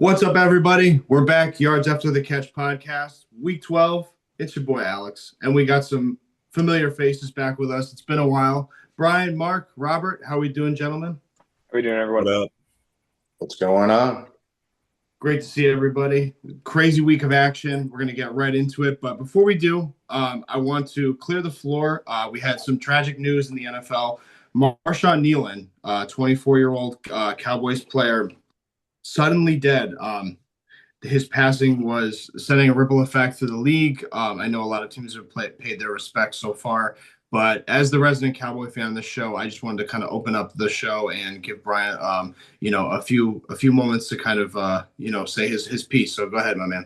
What's up, everybody? We're back, Yards After the Catch podcast, week 12. It's your boy, Alex, and we got some familiar faces back with us. It's been a while. Brian, Mark, Robert, how we doing, gentlemen? How we doing, everyone? What up? What's going on? Great to see everybody. Crazy week of action. We're going to get right into it. But before we do, I want to clear the floor. We had some tragic news in the NFL. Marshawn Kneeland, 24-year-old Cowboys player, suddenly dead. His passing was sending a ripple effect through the league. I know a lot of teams have paid their respects so far, but as the resident Cowboy fan of the show, I just wanted to kind of open up the show and give Brian, a few moments to kind of, say his piece. So go ahead, my man.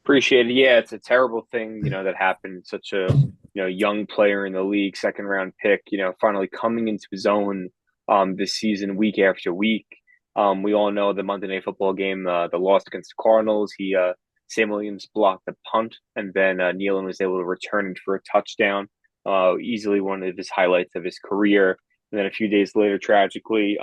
Appreciate it. Yeah, it's a terrible thing, that happened. Such a, young player in the league, second round pick, finally coming into his own this season, week after week. We all know the Monday Night Football game, the loss against the Cardinals. Sam Williams blocked the punt, and then Kneeland was able to return it for a touchdown. Easily one of his highlights of his career. And then a few days later, tragically,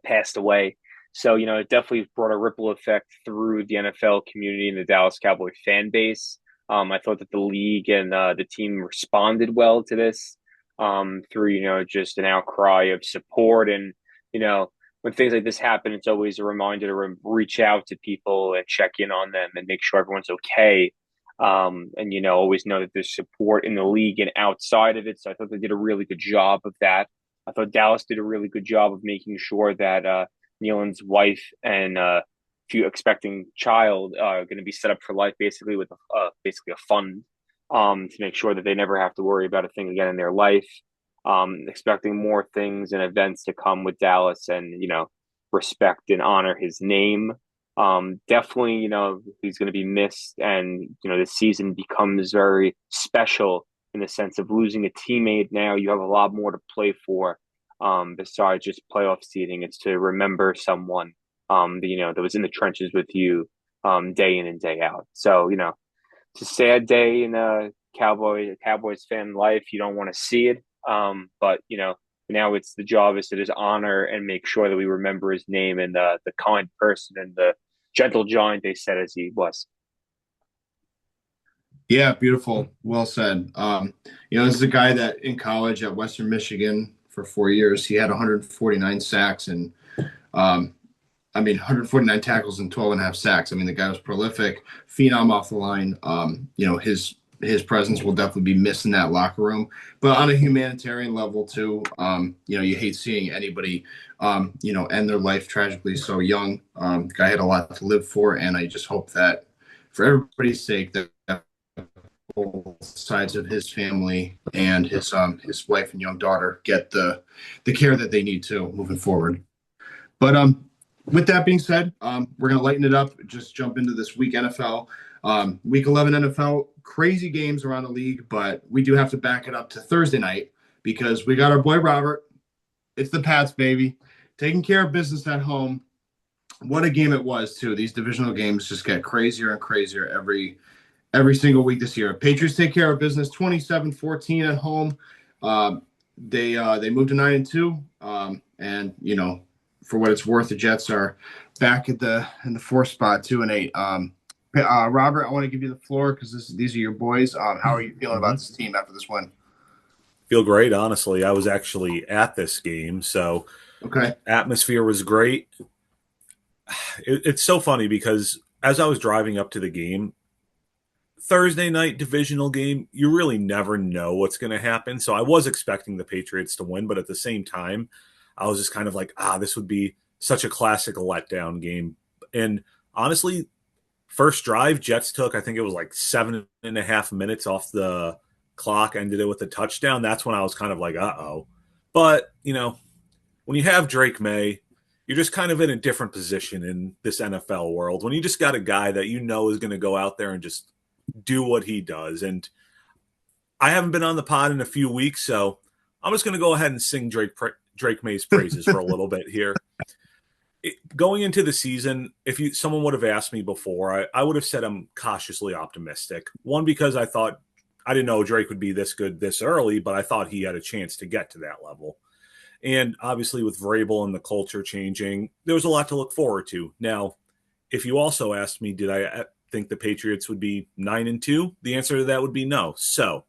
passed away. So, it definitely brought a ripple effect through the NFL community and the Dallas Cowboy fan base. I thought that the league and the team responded well to this through, just an outcry of support. And, when things like this happen, it's always a reminder to reach out to people and check in on them and make sure everyone's okay. And, always know that there's support in the league and outside of it. So I thought they did a really good job of that. I thought Dallas did a really good job of making sure that Kneeland's wife and expecting child are going to be set up for life, basically with basically a fund to make sure that they never have to worry about a thing again in their life. Expecting more things and events to come with Dallas, and respect and honor his name. Definitely, he's going to be missed, and the season becomes very special in the sense of losing a teammate. Now you have a lot more to play for. Besides just playoff seeding, it's to remember someone, that was in the trenches with you, day in and day out. So, it's a sad day in Cowboys fan life. You don't want to see it. But now it's the job is to just honor and make sure that we remember his name and the kind person and the gentle giant they said as he was. Yeah, beautiful. Well said. This is a guy that in college at Western Michigan for 4 years, he had 149 sacks and 149 tackles and 12 and a half sacks. I mean, the guy was prolific, phenom off the line. His presence will definitely be missed in that locker room. But on a humanitarian level too, you hate seeing anybody, end their life tragically so young. Guy had a lot to live for, and I just hope that for everybody's sake that both sides of his family and his wife and young daughter get the care that they need to moving forward. But with that being said, we're going to lighten it up, just jump into this week NFL. Week 11 NFL, crazy games around the league, but we do have to back it up to Thursday night because we got our boy Robert. It's the Pats, baby, taking care of business at home. What a game it was, too. These divisional games just get crazier and crazier every single week this year. Patriots take care of business 27-14 at home. They moved to 9-2, and for what it's worth, the Jets are back in the fourth spot, 2-8. Robert, I want to give you the floor because these are your boys. How are you feeling about this team after this win? Feel great, honestly. I was actually at this game, so okay. Atmosphere was great. It's so funny because as I was driving up to the game, Thursday night divisional game, you really never know what's going to happen. So I was expecting the Patriots to win, but at the same time, I was just kind of like, this would be such a classic letdown game. And honestly, first drive, Jets took, I think it was like 7.5 minutes off the clock, ended it with a touchdown. That's when I was kind of like, uh-oh. But, when you have Drake May, you're just kind of in a different position in this NFL world. When you just got a guy that is going to go out there and just do what he does. And I haven't been on the pod in a few weeks, so I'm just going to go ahead and sing Drake May's praises for a little bit here. Going into the season, if someone would have asked me before, I would have said I'm cautiously optimistic. One, because I didn't know Drake would be this good this early, but I thought he had a chance to get to that level. And obviously with Vrabel and the culture changing, there was a lot to look forward to. Now, if you also asked me, did I think the Patriots would be 9-2? The answer to that would be no. So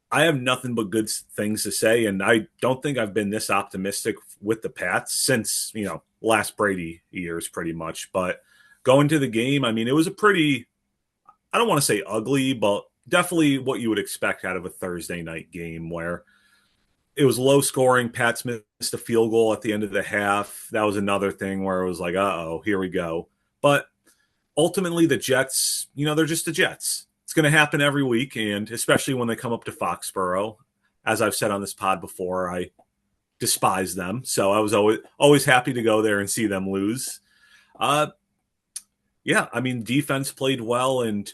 I have nothing but good things to say, and I don't think I've been this optimistic with the Pats since, last Brady years pretty much. But going to the game, I mean, it was a pretty, I don't want to say ugly, but definitely what you would expect out of a Thursday night game where it was low scoring. Pats missed a field goal at the end of the half. That was another thing where it was like, uh-oh, here we go. But ultimately the Jets, they're just the Jets. It's going to happen every week, and especially when they come up to Foxborough. As I've said on this pod before, I despise them. So I was always happy to go there and see them lose. Defense played well, and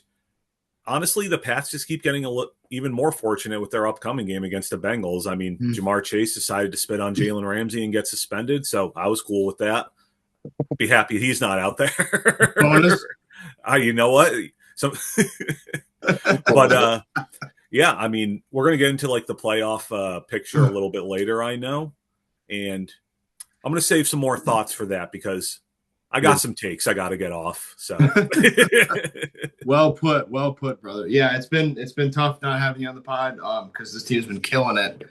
honestly, the Pats just keep getting even more fortunate with their upcoming game against the Bengals. I mean, Jamar Chase decided to spit on Jalen Ramsey and get suspended, so I was cool with that. Be happy he's not out there. Bonus. You know what? But we're going to get into like the playoff picture a little bit later, I know. And I'm going to save some more thoughts for that because I got some takes I got to get off. So well put, brother. Yeah, it's been tough not having you on the pod because this team's been killing it,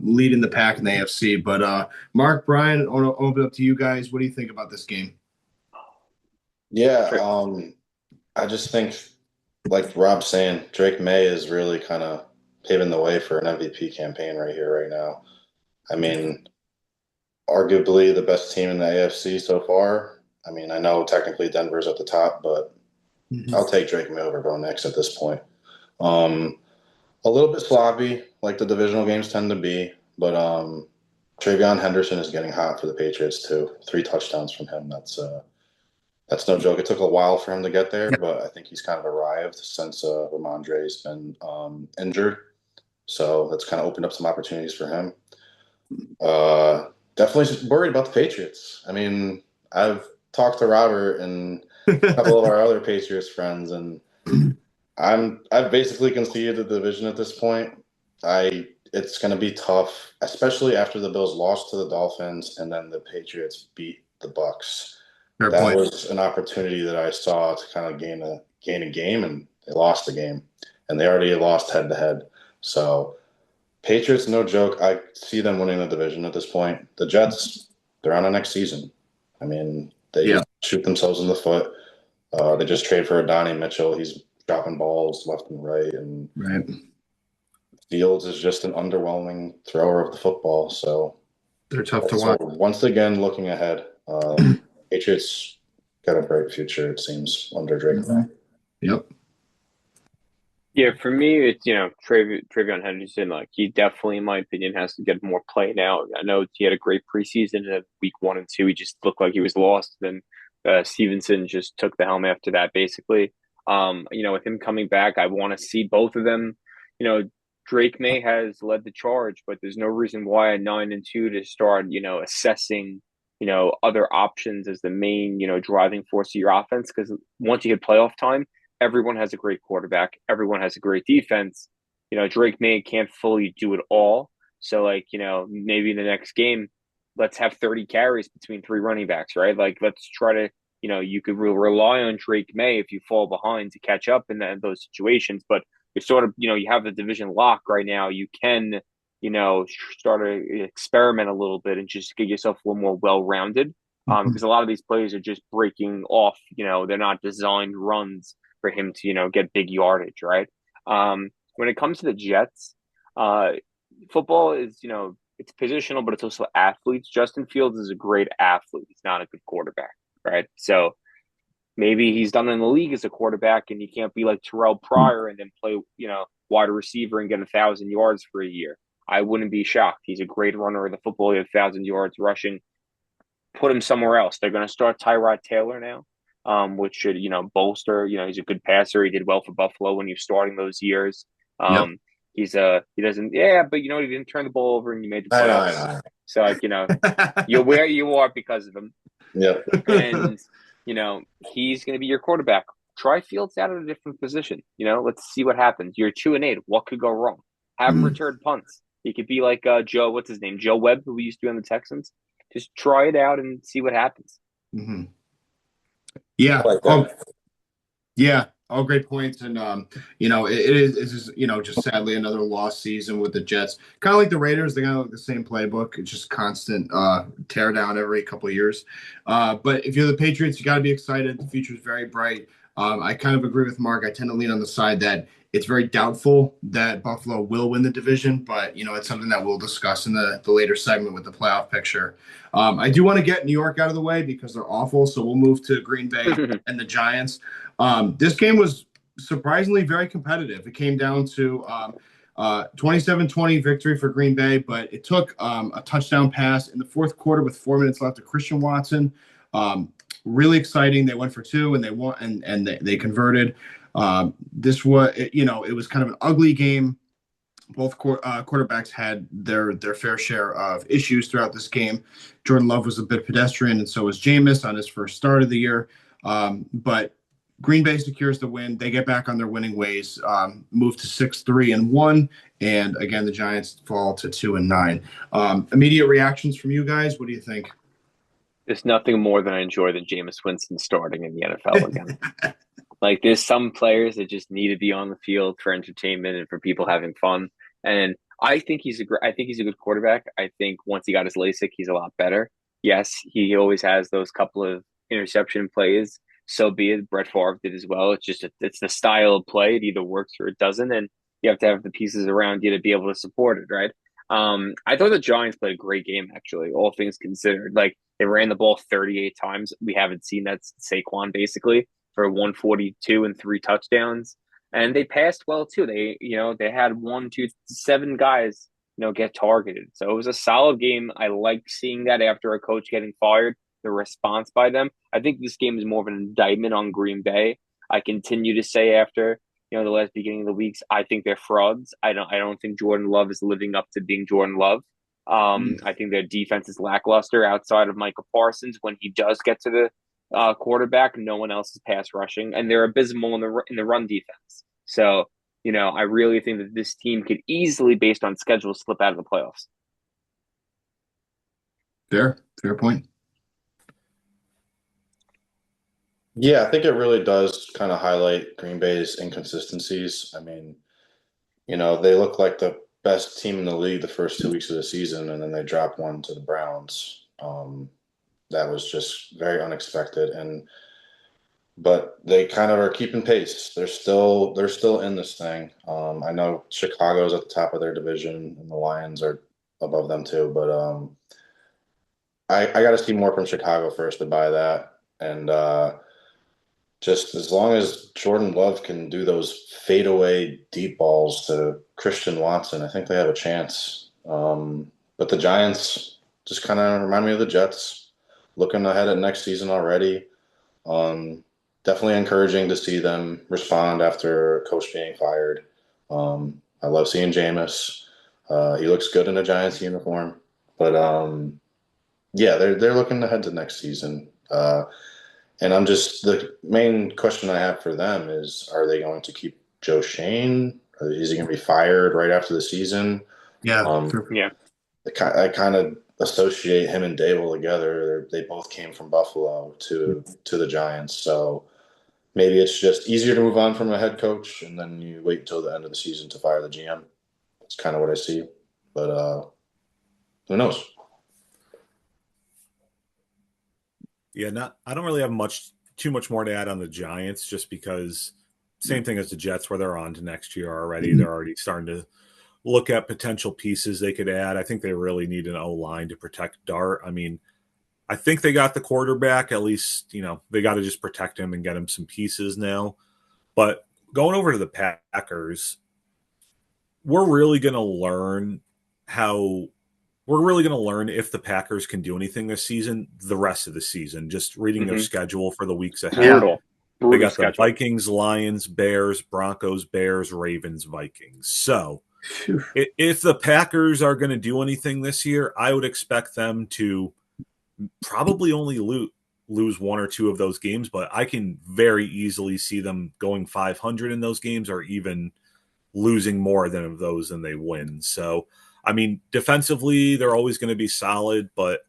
leading the pack in the AFC. But Mark, Brian, I'll open it up to you guys. What do you think about this game? Yeah, I just think, like Rob's saying, Drake May is really kind of paving the way for an MVP campaign right here, right now. I mean, arguably the best team in the AFC so far. I mean, I know technically Denver's at the top, but I'll take Drake May over Bo Nix at this point. A little bit sloppy, like the divisional games tend to be, but Travion Henderson is getting hot for the Patriots too. 3 touchdowns from him. That's no joke. It took a while for him to get there, but I think he's kind of arrived since Ramondre's been injured. So that's kind of opened up some opportunities for him. Definitely worried about the Patriots. I mean, I've talked to Robert and a couple of our other Patriots friends, and I've basically conceded the division at this point. It's going to be tough, especially after the Bills lost to the Dolphins and then the Patriots beat the Bucks. That was an opportunity that I saw to kind of gain a game, and they lost the game, and they already lost head to head. So Patriots, no joke. I see them winning the division at this point. The Jets, they're on the next season. I mean, they shoot themselves in the foot. They just trade for Adonai Mitchell. He's dropping balls left and right, and Fields is just an underwhelming thrower of the football. So they're tough to watch. Once again, looking ahead. Patriots got a bright future, it seems, under Drake. Yep. Yeah, for me, it's, Travion Henderson, like, he definitely, in my opinion, has to get more play now. I know he had a great preseason at week 1 and 2. He just looked like he was lost. Then Stevenson just took the helm after that, basically. With him coming back, I want to see both of them. Drake May has led the charge, but there's no reason why at 9-2 to start, assessing other options as the main, driving force of your offense. Because once you hit playoff time, everyone has a great quarterback. Everyone has a great defense. Drake May can't fully do it all. So, maybe in the next game, let's have 30 carries between 3 running backs, right? Like, let's try to, you could rely on Drake May if you fall behind to catch up in those situations. But it's sort of, you have the division lock right now. You can start to experiment a little bit and just get yourself a little more well-rounded because a lot of these plays are just breaking off. They're not designed runs for him to, get big yardage, right? When it comes to the Jets, football is, it's positional, but it's also athletes. Justin Fields is a great athlete. He's not a good quarterback, right? So maybe he's done in the league as a quarterback and he can't be like Terrell Pryor and then play, wide receiver and get 1,000 yards for a year. I wouldn't be shocked. He's a great runner of the football. He had 1,000 yards rushing. Put him somewhere else. They're going to start Tyrod Taylor now, which should, bolster. He's a good passer. He did well for Buffalo when he was starting those years. He doesn't, but he didn't turn the ball over and you made the playoffs. I know. So, you're where you are because of him. Yeah. And, he's going to be your quarterback. Try Fields out at a different position. Let's see what happens. You're 2-8. What could go wrong? Have him return punts. He could be like Joe, what's his name? Joe Webb, who we used to be on the Texans. Just try it out and see what happens. Yeah. I like Oh, that. yeah. All great points. And, it is, it's just, just sadly another lost season with the Jets. Kind of like the Raiders. They got like the same playbook. It's just constant tear down every couple of years. But if you're the Patriots, you got to be excited. The future is very bright. I kind of agree with Mark. I tend to lean on the side that it's very doubtful that Buffalo will win the division, but it's something that we'll discuss in the later segment with the playoff picture. I do want to get New York out of the way because they're awful, so we'll move to Green Bay and the Giants. This game was surprisingly very competitive. It came down to 27-20 victory for Green Bay, but it took a touchdown pass in the fourth quarter with 4 minutes left to Christian Watson. Really exciting. They went for two and they won and they converted. This was, it was kind of an ugly game. Both quarterbacks had their fair share of issues throughout this game. Jordan Love was a bit pedestrian, and so was Jameis on his first start of the year. But Green Bay secures the win. They get back on their winning ways, move to 6-3-1, and again the Giants fall to 2-9. Immediate reactions from you guys. What do you think? There's nothing more than I enjoy than Jameis Winston starting in the NFL again. Like there's some players that just need to be on the field for entertainment and for people having fun. And I think he's a good quarterback. I think once he got his LASIK, he's a lot better. Yes, he always has those couple of interception plays. So be it. Brett Favre did as well. It's the style of play. It either works or it doesn't, and you have to have the pieces around you to be able to support it, right? I thought the Giants played a great game, actually, all things considered. Like they ran the ball 38 times. We haven't seen that Saquon basically for 142 and 3 touchdowns. And they passed well too. They had 7 guys, get targeted. So it was a solid game. I like seeing that after a coach getting fired, the response by them. I think this game is more of an indictment on Green Bay. I continue to say after, the last beginning of the weeks, I think they're frauds. I don't think Jordan Love is living up to being Jordan Love. I think their defense is lackluster outside of Michael Parsons. When he does get to the quarterback, no one else is pass rushing, and they're abysmal in the run defense. So, I really think that this team could easily, based on schedule, slip out of the playoffs. Fair point. Yeah, I think it really does kind of highlight Green Bay's inconsistencies. I mean, they look like the best team in the league the first 2 weeks of the season, and then they drop one to the Browns. That was just very unexpected, but they kind of are keeping pace. They're still in this thing. I know Chicago's at the top of their division, and the Lions are above them too. But I got to see more from Chicago first to buy that, and just as long as Jordan Love can do those fadeaway deep balls to Christian Watson, I think they have a chance. But the Giants just kind of remind me of the Jets, looking ahead at next season already. Definitely encouraging to see them respond after a coach being fired. I love seeing Jameis. He looks good in a Giants uniform. But yeah, they're looking ahead to next season. And the main question I have for them is, are they going to keep Joe Shane? Is he going to be fired right after the season? Yeah. Yeah. I kind of associate him and Dable together. They both came from Buffalo to the Giants. So maybe it's just easier to move on from a head coach, and then you wait until the end of the season to fire the GM. That's kind of what I see. But who knows? Yeah, I don't really have too much more to add on the Giants, just because same thing as the Jets, where they're on to next year already. Mm-hmm. They're already starting to look at potential pieces they could add. I think they really need an O-line to protect Dart. I mean, I think they got the quarterback. At least, they got to just protect him and get him some pieces now. But going over to the Packers, we're really going to learn if the Packers can do anything this season, the rest of the season, just reading their schedule for the weeks ahead. Brutal they got schedule. The Vikings, Lions, Bears, Broncos, Bears, Ravens, Vikings. So if the Packers are going to do anything this year, I would expect them to probably only lose one or two of those games, but I can very easily see them going 500 in those games, or even losing more of those than they win. So, I mean, defensively, they're always going to be solid, but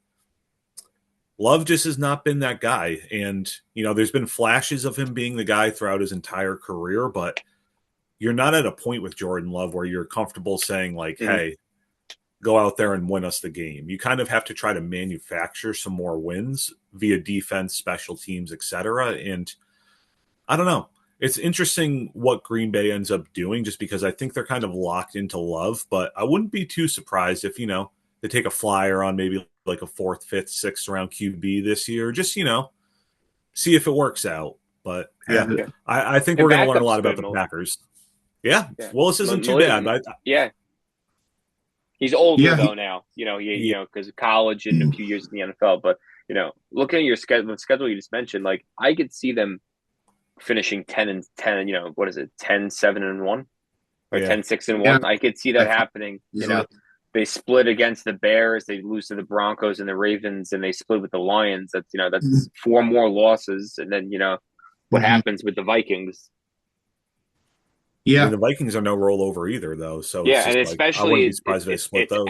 Love just has not been that guy. And, there's been flashes of him being the guy throughout his entire career, but you're not at a point with Jordan Love where you're comfortable saying, like, hey, go out there and win us the game. You kind of have to try to manufacture some more wins via defense, special teams, etc. And I don't know. It's interesting what Green Bay ends up doing just because I think they're kind of locked into Love, but I wouldn't be too surprised if, they take a flyer on maybe like a 4th, 5th, 6th round QB this year. Just, see if it works out. But yeah, I think we're going to learn a lot about the Packers. Yeah. Willis isn't too bad. Yeah. He's older though now, because of college and a few years in the NFL. But, looking at your schedule you just mentioned, like I could see them finishing 10-10, what is it, 10-7-1 or 10-6-1. I could see that happening. They split against the Bears, they lose to the Broncos and the Ravens, and they split with the Lions. That's 4 more losses. And then, what happens with the Vikings. Yeah, I mean, the Vikings are no rollover either, though. So and especially I wouldn't be surprised if they split those.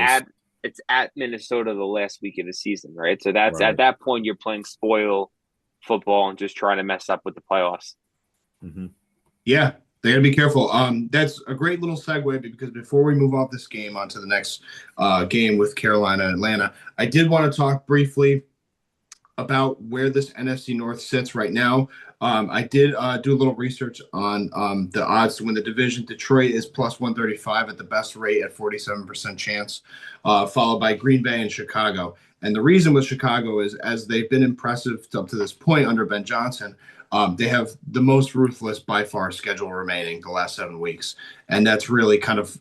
It's at Minnesota the last week of the season, right? So that's at that point you're playing spoil football and just trying to mess up with the playoffs. Mm-hmm. Yeah, they got to be careful. That's a great little segue because before we move off this game onto the next game with Carolina and Atlanta, I did want to talk briefly about where this NFC North sits right now. I did do a little research on the odds to win the division. Detroit is plus 135 at the best rate at 47% chance, followed by Green Bay and Chicago. And the reason with Chicago is as they've been impressive up to this point under Ben Johnson, they have the most ruthless by far schedule remaining the last 7 weeks. And that's really kind of,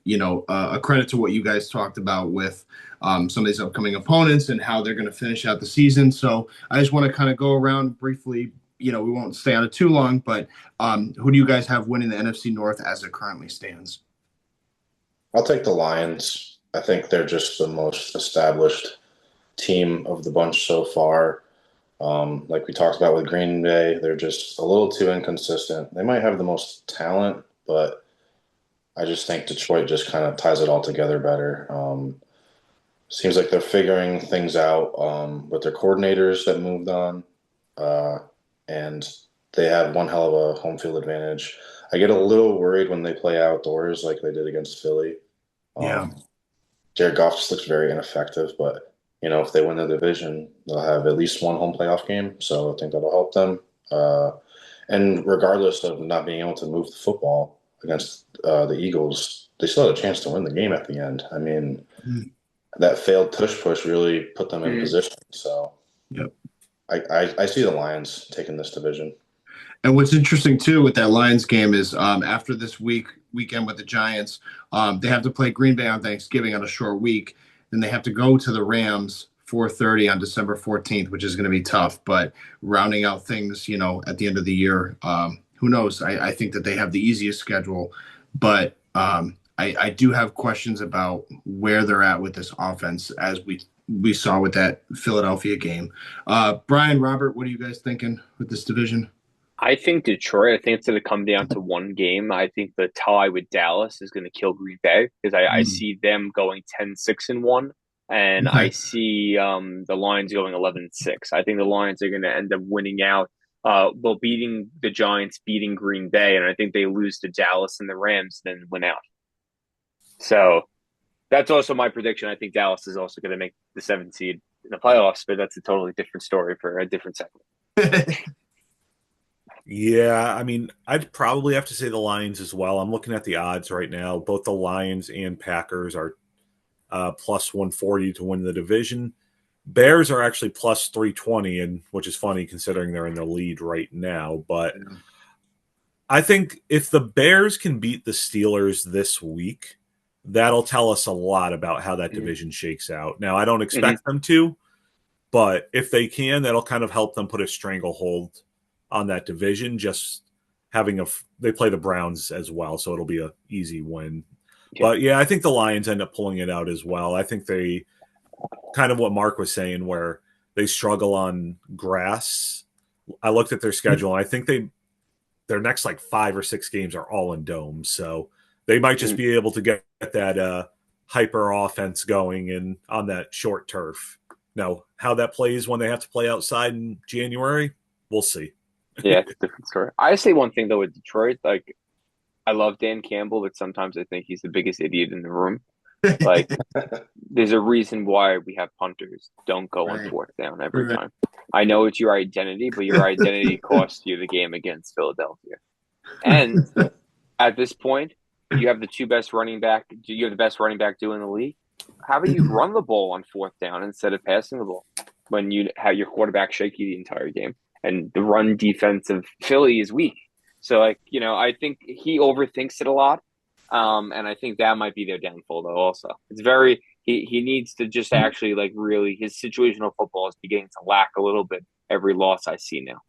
a credit to what you guys talked about with some of these upcoming opponents and how they're going to finish out the season. So I just want to kind of go around briefly. We won't stay on it too long, but who do you guys have winning the NFC North as it currently stands? I'll take the Lions. I think they're just the most established team of the bunch so far. Like we talked about with Green Bay, they're just a little too inconsistent. They might have the most talent, but I just think Detroit just kind of ties it all together better. Seems like they're figuring things out with their coordinators that moved on. And they have one hell of a home field advantage. I get a little worried when they play outdoors like they did against Philly. Jared Goff just looks very ineffective, but if they win the division, they'll have at least one home playoff game. So I think that'll help them. And regardless of not being able to move the football against the Eagles, they still had a chance to win the game at the end. I mean, that failed push really put them in position. So I see the Lions taking this division. And what's interesting, too, with that Lions game is after this weekend with the Giants, they have to play Green Bay on Thanksgiving on a short week. Then they have to go to the Rams 4:30 on December 14th, which is going to be tough. But rounding out things, at the end of the year, who knows? I think that they have the easiest schedule. But I do have questions about where they're at with this offense as we saw with that Philadelphia game. Brian, Robert, what are you guys thinking with this division? I think Detroit, I think it's going to come down to one game. I think the tie with Dallas is going to kill Green Bay because I see them going 10-6-1, and I see the Lions going 11-6. I think the Lions are going to end up winning out, beating the Giants, beating Green Bay, and I think they lose to Dallas and the Rams, then win out. So that's also my prediction. I think Dallas is also going to make the 7th seed in the playoffs, but that's a totally different story for a different segment. Yeah, I mean, I'd probably have to say the Lions as well. I'm looking at the odds right now. Both the Lions and Packers are plus 140 to win the division. Bears are actually plus 320, and which is funny considering they're in the lead right now. But I think if the Bears can beat the Steelers this week, that'll tell us a lot about how that division shakes out. Now, I don't expect them to, but if they can, that'll kind of help them put a stranglehold on that division. Just having they play the Browns as well, so it'll be a easy win. But yeah, I think the Lions end up pulling it out as well. I think they kind of what Mark was saying, where they struggle on grass. I looked at their schedule, and I think their next 5 or 6 games are all in domes, so they might just be able to get that hyper offense going and on that short turf. Now, how that plays when they have to play outside in January, we'll see. Yeah, it's a different story. I say one thing though with Detroit, like I love Dan Campbell, but sometimes I think he's the biggest idiot in the room. Like, there's a reason why we have punters don't go on Right. fourth down every Right. time. I know it's your identity, but your identity cost you the game against Philadelphia. And at this point, you have the two best running back. You have the best running back doing the league. How about you run the ball on fourth down instead of passing the ball when you have your quarterback shaky the entire game and the run defense of Philly is weak. So, like, I think he overthinks it a lot. And I think that might be their downfall, though, also. It's he needs to just actually, like, really, his situational football is beginning to lack a little bit every loss I see now.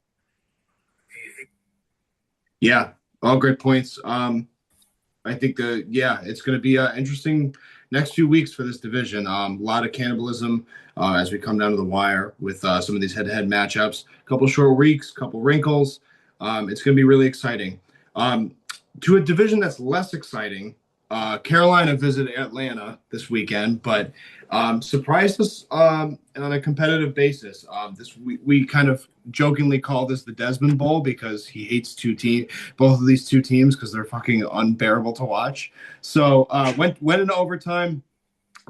Yeah, all great points. I think it's going to be interesting next few weeks for this division. A lot of cannibalism as we come down to the wire with some of these head-to-head matchups. A couple short weeks, couple wrinkles. It's going to be really exciting. To a division that's less exciting, Carolina visited Atlanta this weekend, but surprised us on a competitive basis. We kind of jokingly call this the Desmond Bowl because he hates both of these two teams because they're fucking unbearable to watch. So went into overtime.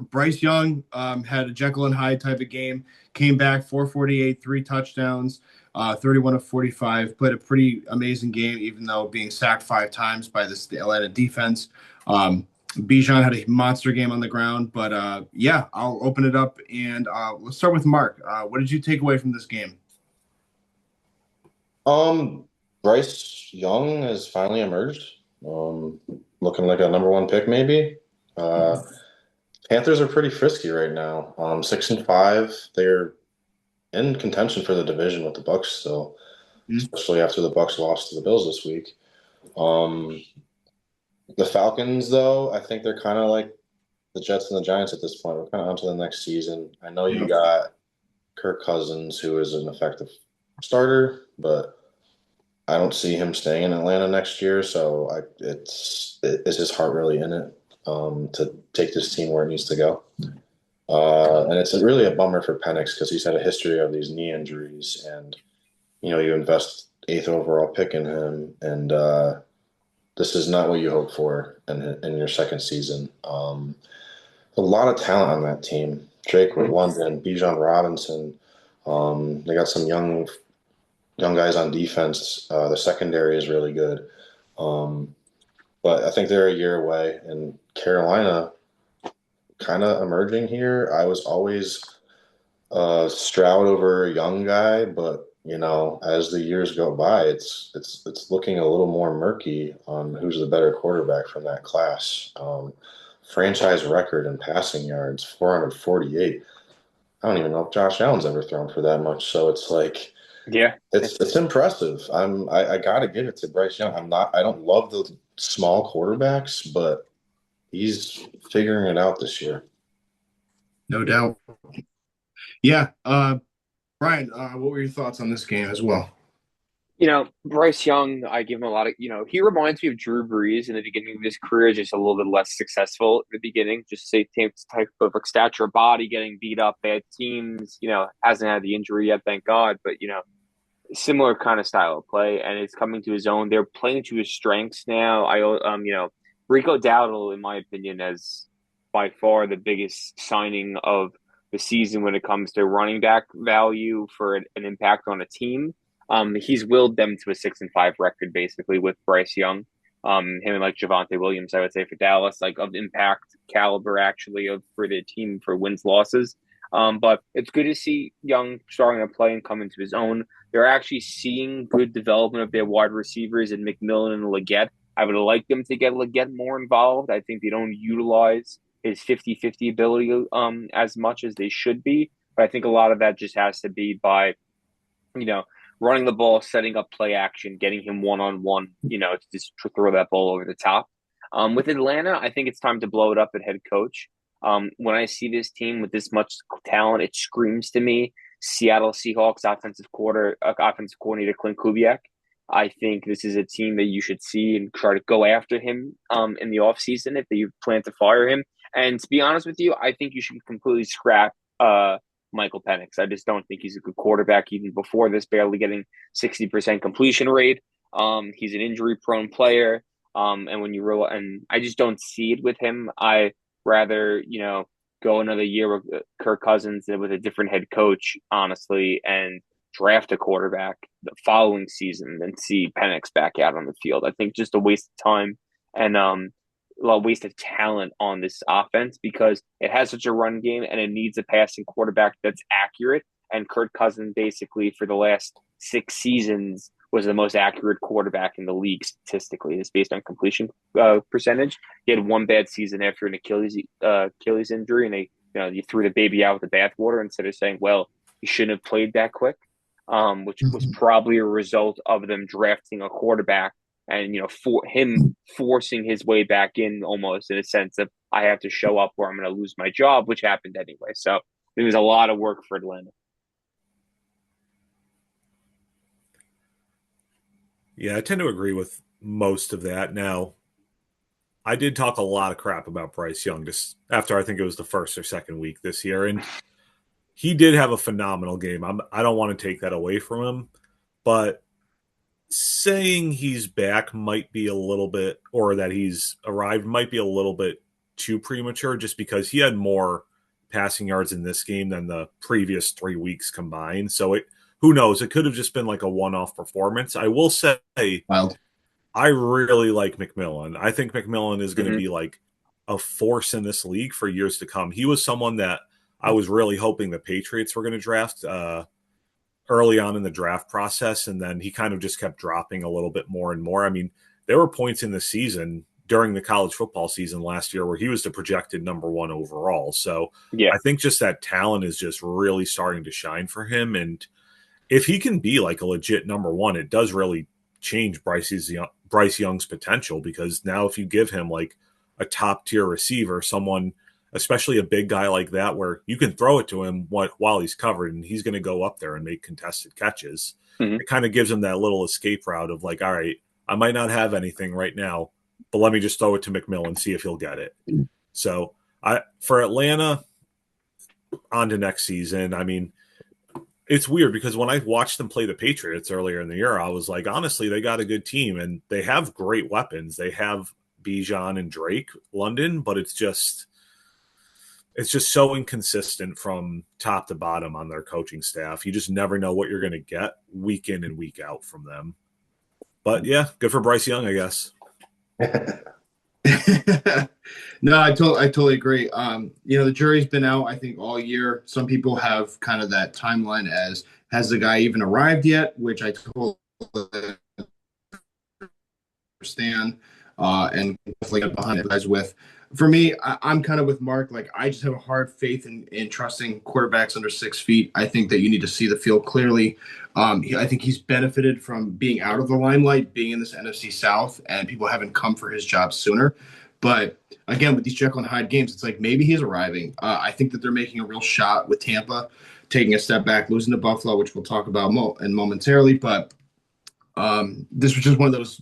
Bryce Young had a Jekyll and Hyde type of game. Came back 448, 3 touchdowns. 31 of 45, played a pretty amazing game, even though being sacked 5 times by the Atlanta defense. Bijan had a monster game on the ground, but I'll open it up and let's start with Mark. What did you take away from this game? Bryce Young has finally emerged, looking like a number 1 pick maybe. Panthers are pretty frisky right now. 6-5, they're in contention for the division with the Bucks still, especially after the Bucks lost to the Bills this week. The Falcons, though, I think they're kind of like the Jets and the Giants at this point. We're kind of on to the next season. I know you got Kirk Cousins, who is an effective starter, but I don't see him staying in Atlanta next year. So is his heart really in it to take this team where it needs to go? And it's really a bummer for Penix because he's had a history of these knee injuries, and you invest 8th overall pick in him, and this is not what you hope for in your second season. A lot of talent on that team: Drake London, Bijan Robinson. They got some young guys on defense. The secondary is really good, but I think they're a year away. And Carolina, kind of emerging here. I was always Stroud over a young guy, but as the years go by, it's looking a little more murky on who's the better quarterback from that class. Franchise record in passing yards, 448. I don't even know if Josh Allen's ever thrown for that much. So it's like, yeah, it's impressive. I gotta give it to Bryce Young. I don't love the small quarterbacks, but he's figuring it out this year. No doubt. Yeah. Brian, what were your thoughts on this game as well? Bryce Young, I give him a lot of, he reminds me of Drew Brees in the beginning of his career, just a little bit less successful at the beginning, just say type of like stature, body, getting beat up, bad teams, hasn't had the injury yet, thank God, but, similar kind of style of play, and it's coming to his own. They're playing to his strengths now. Rico Dowdle, in my opinion, as by far the biggest signing of the season when it comes to running back value for an impact on a team. He's willed them to a 6-5 record basically with Bryce Young. Him and like Javonte Williams, I would say for Dallas, like of impact caliber actually for the team for wins losses. But it's good to see Young starting to play and come into his own. They're actually seeing good development of their wide receivers in McMillan and Leggett. I would like them to get Leggett more involved. I think they don't utilize his 50-50 ability as much as they should be. But I think a lot of that just has to be by, running the ball, setting up play action, getting him one-on-one, to just throw that ball over the top. With Atlanta, I think it's time to blow it up at head coach. When I see this team with this much talent, it screams to me Seattle Seahawks offensive coordinator Clint Kubiak. I think this is a team that you should see and try to go after him in the offseason if you plan to fire him. And to be honest with you, I think you should completely scrap Michael Penix. I just don't think he's a good quarterback even before this, barely getting 60% completion rate. He's an injury-prone player, and when you and I just don't see it with him. I rather, go another year with Kirk Cousins and with a different head coach, honestly, and draft a quarterback the following season than see Penix back out on the field. I think just a waste of time and a waste of talent on this offense because it has such a run game and it needs a passing quarterback that's accurate. And Kirk Cousins basically for the last 6 seasons was the most accurate quarterback in the league statistically. It's based on completion percentage. He had one bad season after an Achilles injury, and you threw the baby out with the bathwater instead of saying, well, he shouldn't have played that quick, which was probably a result of them drafting a quarterback and, for him forcing his way back in almost in a sense of I have to show up or I'm going to lose my job, which happened anyway. So it was a lot of work for Atlanta. Yeah, I tend to agree with most of that. Now, I did talk a lot of crap about Bryce Young just after I think it was the first or second week this year, and he did have a phenomenal game. I don't want to take that away from him, but saying he's back might be a little bit, or that he's arrived might be a little bit too premature just because he had more passing yards in this game than the previous 3 weeks combined. So who knows? It could have just been like a one-off performance. I will say, Wild. I really like McMillan. I think McMillan is going to be like a force in this league for years to come. He was someone that I was really hoping the Patriots were going to draft early on in the draft process, and then he kind of just kept dropping a little bit more and more. I mean, there were points in the season during the college football season last year where he was the projected number 1 overall. So I think just that talent is just really starting to shine for him, and if he can be like a legit number 1, it does really change Bryce Young's potential, because now if you give him like a top tier receiver, someone, especially a big guy like that, where you can throw it to him while he's covered and he's going to go up there and make contested catches, it kind of gives him that little escape route of like, all right, I might not have anything right now, but let me just throw it to McMillan, see if he'll get it. So for Atlanta on to next season, I mean, it's weird because when I watched them play the Patriots earlier in the year, I was like, honestly, they got a good team and they have great weapons. They have Bijan and Drake London, but it's just so inconsistent from top to bottom on their coaching staff. You just never know what you're going to get week in and week out from them. But yeah, good for Bryce Young, I guess. No, I totally agree. The jury's been out, I think, all year. Some people have kind of that timeline as has the guy even arrived yet, which I totally understand and definitely get behind it guys with. For me, I'm kind of with Mark. Like, I just have a hard faith in trusting quarterbacks under 6 feet. I think that you need to see the field clearly. I think he's benefited from being out of the limelight, being in this NFC South, and people haven't come for his job sooner. But again, with these Jekyll and Hyde games, it's like maybe he's arriving. I think that they're making a real shot with Tampa, taking a step back, losing to Buffalo, which we'll talk about momentarily. But this was just one of those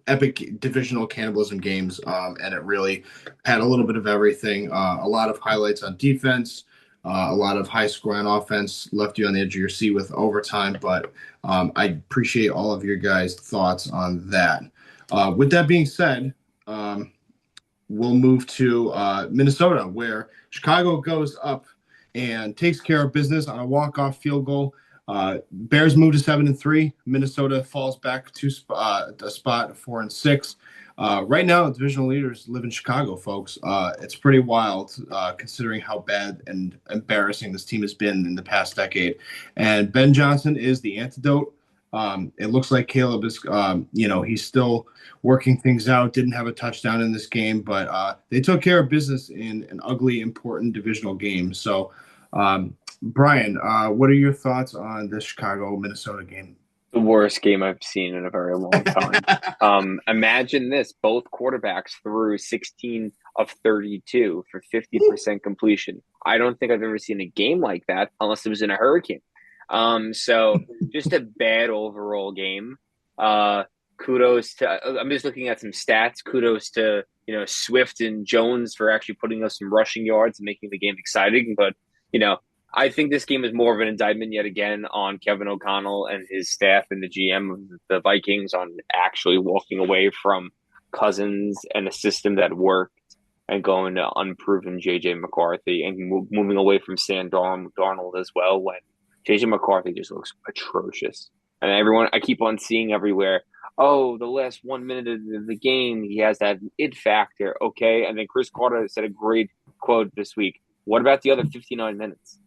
epic divisional cannibalism games, and it really had a little bit of everything. A lot of highlights on defense, a lot of high score on offense, left you on the edge of your seat with overtime. But I appreciate all of your guys' thoughts on that. With that being said, we'll move to Minnesota, where Chicago goes up and takes care of business on a walk-off field goal. Bears move to 7-3. Minnesota falls back to a spot 4-6. Right now, divisional leaders live in Chicago, folks. It's pretty wild considering how bad and embarrassing this team has been in the past decade. And Ben Johnson is the antidote. It looks like Caleb is, he's still working things out. Didn't have a touchdown in this game, but they took care of business in an ugly, important divisional game. So, Brian, what are your thoughts on this Chicago-Minnesota game? The worst game I've seen in a very long time. Imagine this. Both quarterbacks threw 16 of 32 for 50% completion. I don't think I've ever seen a game like that unless it was in a hurricane. So just a bad overall game. Kudos to, I'm just looking at some stats. Kudos to, Swift and Jones for actually putting us some rushing yards and making the game exciting. But, I think this game is more of an indictment yet again on Kevin O'Connell and his staff and the GM of the Vikings on actually walking away from Cousins and a system that worked and going to unproven J.J. McCarthy and moving away from Sam Darnold as well when J.J. McCarthy just looks atrocious. And I keep on seeing everywhere, oh, the last 1 minute of the game, he has that it factor, okay? And then Chris Carter said a great quote this week. What about the other 59 minutes?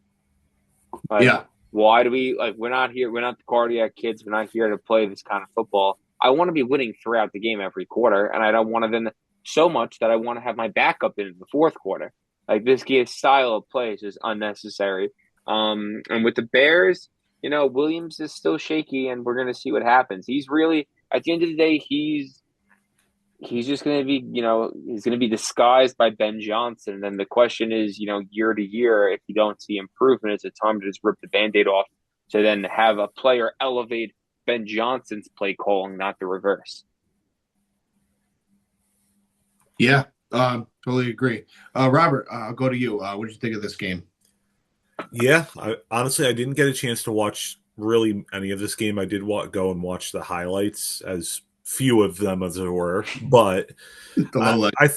Yeah. Why do we we're not here, we're not the cardiac kids, we're not here to play this kind of football. I want to be winning throughout the game every quarter, and I don't want to then so much that I want to have my backup in the fourth quarter. This style of play is just unnecessary. And with the Bears, Williams is still shaky, and we're going to see what happens. He's really, at the end of the day, he's just going to be, he's going to be disguised by Ben Johnson. And then the question is, year to year, if you don't see improvement, it's a time to just rip the Band-Aid off to then have a player elevate Ben Johnson's play calling, not the reverse. Yeah, totally agree. Robert, I'll go to you. What did you think of this game? Yeah, honestly, I didn't get a chance to watch really any of this game. I did go and watch the highlights, as few of them as there were, but I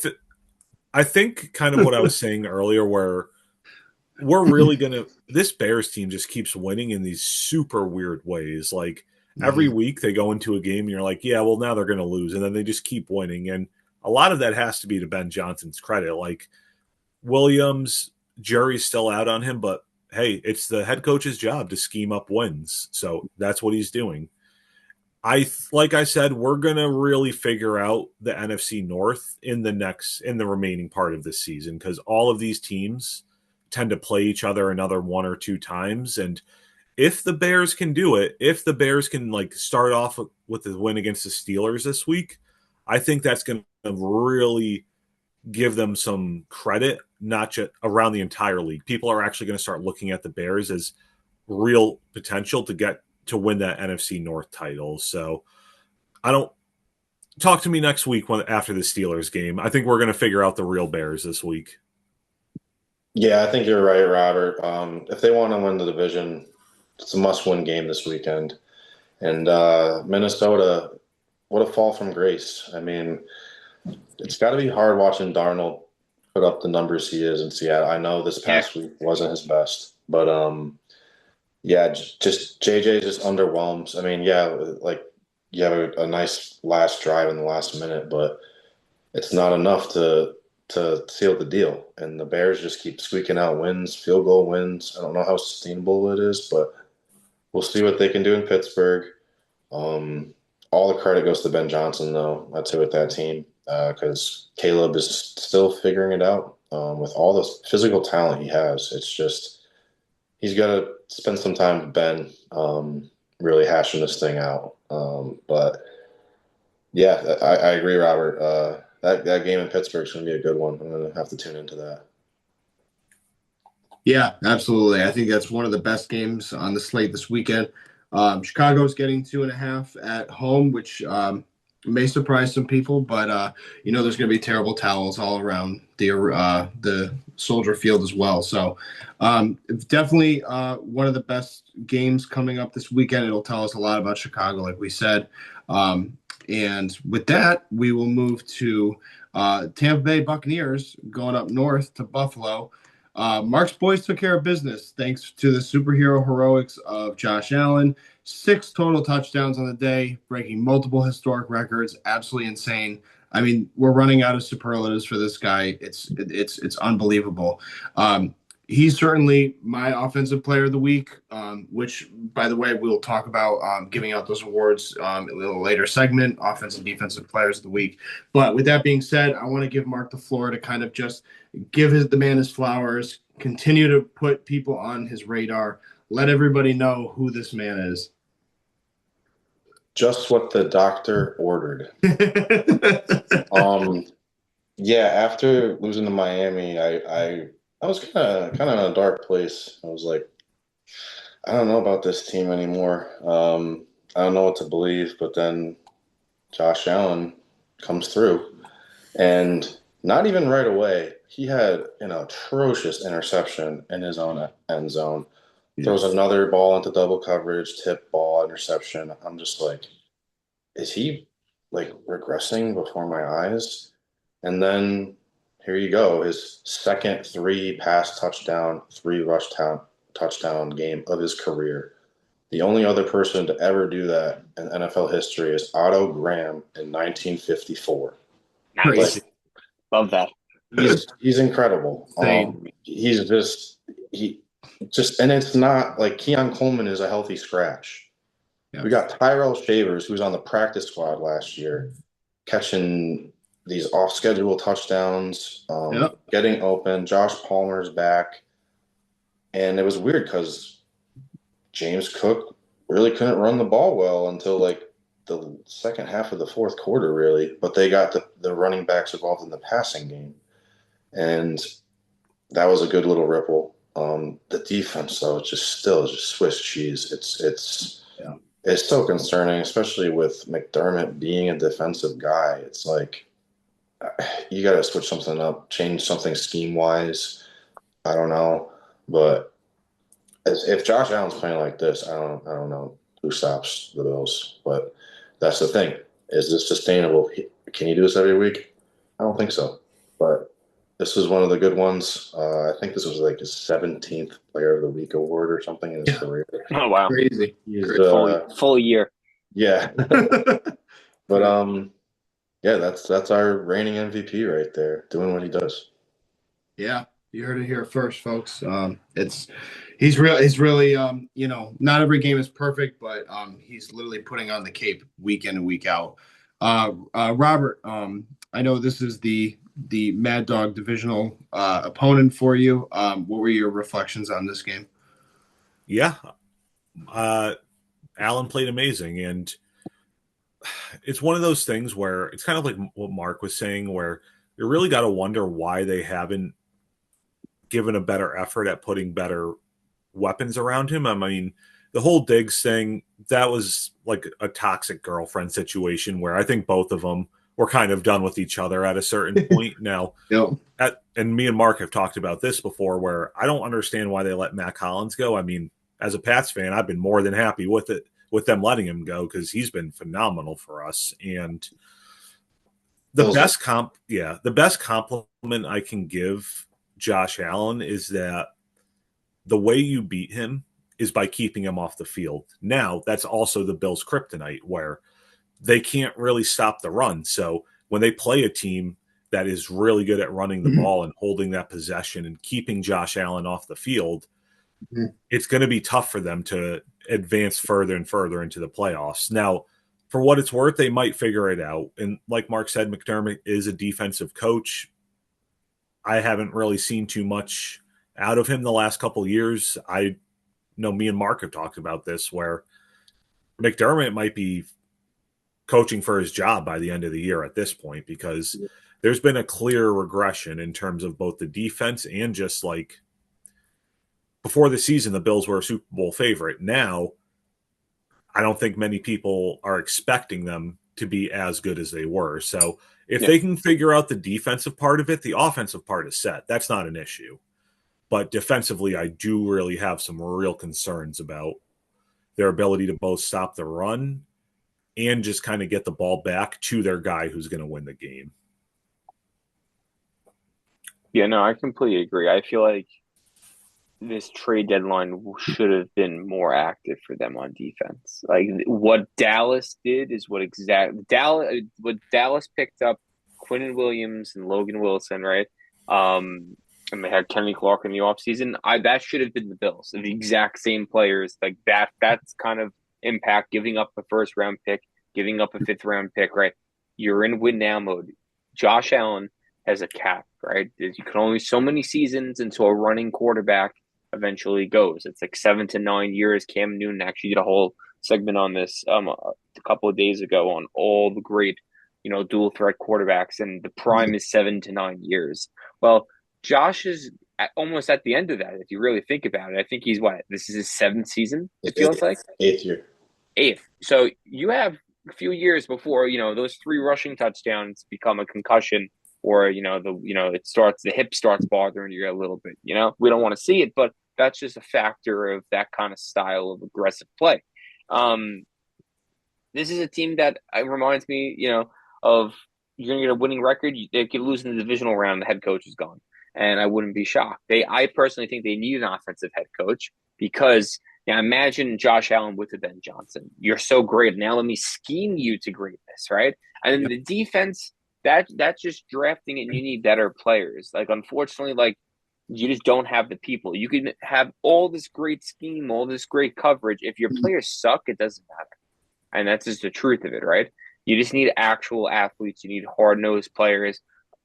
think kind of what I was saying earlier, where we're really this Bears team just keeps winning in these super weird ways. Every week they go into a game and you're like, yeah, well, now they're going to lose, and then they just keep winning. And a lot of that has to be to Ben Johnson's credit. Williams, jury's still out on him, but hey, it's the head coach's job to scheme up wins. So that's what he's doing. Like I said, we're going to really figure out the NFC North in the remaining part of this season, because all of these teams tend to play each other another one or two times. And if the Bears can do it, if the Bears can start off with the win against the Steelers this week, I think that's going to really give them some credit, not just around the entire league. People are actually going to start looking at the Bears as real potential to win that NFC North title. So talk to me next week after the Steelers game. I think we're going to figure out the real Bears this week. Yeah, I think you're right, Robert. If they want to win the division, it's a must-win game this weekend. And Minnesota, what a fall from grace. I mean, it's got to be hard watching Darnold put up the numbers he is in Seattle. I know this past week wasn't his best, but yeah, just JJ just underwhelms. I mean, yeah, you have a nice last drive in the last minute, but it's not enough to seal the deal. And the Bears just keep squeaking out wins, field goal wins. I don't know how sustainable it is, but we'll see what they can do in Pittsburgh. All the credit goes to Ben Johnson, though. I'd say with that team, because Caleb is still figuring it out with all the physical talent he has. It's just he's got to spend some time with Ben, really hashing this thing out. But yeah, I agree, Robert. That game in Pittsburgh is going to be a good one. I'm going to have to tune into that. Yeah, absolutely. I think that's one of the best games on the slate this weekend. Chicago's getting 2.5 at home, which may surprise some people, but there's going to be terrible towels all around the Soldier Field as well. So definitely one of the best games coming up this weekend. It'll tell us a lot about Chicago, like we said. And with that, we will move to Tampa Bay Buccaneers going up north to Buffalo. Mark's boys took care of business thanks to the superhero heroics of Josh Allen. 6 total touchdowns on the day, breaking multiple historic records. Absolutely insane. I mean, we're running out of superlatives for this guy. It's unbelievable. He's certainly my offensive player of the week, which, by the way, we'll talk about giving out those awards in a little later segment, offensive, defensive players of the week. But with that being said, I want to give Mark the floor to kind of just give the man his flowers, continue to put people on his radar, let everybody know who this man is. Just what the doctor ordered. Yeah, after losing to Miami, I was kind of in a dark place. I was like, I don't know about this team anymore. I don't know what to believe. But then Josh Allen comes through, and not even right away. He had an atrocious interception in his own end zone. Throws another ball into double coverage, tip ball, interception. I'm just like, is he like regressing before my eyes? And then here you go, his second three pass touchdown, touchdown game of his career. The only other person to ever do that in NFL history is Otto Graham in 1954. Nice. Like, Love that. he's incredible. He's just, and it's not like Keon Coleman is a healthy scratch. Yeah. We got Tyrell Shavers, who's on the practice squad last year, catching these off-schedule touchdowns, getting open. Josh Palmer's back. And it was weird because James Cook really couldn't run the ball well until like the second half of the fourth quarter, really. But they got the running backs involved in the passing game. And that was a good little ripple. The defense, though, just Swiss cheese. It's so concerning, especially with McDermott being a defensive guy. It's like you got to switch something up, change something scheme-wise. I don't know, but if Josh Allen's playing like this, I don't know who stops the Bills. But that's the thing: is this sustainable? Can you do this every week? I don't think so. But this is one of the good ones. I think this was like his 17th Player of the Week award or something in his career. Oh wow, crazy! He's, full year. Yeah, but yeah, that's our reigning MVP right there, doing what he does. Yeah, you heard it here first, folks. He's really not every game is perfect, but he's literally putting on the cape week in and week out. Robert, I know this is the Mad Dog divisional opponent for you. What were your reflections on this game? Yeah, Allen played amazing, and it's one of those things where it's kind of like what Mark was saying, where you really got to wonder why they haven't given a better effort at putting better weapons around him. I mean, the whole Diggs thing, that was like a toxic girlfriend situation where I think both of them were kind of done with each other at a certain point. Now, and me and Mark have talked about this before, where I don't understand why they let Matt Collins go. I mean, as a Pats fan, I've been more than happy with them letting him go because he's been phenomenal for us. And the best compliment I can give Josh Allen is that the way you beat him is by keeping him off the field. Now, that's also the Bills' kryptonite, where they can't really stop the run. So when they play a team that is really good at running the ball and holding that possession and keeping Josh Allen off the field, it's going to be tough for them to advance further and further into the playoffs. Now, for what it's worth, they might figure it out. And like Mark said, McDermott is a defensive coach. I haven't really seen too much out of him the last couple of years. I know me and Mark have talked about this, where McDermott might be coaching for his job by the end of the year at this point, because there's been a clear regression in terms of both the defense and just like before the season, the Bills were a Super Bowl favorite. Now, I don't think many people are expecting them to be as good as they were. So if they can figure out the defensive part of it, the offensive part is set. That's not an issue. But defensively, I do really have some real concerns about their ability to both stop the run and just kind of get the ball back to their guy who's going to win the game. Yeah, no, I completely agree. I feel like this trade deadline should have been more active for them on defense. Like what Dallas did is what Dallas picked up Quinnen Williams and Logan Wilson, right? And they had Kenny Clark in the offseason. That should have been the Bills, the exact same players. Like that's kind of impact, giving up a first round pick, giving up a fifth round pick, right? You're in win now mode. Josh Allen has a cap, right? You can only so many seasons until a running quarterback eventually goes. It's like 7 to 9 years. Cam Newton actually did a whole segment on this a couple of days ago on all the great, dual threat quarterbacks, and the prime is 7 to 9 years. Well, Josh is almost at the end of that. If you really think about it, I think this is his 7th season. It feels like 8th year. 8th. So you have a few years before those 3 rushing touchdowns become a concussion. or the hip starts bothering you a little bit. We don't want to see it, but that's just a factor of that kind of style of aggressive play. This is a team that reminds me, of you're going to get a winning record. They could lose in the divisional round. The head coach is gone, and I wouldn't be shocked. I personally think they need an offensive head coach because now imagine Josh Allen with the Ben Johnson. You're so great. Now let me scheme you to greatness, right? And then the defense, that's just drafting it, and you need better players. Like, unfortunately, like, you just don't have the people. You can have all this great scheme, all this great coverage. If your players suck, it doesn't matter. And that's just the truth of it, right? You just need actual athletes. You need hard-nosed players,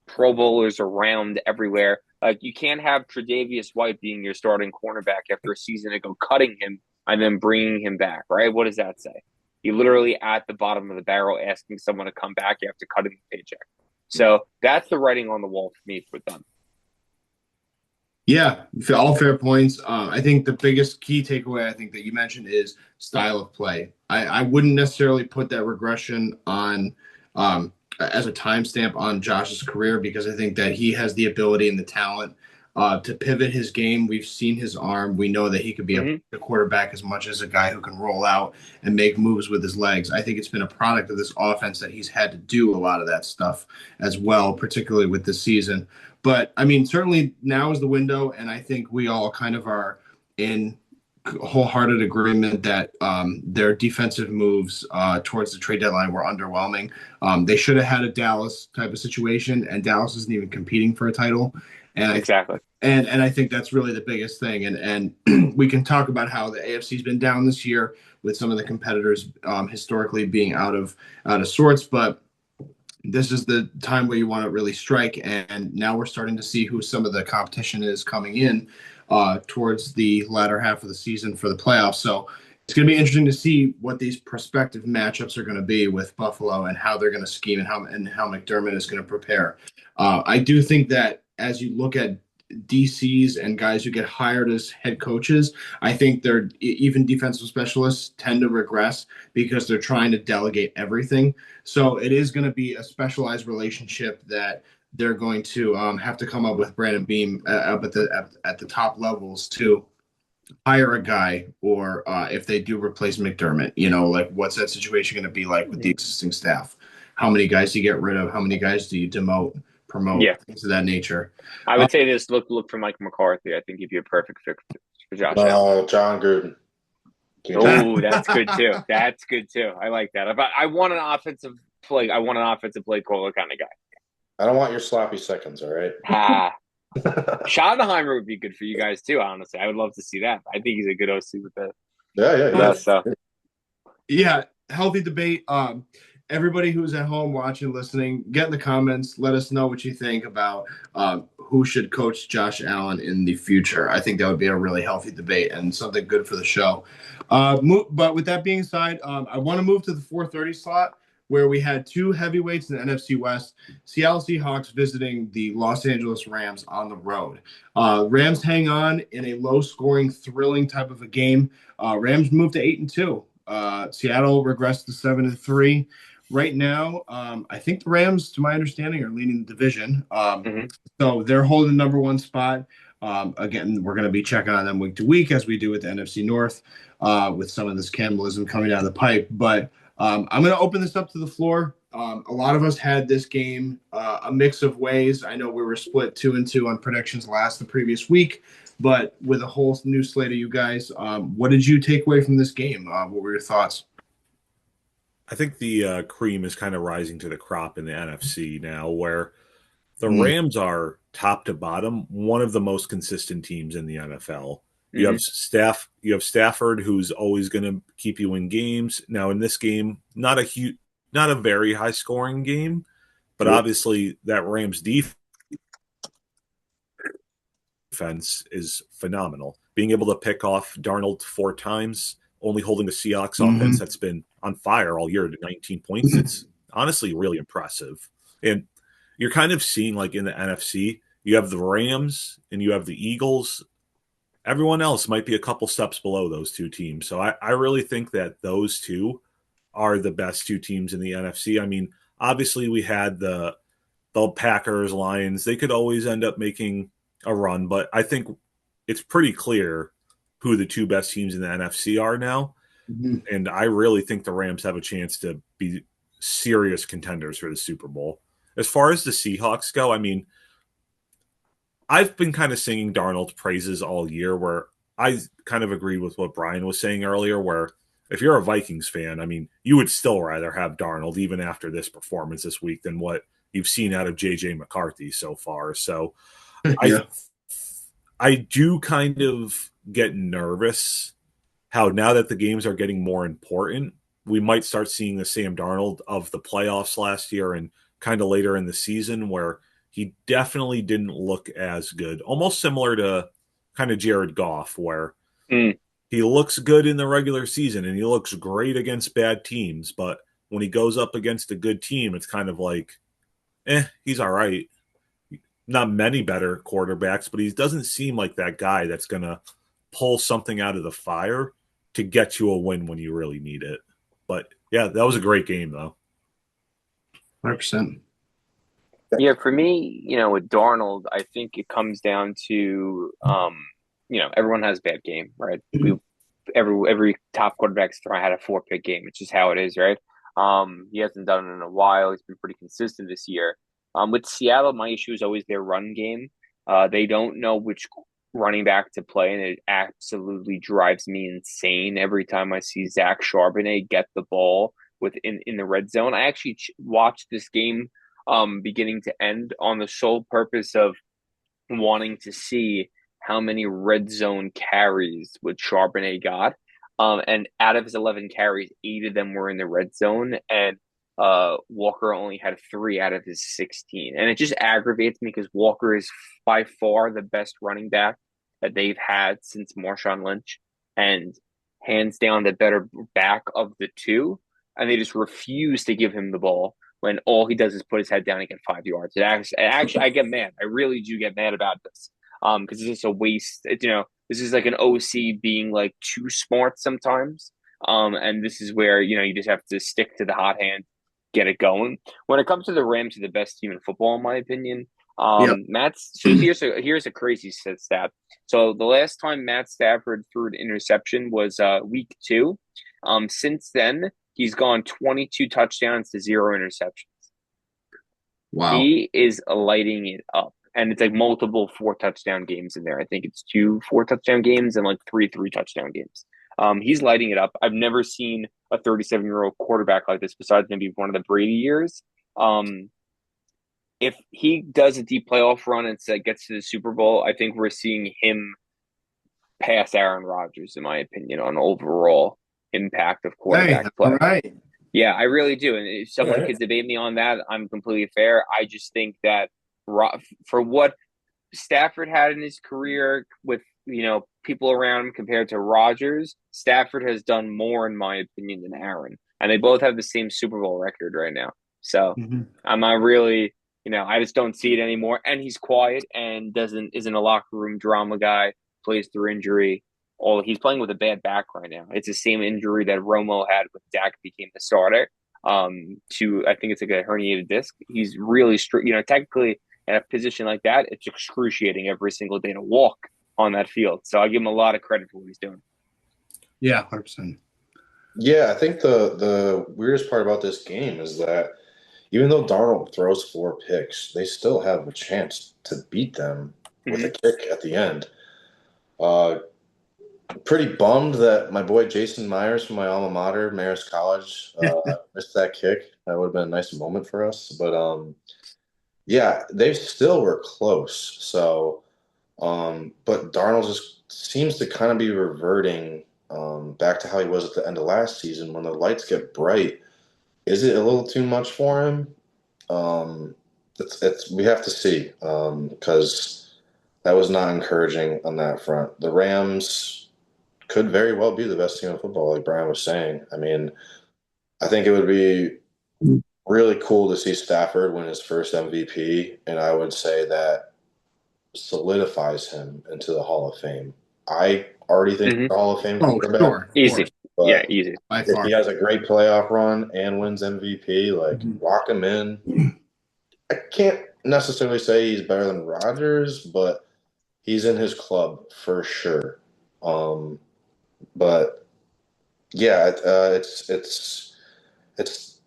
Pro Bowlers around everywhere. Like, you can't have Tre'Davious White being your starting cornerback after a season ago, cutting him and then bringing him back, right? What does that say? You're literally at the bottom of the barrel asking someone to come back after cutting the paycheck. So that's the writing on the wall for me with them. Yeah, all fair points. I think the biggest key takeaway I think that you mentioned is style of play. I wouldn't necessarily put that regression on as a timestamp on Josh's career because I think that he has the ability and the talent to pivot his game. We've seen his arm. We know that he could be a quarterback as much as a guy who can roll out and make moves with his legs. I think it's been a product of this offense that he's had to do a lot of that stuff as well, particularly with this season. But, I mean, certainly now is the window, and I think we all kind of are in wholehearted agreement that their defensive moves towards the trade deadline were underwhelming. They should have had a Dallas type of situation, and Dallas isn't even competing for a title. And exactly. And I think that's really the biggest thing. And we can talk about how the AFC's been down this year with some of the competitors historically being out of sorts, but this is the time where you want to really strike. And now we're starting to see who some of the competition is coming in towards the latter half of the season for the playoffs. So it's going to be interesting to see what these prospective matchups are going to be with Buffalo and how they're going to scheme and how McDermott is going to prepare. I do think that as you look at DCs and guys who get hired as head coaches, I think they're even defensive specialists tend to regress because they're trying to delegate everything. So it is going to be a specialized relationship that they're going to have to come up with Brandon Beam up at the top levels to hire a guy, or if they do replace McDermott, like what's that situation going to be like with the existing staff? How many guys do you get rid of? How many guys do you demote? Promote, things of that nature. I would say this: look for Mike McCarthy. I think he'd be a perfect fit for Josh Allen. John Gruden. Oh, that's good too. That's good too. I like that. I want an offensive play. I want an offensive play caller kind of guy. I don't want your sloppy seconds. All right. Schottenheimer would be good for you guys too. Honestly, I would love to see that. I think he's a good OC with that. Yeah, healthy debate. Everybody who's at home watching, listening, get in the comments. Let us know what you think about who should coach Josh Allen in the future. I think that would be a really healthy debate and something good for the show. But with that being said, I want to move to the 4:30 slot where we had two heavyweights in the NFC West. Seattle Seahawks visiting the Los Angeles Rams on the road. Rams hang on in a low-scoring, thrilling type of a game. Rams moved to 8-2. Seattle regressed to 7-3. Right now, I think the Rams, to my understanding, are leading the division. So they're holding the number one spot. Again, we're going to be checking on them week to week as we do with the NFC North with some of this cannibalism coming down the pipe. But I'm going to open this up to the floor. A lot of us had this game a mix of ways. I know we were split 2-2 on predictions the previous week. But with a whole new slate of you guys, what did you take away from this game? What were your thoughts? I think the cream is kind of rising to the crop in the NFC now, where the Rams are top to bottom one of the most consistent teams in the NFL. You have Stafford, who's always going to keep you in games. Now, in this game, not a very high scoring game, but obviously that Rams defense is phenomenal. Being able to pick off Darnold 4 times, only holding the Seahawks offense that's been on fire all year to 19 points. It's honestly really impressive. And you're kind of seeing, like, in the NFC, you have the Rams and you have the Eagles. Everyone else might be a couple steps below those two teams. So I really think that those two are the best two teams in the NFC. I mean, obviously we had the the Packers, Lions, they could always end up making a run. But I think it's pretty clear who the two best teams in the NFC are now. Mm-hmm. And I really think the Rams have a chance to be serious contenders for the Super Bowl. As far as the Seahawks go, I mean, I've been kind of singing Darnold's praises all year, where I kind of agree with what Brian was saying earlier, where if you're a Vikings fan, I mean, you would still rather have Darnold, even after this performance this week, than what you've seen out of J.J. McCarthy so far. So Yeah. I do kind of get nervous how now that the games are getting more important, we might start seeing the Sam Darnold of the playoffs last year and kind of later in the season, where he definitely didn't look as good, almost similar to kind of Jared Goff, where he looks good in the regular season and he looks great against bad teams. But when he goes up against a good team, it's kind of like, he's all right. Not many better quarterbacks, but he doesn't seem like that guy that's going to pull something out of the fire to get you a win when you really need it. But yeah, that was a great game though. 100%. Yeah, for me, with Darnold, I think it comes down to, everyone has a bad game, right? Every top quarterback's had a 4-pick game. It's just how it is, right? He hasn't done it in a while. He's been pretty consistent this year. With Seattle, my issue is always their run game. They don't know which running back to play, and it absolutely drives me insane every time I see Zach Charbonnet get the ball in the red zone. I actually watched this game beginning to end on the sole purpose of wanting to see how many red zone carries would Charbonnet got. And out of his 11 carries, 8 of them were in the red zone, and Walker only had 3 out of his 16. And it just aggravates me because Walker is by far the best running back that they've had since Marshawn Lynch, and hands down the better back of the two. And they just refuse to give him the ball when all he does is put his head down and get 5 yards. Actually, I get mad. I really do get mad about this because it's just a waste. This is like an OC being like too smart sometimes. And this is where, you just have to stick to the hot hand, get it going. When it comes to the Rams, are the best team in football, in my opinion. So here's a crazy stat. So the last time Matt Stafford threw an interception was week 2. Since then, he's gone 22 touchdowns to 0 interceptions. Wow. He is lighting it up. And it's like multiple 4-touchdown games in there. I think it's 2 4-touchdown games and like 3 3-touchdown games. He's lighting it up. I've never seen a 37-year-old quarterback like this, besides maybe one of the Brady years. If he does a deep playoff run and gets to the Super Bowl, I think we're seeing him pass Aaron Rodgers, in my opinion, on overall impact of quarterback play. All right. Yeah, I really do. And if someone could debate me on that, I'm completely fair. I just think that for what Stafford had in his career with, people around him compared to Rodgers, Stafford has done more, in my opinion, than Aaron. And they both have the same Super Bowl record right now. So I'm not really, I just don't see it anymore. And he's quiet and isn't a locker room drama guy, plays through injury. He's playing with a bad back right now. It's the same injury that Romo had when Dak became the starter. I think it's like a herniated disc. He's really technically in a position like that, it's excruciating every single day to walk on that field. So I give him a lot of credit for what he's doing. Yeah, 100%. Yeah, I think the weirdest part about this game is that even though Darnold throws 4 picks, they still have a chance to beat them with a kick at the end. Pretty bummed that my boy Jason Myers from my alma mater, Marist College, missed that kick. That would have been a nice moment for us. But yeah, they still were close. So, but Darnold just seems to kind of be reverting back to how he was at the end of last season. When the lights get bright, is it a little too much for him? We have to see because that was not encouraging on that front. The Rams could very well be the best team in football, like Brian was saying. I mean, I think it would be really cool to see Stafford win his first MVP, and I would say that solidifies him into the Hall of Fame. I already think the Hall of Fame quarterback. Sure. Easy. Yeah, easy. If he has a great playoff run and wins MVP, lock him in. I can't necessarily say he's better than Rodgers, but he's in his club for sure. But yeah, it's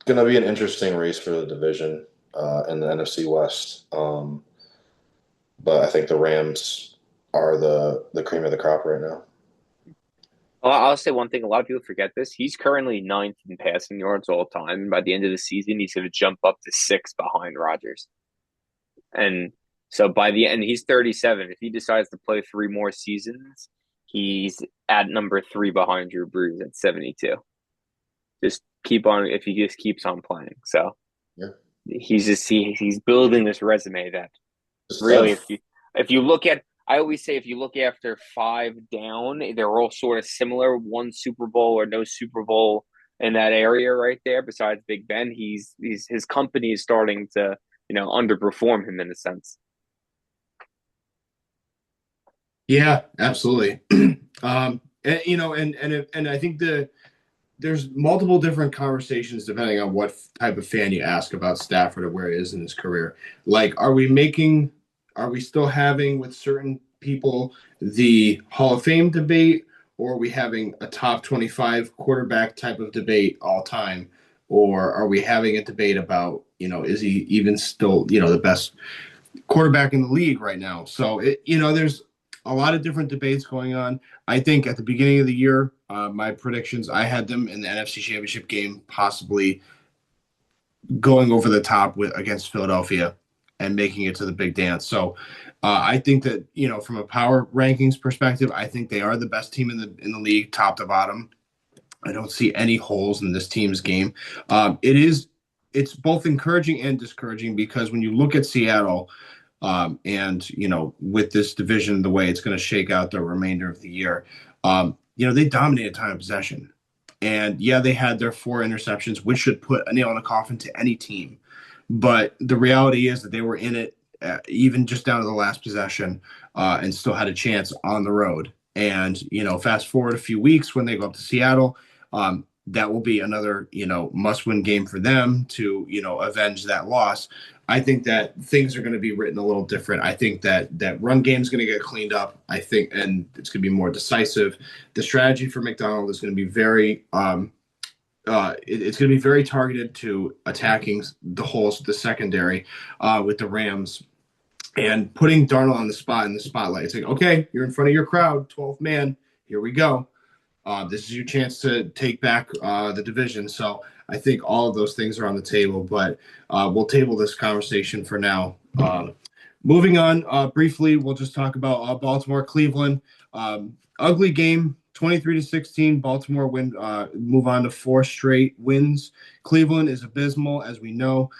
going to be an interesting race for the division in the NFC West. But I think the Rams are the cream of the crop right now. Well, I'll say one thing. A lot of people forget this. He's currently ninth in passing yards all time. And by the end of the season, he's going to jump up to six behind Rodgers. And so by the end, he's 37. If he decides to play three more seasons, he's at number three behind Drew Brees at 72. Just keep on if he just keeps on playing. So Yeah. he's building this resume that really if you look at I always say if you look after five down, they're all sort of similar. One Super Bowl or no Super Bowl in that area right there. Besides Big Ben, he's his company is starting to underperform him in a sense. Yeah, absolutely. And I think there's multiple different conversations depending on what type of fan you ask about Stafford or where he is in his career. Like, are we still having with certain people the Hall of Fame debate, or are we having a top 25 quarterback type of debate all time? Or are we having a debate about, is he even still, the best quarterback in the league right now? So, there's a lot of different debates going on. I think at the beginning of the year, my predictions, I had them in the NFC Championship game, possibly going over the top against Philadelphia and making it to the big dance. So I think that, from a power rankings perspective, I think they are the best team in the league, top to bottom. I don't see any holes in this team's game. It's both encouraging and discouraging because when you look at Seattle, and with this division, the way it's going to shake out the remainder of the year, they dominated time of possession. And yeah, they had their 4 interceptions, which should put a nail in the coffin to any team. But the reality is that they were in it even just down to the last possession and still had a chance on the road. And, fast forward a few weeks when they go up to Seattle, that will be another, must-win game for them to, avenge that loss. I think that things are going to be written a little different. I think that run game is going to get cleaned up. I think, and it's going to be more decisive. The strategy for McDonald is going to be very, it's going to be very targeted to attacking the holes of the secondary with the Rams and putting Darnold on the spot in the spotlight. It's like, okay, you're in front of your crowd, 12th man. Here we go. This is your chance to take back the division. So I think all of those things are on the table, but we'll table this conversation for now. Moving on briefly, we'll just talk about Baltimore, Cleveland. Ugly game, 23-16. Baltimore move on to 4 straight wins. Cleveland is abysmal, as we know.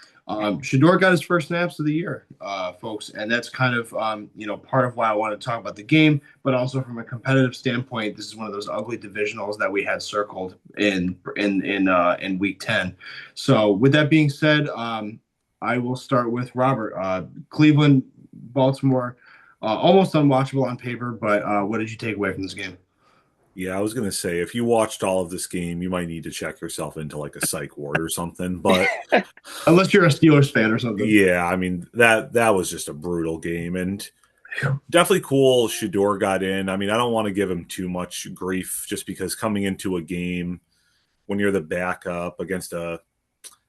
Shador got his first snaps of the year, folks, and that's kind of part of why I want to talk about the game, but also from a competitive standpoint, this is one of those ugly divisionals that we had circled in week 10. So with that being said, I will start with Robert. Cleveland, Baltimore, almost unwatchable on paper, but what did you take away from this game? Yeah, I was going to say, if you watched all of this game, you might need to check yourself into like a psych ward or something. But unless you're a Steelers fan or something. Yeah, I mean, that was just a brutal game. And definitely cool Shador got in. I mean, I don't want to give him too much grief just because coming into a game when you're the backup against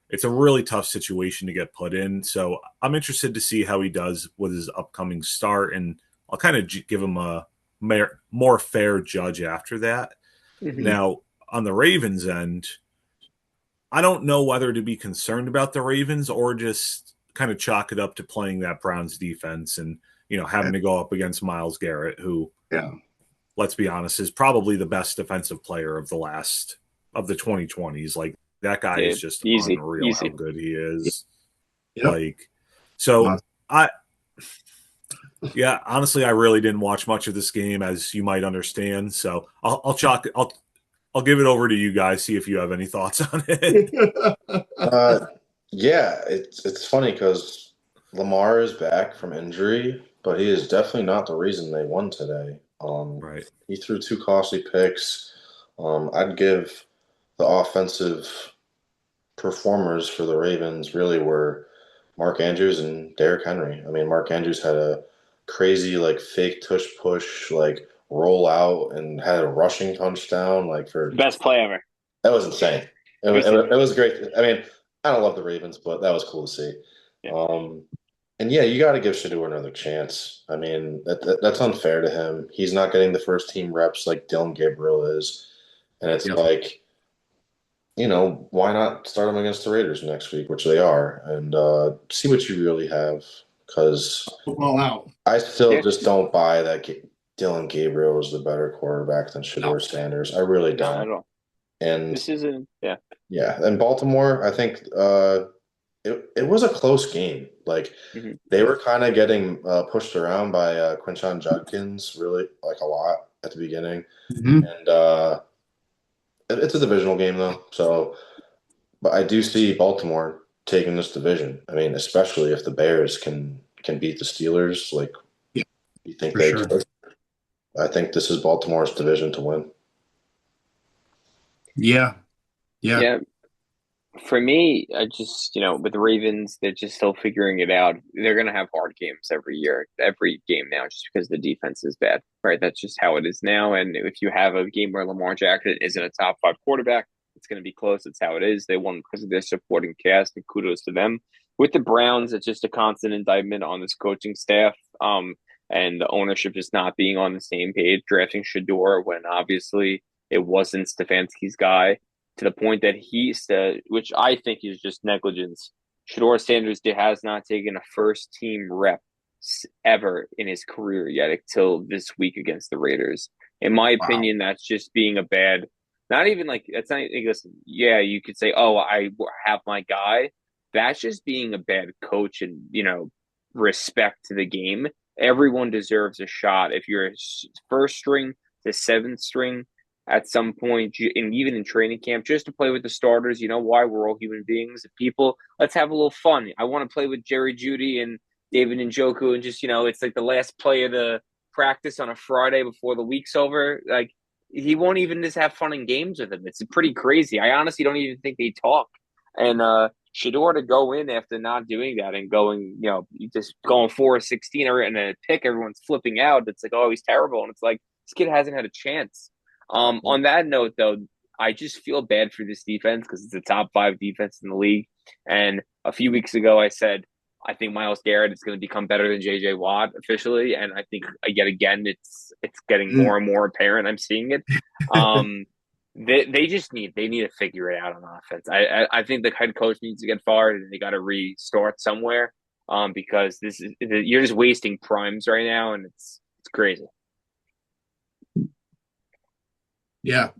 it's a really tough situation to get put in. So I'm interested to see how he does with his upcoming start. And I'll kind of give him a more fair judge after that. Mm-hmm. Now, on the Ravens end, I don't know whether to be concerned about the Ravens or just kind of chalk it up to playing that Browns defense and, having to go up against Myles Garrett, who, let's be honest, is probably the best defensive player of the 2020s. Like, that guy is just unreal how good he is. Yep. Honestly, I really didn't watch much of this game, as you might understand. So I'll give it over to you guys. See if you have any thoughts on it. It's funny because Lamar is back from injury, but he is definitely not the reason they won today. Right. He threw 2 costly picks. I'd give the offensive performers for the Ravens really were Mark Andrews and Derrick Henry. I mean, Mark Andrews had a crazy like fake tush push like roll out and had a rushing touchdown like for Best play ever. that was insane. It was great. I mean, I don't love the Ravens, but that was cool to see. Yeah. And yeah, you got to give Shador another chance. I mean, that's unfair to him. He's not getting the first team reps like Dylan Gabriel is, and it's like, why not start him against the Raiders next week, which they are, and see what you really have. Because all out. I still just don't buy that Dylan Gabriel is the better quarterback than Shador Sanders. I really don't. Not at all. And this isn't, yeah. Yeah, and Baltimore, I think it was a close game. Like they were kind of getting pushed around by Quinshon Judkins really like a lot at the beginning, and it's a divisional game though. So, but I do see Baltimore taking this division. I mean, especially if the Bears can beat the Steelers, like you think they could. I think this is Baltimore's division to win. Yeah. For me, I just, with the Ravens, they're just still figuring it out. They're going to have hard games every year, every game now, just because the defense is bad, right? That's just how it is now. And if you have a game where Lamar Jackson isn't a top 5 quarterback, it's going to be close. It's how it is. They won because of their supporting cast, and kudos to them. With the Browns, it's just a constant indictment on this coaching staff, and the ownership just not being on the same page, drafting Shador when obviously it wasn't Stefanski's guy, to the point that he said, which I think is just negligence. Shador Sanders has not taken a first team rep ever in his career yet until this week against the Raiders. In my opinion, that's just being a bad, not even like, it's not, listen, yeah, you could say, oh, I have my guy. That's just being a bad coach and, respect to the game. Everyone deserves a shot. If you're a first string to 7th string, at some point, and even in training camp, just to play with the starters. You know why? We're all human beings. People, let's have a little fun. I want to play with Jerry Jeudy and David Njoku, and just, it's like the last play of the practice on a Friday before the week's over. Like, he won't even just have fun in games with him. It's pretty crazy. I honestly don't even think they talk. And Shador to go in after not doing that and going, just going 4-16 and a pick, everyone's flipping out. It's like, oh, he's terrible. And it's like, this kid hasn't had a chance. On that note, though, I just feel bad for this defense because it's a top 5 defense in the league. And a few weeks ago, I said, I think Myles Garrett is going to become better than J.J. Watt officially. And I think, yet again, it's getting more and more apparent. I'm seeing it. They need to figure it out on offense. I think the head coach needs to get fired and they got to restart somewhere because you're just wasting primes right now, and it's crazy. Yeah.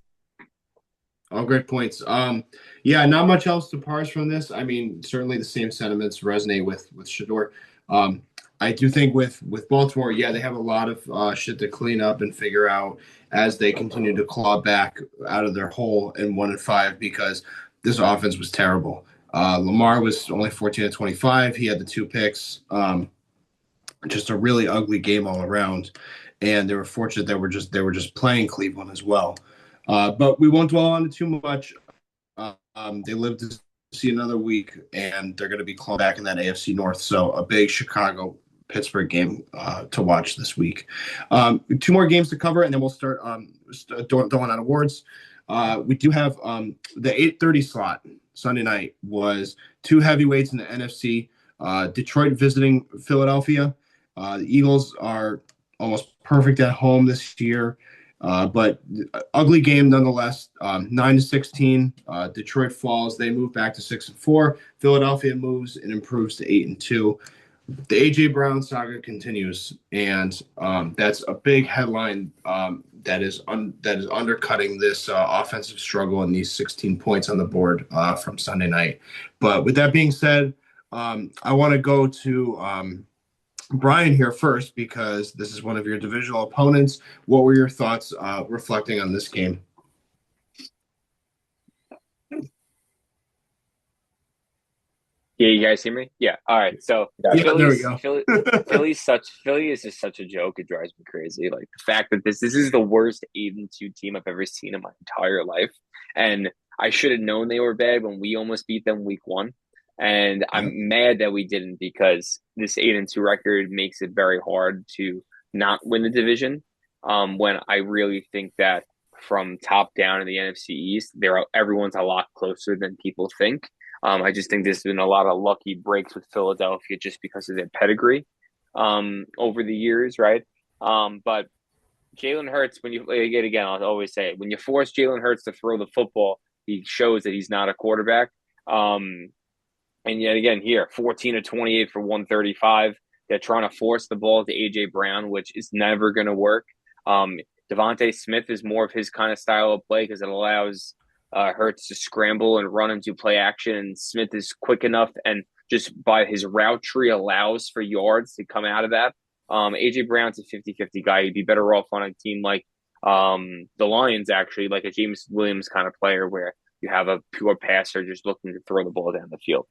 All great points. Yeah, not much else to parse from this. I mean, certainly the same sentiments resonate with Shador. I do think with Baltimore, yeah, they have a lot of shit to clean up and figure out as they continue to claw back out of their hole in 1-5 because this offense was terrible. Lamar was only 14-25. He had the 2 picks. Just a really ugly game all around. And they were fortunate that they were just playing Cleveland as well. But we won't dwell on it too much. They live to see another week, and they're going to be clawed back in that AFC North. So a big Chicago-Pittsburgh game to watch this week. 2 more games to cover, and then we'll start throwing out awards. We do have the 8:30 slot Sunday night was 2 heavyweights in the NFC. Detroit visiting Philadelphia. The Eagles are almost perfect at home this year. But ugly game nonetheless. 9-16. Detroit falls. They move back to 6-4. Philadelphia moves and improves to 8-2. The A.J. Brown saga continues, and that's a big headline that is undercutting this offensive struggle and these 16 points on the board from Sunday night. But with that being said, I want to go to Brian here first because this is one of your divisional opponents. What were your thoughts reflecting on this game? Yeah, you guys hear me? Yeah. All right. So there we go. Philly is just such a joke. It drives me crazy. Like the fact that this is the worst 8-2 team I've ever seen in my entire life, and I should have known they were bad when we almost beat them week 1. And I'm mad that we didn't, because this 8-2 record makes it very hard to not win the division. When I really think that from top down in the NFC East, everyone's a lot closer than people think. I just think there's been a lot of lucky breaks with Philadelphia just because of their pedigree over the years, right? But Jalen Hurts, when you again, I'll always say it, when you force Jalen Hurts to throw the football, he shows that he's not a quarterback. And yet again, here, 14 of 28 for 135. They're trying to force the ball to AJ Brown, which is never going to work. Devontae Smith is more of his kind of style of play, because it allows Hurts to scramble and run into play action. And Smith is quick enough, and just by his route tree allows for yards to come out of that. AJ Brown's a 50-50 guy. He'd be better off on a team like the Lions, actually, like a James Williams kind of player, where you have a pure passer just looking to throw the ball down the field.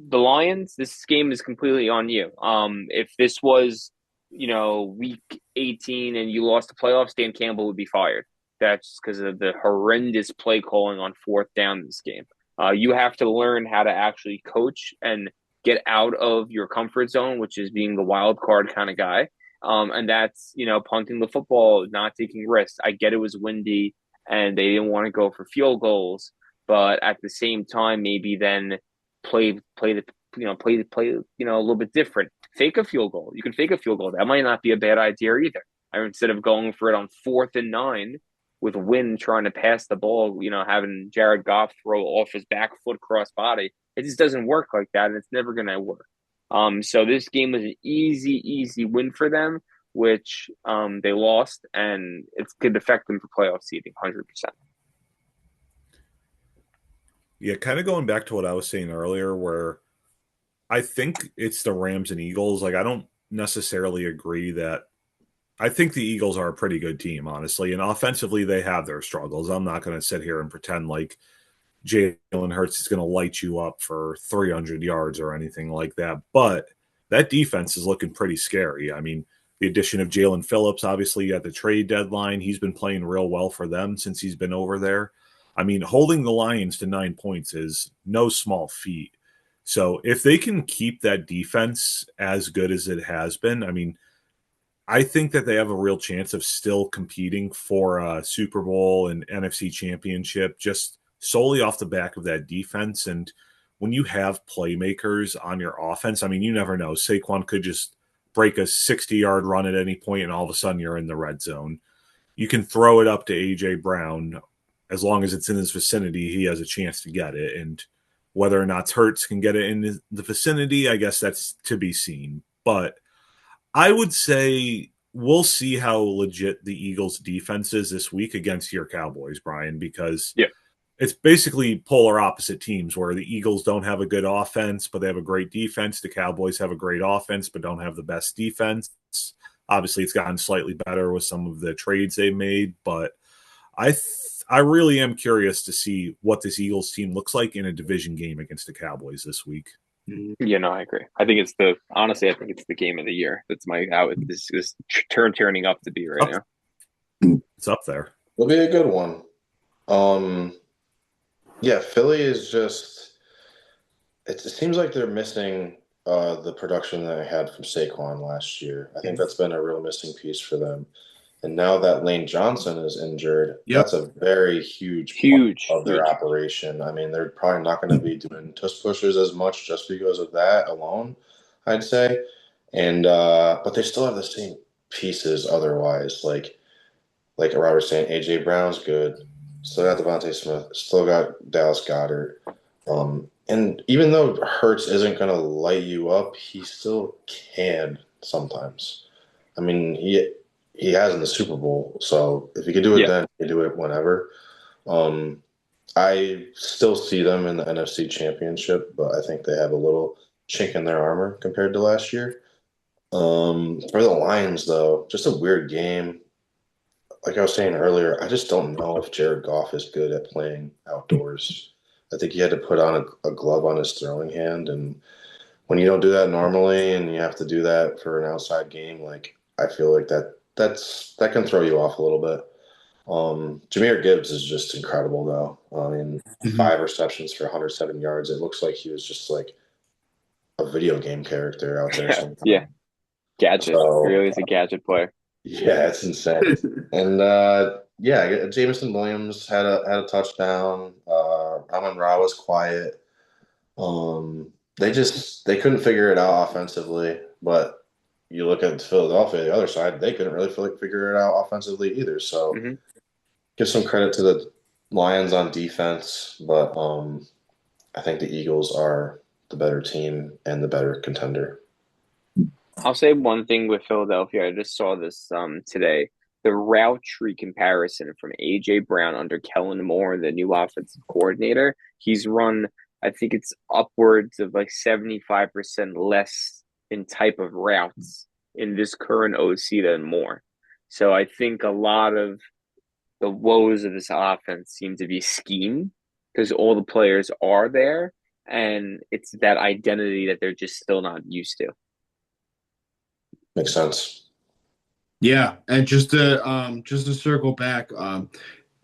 The Lions, this game is completely on you. If this was, week 18 and you lost the playoffs, Dan Campbell would be fired. That's because of the horrendous play calling on fourth down this game. You have to learn how to actually coach and get out of your comfort zone, which is being the wild card kind of guy. And that's, punting the football, not taking risks. I get it was windy and they didn't want to go for field goals, but at the same time, maybe then play a little bit different. Fake a field goal. You can fake a field goal. That might not be a bad idea either. Instead of going for it on 4th and 9 with Wynn trying to pass the ball, having Jared Goff throw off his back foot cross body. It just doesn't work like that, and it's never going to work. So this game was an easy win for them, which they lost, and it could affect them for playoff seeding 100%. Yeah, kind of going back to what I was saying earlier, where I think it's the Rams and Eagles. Like, I don't necessarily agree that. I think the Eagles are a pretty good team, honestly, and offensively they have their struggles. I'm not going to sit here and pretend like Jalen Hurts is going to light you up for 300 yards or anything like that, but that defense is looking pretty scary. I mean, the addition of Jalen Phillips, obviously, at the trade deadline, he's been playing real well for them since he's been over there. I mean, holding the Lions to 9 points is no small feat. So if they can keep that defense as good as it has been, I mean, I think that they have a real chance of still competing for a Super Bowl and NFC championship just solely off the back of that defense. And when you have playmakers on your offense, I mean, you never know. Saquon could just break a 60-yard run at any point, and all of a sudden you're in the red zone. You can throw it up to A.J. Brown. As long as it's in his vicinity, he has a chance to get it. And whether or not Hurts can get it in the vicinity, I guess that's to be seen. But I would say we'll see how legit the Eagles' defense is this week against your Cowboys, Brian, because it's basically polar opposite teams, where the Eagles don't have a good offense, but they have a great defense. The Cowboys have a great offense, but don't have the best defense. Obviously, it's gotten slightly better with some of the trades they've made, but I really am curious to see what this Eagles team looks like in a division game against the Cowboys this week. Yeah, no, I agree. I think it's the game of the year. That's how this is turning up to be right now. It's up there. It'll be a good one. Yeah, Philly is just. It seems like they're missing the production that they had from Saquon last year. I think that's been a real missing piece for them. And now that Lane Johnson is injured, that's a very huge part of their operation. I mean, they're probably not going to be doing tush pushers as much just because of that alone, I'd say. And but they still have the same pieces otherwise. Like Robert's saying, AJ Brown's good. Still got Devontae Smith. Still got Dallas Goedert. And even though Hurts isn't going to light you up, he still can sometimes. I mean, he has in the Super Bowl, so if he could do it then, he can do it whenever. I still see them in the NFC Championship, but I think they have a little chink in their armor compared to last year. For the Lions, though, just a weird game. Like I was saying earlier, I just don't know if Jared Goff is good at playing outdoors. I think he had to put on a glove on his throwing hand, and when you don't do that normally and you have to do that for an outside game, like I feel like that can throw you off a little bit. Jahmyr Gibbs is just incredible, though. I mean, 5 receptions for 107 yards. It looks like he was just like a video game character out there sometimes. Yeah, gadget. So, Really is a gadget player. Yeah, it's insane. And Jameson Williams had a touchdown. Amon Ra was quiet. They couldn't figure it out offensively. But you look at Philadelphia, the other side, they couldn't really figure it out offensively either. So give some credit to the Lions on defense, but I think the Eagles are the better team and the better contender. I'll say one thing with Philadelphia. I just saw this today. The route tree comparison from A.J. Brown under Kellen Moore, the new offensive coordinator. He's run, I think it's upwards of like 75% less in type of routes in this current OC than Moore. So I think a lot of the woes of this offense seem to be scheme because all the players are there, and it's that identity that they're just still not used to. Makes sense. Yeah, and just to circle back,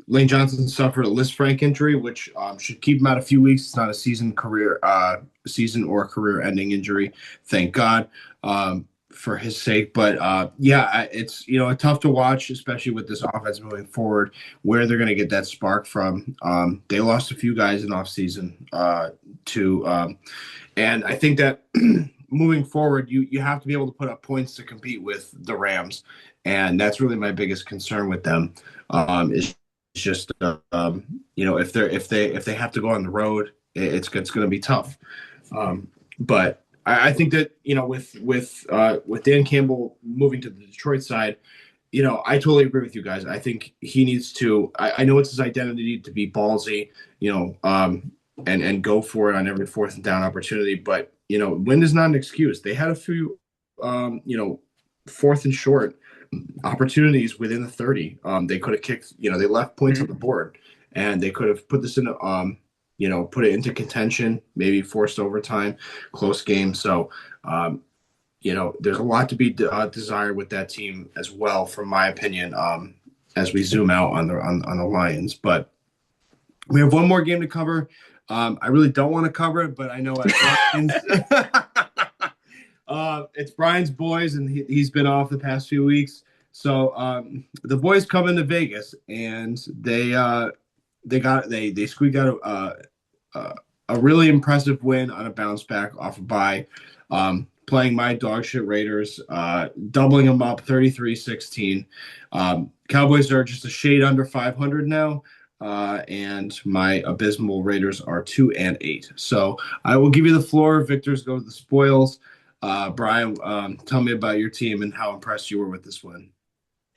Lane Johnson suffered a Lisfranc injury, which should keep him out a few weeks. It's not a season or career-ending injury, thank God, for his sake. But it's tough to watch, especially with this offense moving forward, where they're going to get that spark from. They lost a few guys in offseason and I think that. Moving forward, you have to be able to put up points to compete with the Rams, and that's really my biggest concern with them. Is just if they have to go on the road, it's going to be tough. But I think that with Dan Campbell moving to the Detroit side, I totally agree with you guys. I think he needs to. I know it's his identity to be ballsy, and go for it on every 4th and down opportunity, but. Wind is not an excuse. They had a few, 4th and short opportunities within the 30. They could have kicked, they left points on the board, and they could have put this into, put it into contention, maybe forced overtime, close game. So, there's a lot to be desired with that team as well, from my opinion, as we zoom out on the Lions. But we have one more game to cover. I really don't want to cover it, but I know it's Brian's boys, and he's been off the past few weeks. So the boys come into Vegas, and they squeaked out a really impressive win on a bounce back off a bye, playing my dog shit Raiders, doubling them up 33-16. Cowboys are just a shade under 500 now. And my abysmal Raiders are 2-8. So I will give you the floor. Victors go to the spoils. Brian, tell me about your team and how impressed you were with this win.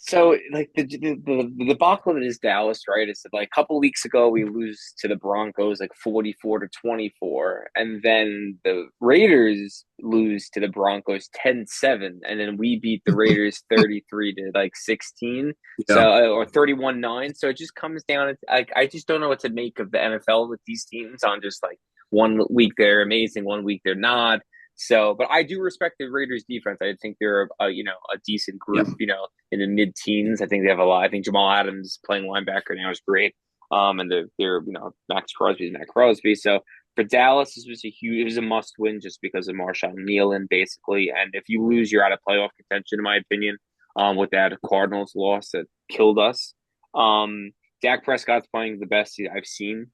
So, like the debacle that is Dallas, right? It's like a couple weeks ago we lose to the Broncos like 44-24, and then the Raiders lose to the Broncos 10-7, and then we beat the Raiders 33-16, or 31-9. So it just comes down to I just don't know what to make of the NFL with these teams on just like 1 week they're amazing, 1 week they're not. So, but I do respect the Raiders defense. I think they're a decent group, in the mid-teens. I think they have a lot. I think Jamal Adams playing linebacker now is great. And they're Max Crosby's Max Crosby. So for Dallas, it was a must win just because of Marshawn Kneeland, basically. And if you lose, you're out of playoff contention, in my opinion, with that Cardinals loss that killed us. Dak Prescott's playing the best I've seen.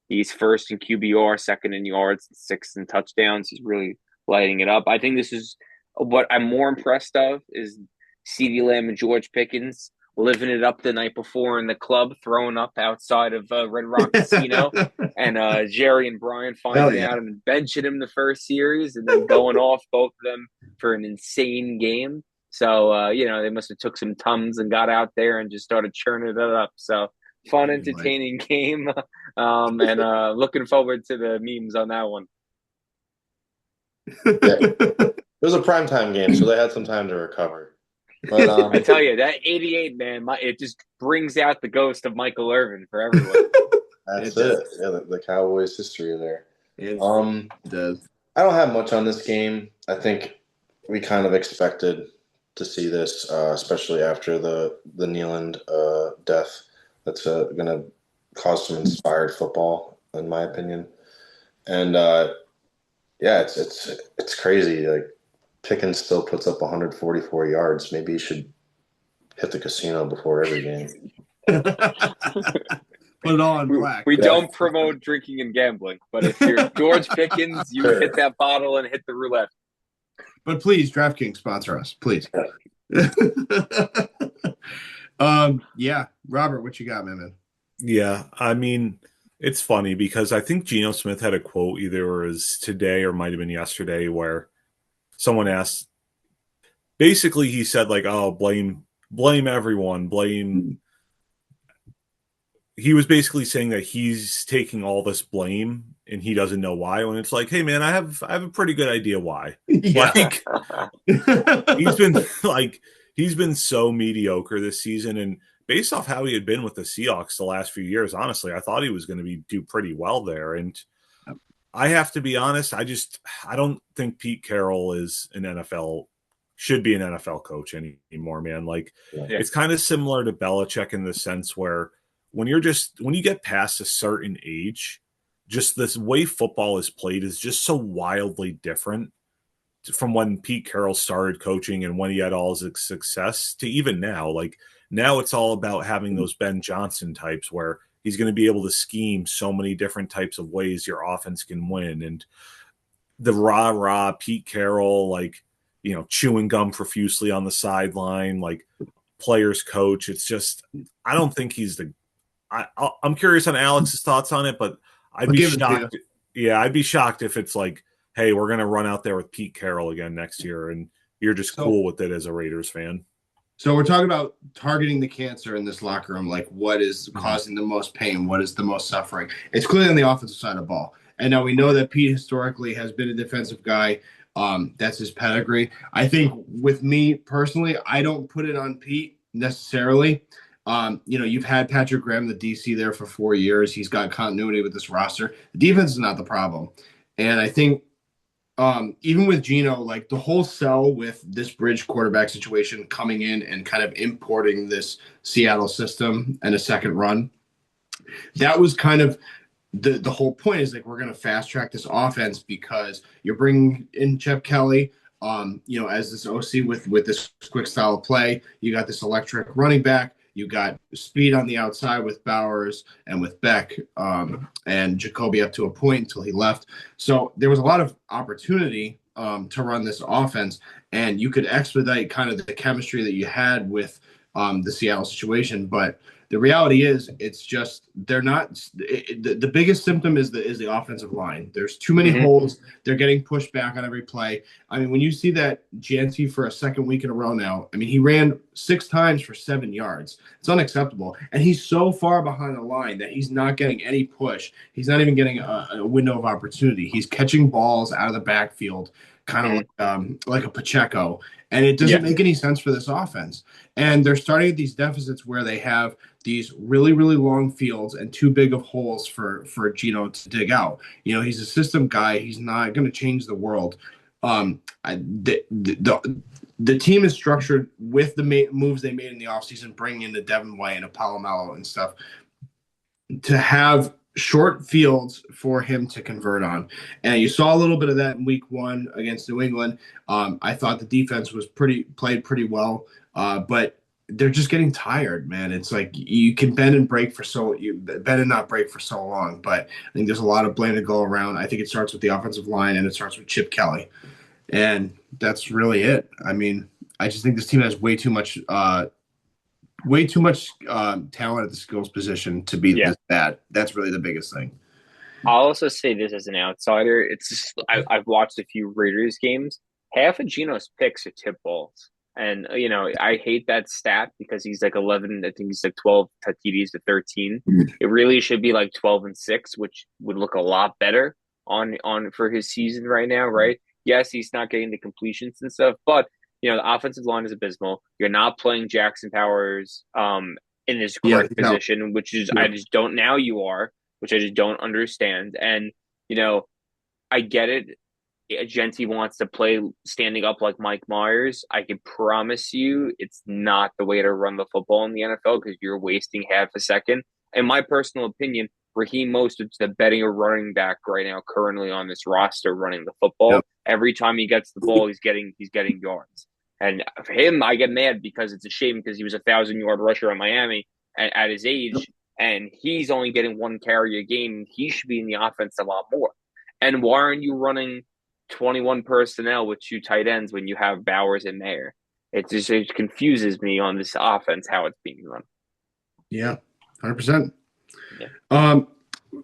He's first in QBR, second in yards, sixth in touchdowns. He's really lighting it up. I think this is what I'm more impressed of is CeeDee Lamb and George Pickens living it up the night before in the club, throwing up outside of Red Rock Casino, and Jerry and Brian finding out and benching him the first series, and then going off both of them for an insane game. So they must have took some Tums and got out there and just started churning it up. So fun, entertaining game, and looking forward to the memes on that one. It was a primetime game, so they had some time to recover. But I tell you, that 88, man, it just brings out the ghost of Michael Irvin for everyone. That's it. Yeah, the Cowboys' history there. It does. I don't have much on this game. I think we kind of expected to see this, especially after the Kneeland death. That's going to cause some inspired football, in my opinion. And yeah, it's crazy. Like Pickens still puts up 144 yards. Maybe he should hit the casino before every game. Put it all in black. We don't promote drinking and gambling, but if you're George Pickens, you hit that bottle and hit the roulette. But please, DraftKings sponsor us, please. Yeah, Robert, what you got, man? Yeah, I mean, it's funny because I think Geno Smith had a quote, either it was today or might have been yesterday, where someone asked, basically he said like, "Oh, blame everyone, blame." He was basically saying that he's taking all this blame and he doesn't know why. When it's like, hey man, I have a pretty good idea why. Yeah. Like he's been so mediocre this season, and based off how he had been with the Seahawks the last few years, honestly, I thought he was going to do pretty well there. And I have to be honest, I don't think Pete Carroll should be an NFL coach anymore, man. Like It's kind of similar to Belichick in the sense where when you get past a certain age, just this way football is played is just so wildly different from when Pete Carroll started coaching and when he had all his success to even now. Like now it's all about having those Ben Johnson types where he's going to be able to scheme so many different types of ways your offense can win. And the rah-rah Pete Carroll, like, chewing gum profusely on the sideline, like players coach. It's just, I don't think he's I'm curious on Alex's thoughts on it, but I'd be shocked. Yeah, I'd be shocked if it's like, hey, we're going to run out there with Pete Carroll again next year, and you're just cool with it as a Raiders fan. So we're talking about targeting the cancer in this locker room. Like, what is causing the most pain? What is the most suffering? It's clearly on the offensive side of the ball. And now we know that Pete historically has been a defensive guy. That's his pedigree. I think with me personally, I don't put it on Pete necessarily. You've had Patrick Graham, the DC, there for 4 years. He's got continuity with this roster. The defense is not the problem. And I think even with Geno, like the whole sell with this bridge quarterback situation coming in and kind of importing this Seattle system and a second run, that was kind of the whole point is like we're going to fast track this offense because you're bringing in Chip Kelly, as this OC with this quick style of play. You got this electric running back. You got speed on the outside with Bowers and with Beck and Jacoby up to a point until he left. So there was a lot of opportunity to run this offense, and you could expedite kind of the chemistry that you had with the Seattle situation. But the reality is it's just they're not the biggest symptom is the offensive line. There's too many holes. They're getting pushed back on every play. I mean, when you see that Janty for a second week in a row now, I mean, he ran 6 times for 7 yards. It's unacceptable. And he's so far behind the line that he's not getting any push. He's not even getting a window of opportunity. He's catching balls out of the backfield, kind of like a Pacheco. And it doesn't make any sense for this offense. And they're starting at these deficits where they have these really, really long fields and too big of holes for Geno to dig out. He's a system guy. He's not going to change the world. The team is structured with the moves they made in the offseason, bringing in the Devin White and a Palomalo and stuff to have short fields for him to convert on. And you saw a little bit of that in week 1 against New England. I thought the defense was played pretty well, but they're just getting tired, man. It's like you can bend and not break for so long. But I think there's a lot of blame to go around. I think it starts with the offensive line and it starts with Chip Kelly. And that's really it. I mean, I just think this team has way too much talent at the skills position to be this bad. That's really the biggest thing. I'll also say this as an outsider. It's just, I've watched a few Raiders games. Half of Geno's picks are tip balls. And, I hate that stat because he's like 11, I think he's like 12 TDs to 13. It really should be like 12 and 6, which would look a lot better on for his season right now, right? Yes, he's not getting the completions and stuff, but the offensive line is abysmal. You're not playing Jackson Powers in his correct position, which is I just don't. Now you are, which I just don't understand. And I get it. Genti wants to play standing up like Mike Myers, I can promise you it's not the way to run the football in the NFL because you're wasting half a second. In my personal opinion, Raheem Mostert's the better running back right now, currently on this roster running the football. Yep. Every time he gets the ball, he's getting yards. And for him, I get mad because it's a shame because he was a 1,000-yard rusher in Miami at his age, and he's only getting one carry a game. He should be in the offense a lot more. And why aren't you running 21 personnel with 2 tight ends when you have Bowers and Mayer? It confuses me on this offense how it's being run. Yeah, 100%. Yeah.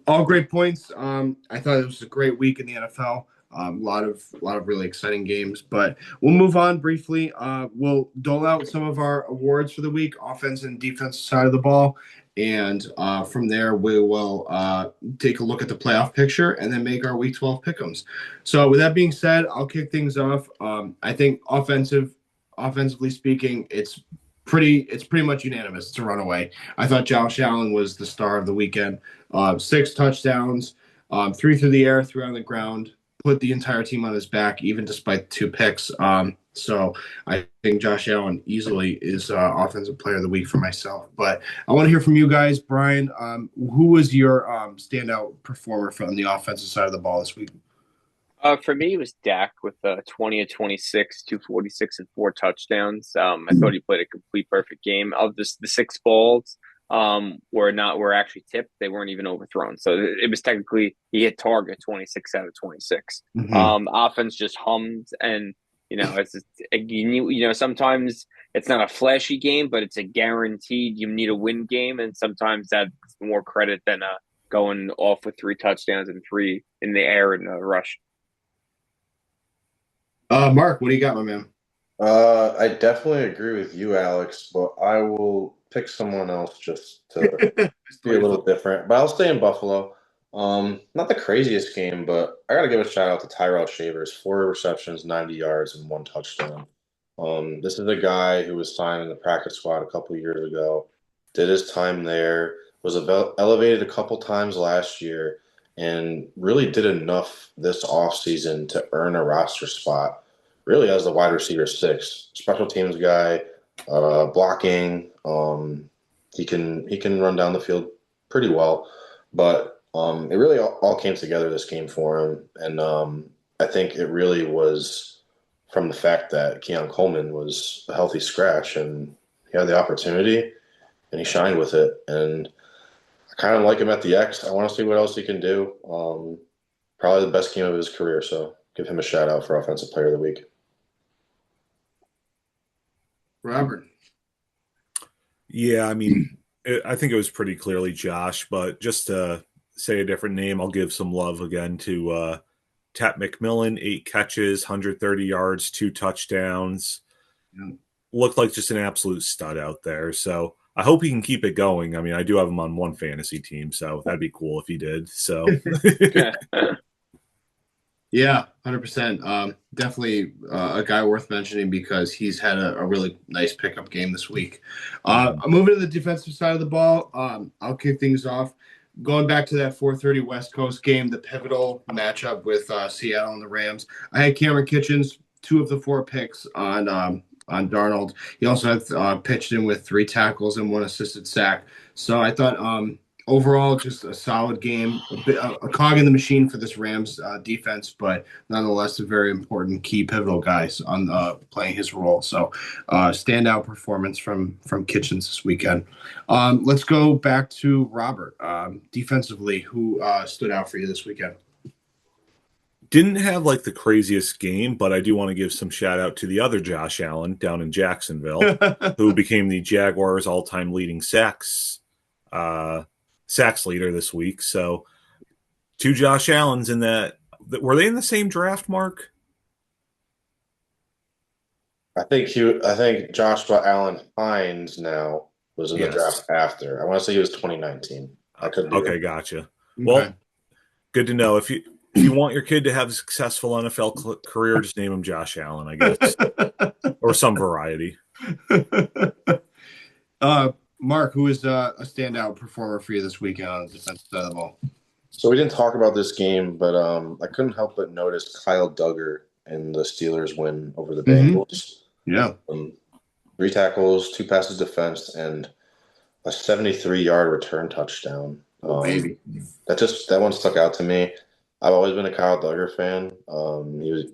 All great points. I thought it was a great week in the NFL. A lot of really exciting games, but we'll move on briefly. We'll dole out some of our awards for the week, offense and defense side of the ball. And from there, we will take a look at the playoff picture and then make our Week 12 pick'ems. So with that being said, I'll kick things off. I think offensively speaking, it's pretty much unanimous. It's a runaway. I thought Josh Allen was the star of the weekend. 6 touchdowns, 3 through the air, 3 on the ground. Put the entire team on his back, even despite 2 picks. So I think Josh Allen easily is offensive player of the week for myself. But I want to hear from you guys. Brian, who was your standout performer from the offensive side of the ball this week? For me, it was Dak with 20 of 26, 246, and 4 touchdowns. I thought he played a complete perfect game. Of the 6 balls were actually tipped. They weren't even overthrown. So it was technically he hit target 26 out of 26. Mm-hmm. Offense just hummed, and it's sometimes it's not a flashy game, but it's a guaranteed you need a win game, and sometimes that's more credit than going off with 3 touchdowns and 3 in the air in a rush. Mark, what do you got, my man? I definitely agree with you, Alex, but I will pick someone else just to be a little different. But I'll stay in Buffalo. Not the craziest game, but I got to give a shout out to Tyrell Shavers. 4 receptions, 90 yards, and 1 touchdown. This is a guy who was signed in the practice squad a couple of years ago, did his time there, was elevated a couple times last year, and really did enough this offseason to earn a roster spot. Really as the wide receiver 6, special teams guy, blocking. He can run down the field pretty well, but it really all came together this game for him, and I think it really was from the fact that Keon Coleman was a healthy scratch, and he had the opportunity, and he shined with it. And I kind of like him at the X. I want to see what else he can do. Probably the best game of his career, so give him a shout out for Offensive Player of the Week. Robert. Yeah, I mean, I think it was pretty clearly Josh, but just to say a different name, I'll give some love again to Tat McMillan, 8 catches, 130 yards, 2 touchdowns. Yeah. Looked like just an absolute stud out there. So I hope he can keep it going. I mean, I do have him on 1 fantasy team, so that'd be cool if he did. So Yeah, 100%. Definitely a guy worth mentioning because he's had a really nice pickup game this week. Moving to the defensive side of the ball, I'll kick things off. Going back to that 4:30 West Coast game, the pivotal matchup with Seattle and the Rams. I had Cameron Kitchens, 2 of the 4 picks on Darnold. He also had pitched in with 3 tackles and 1 assisted sack. So I thought overall just a solid game, a cog in the machine for this Rams defense, but nonetheless a very important key pivotal guys on playing his role. So standout performance from Kitchens this weekend. Let's go back to Robert. Defensively, who stood out for you this weekend? Didn't have like the craziest game, but I do want to give some shout out to the other Josh Allen down in Jacksonville, who became the Jaguars' all-time leading sacks leader this week. So 2 Josh Allens in that. Were they in the same draft, Mark? I think Joshua Allen Hines now was in the draft after. I want to say he was 2019. I could be okay, right. Gotcha. Okay. Well, good to know. If you want your kid to have a successful NFL career, just name him Josh Allen, I guess, or some variety. Mark, who is a standout performer for you this weekend on the defensive side of the ball? So we didn't talk about this game, but I couldn't help but notice Kyle Duggar in the Steelers win over the Bengals. Yeah. 3 tackles, 2 passes defense, and a 73-yard return touchdown. Baby. That one stuck out to me. I've always been a Kyle Duggar fan.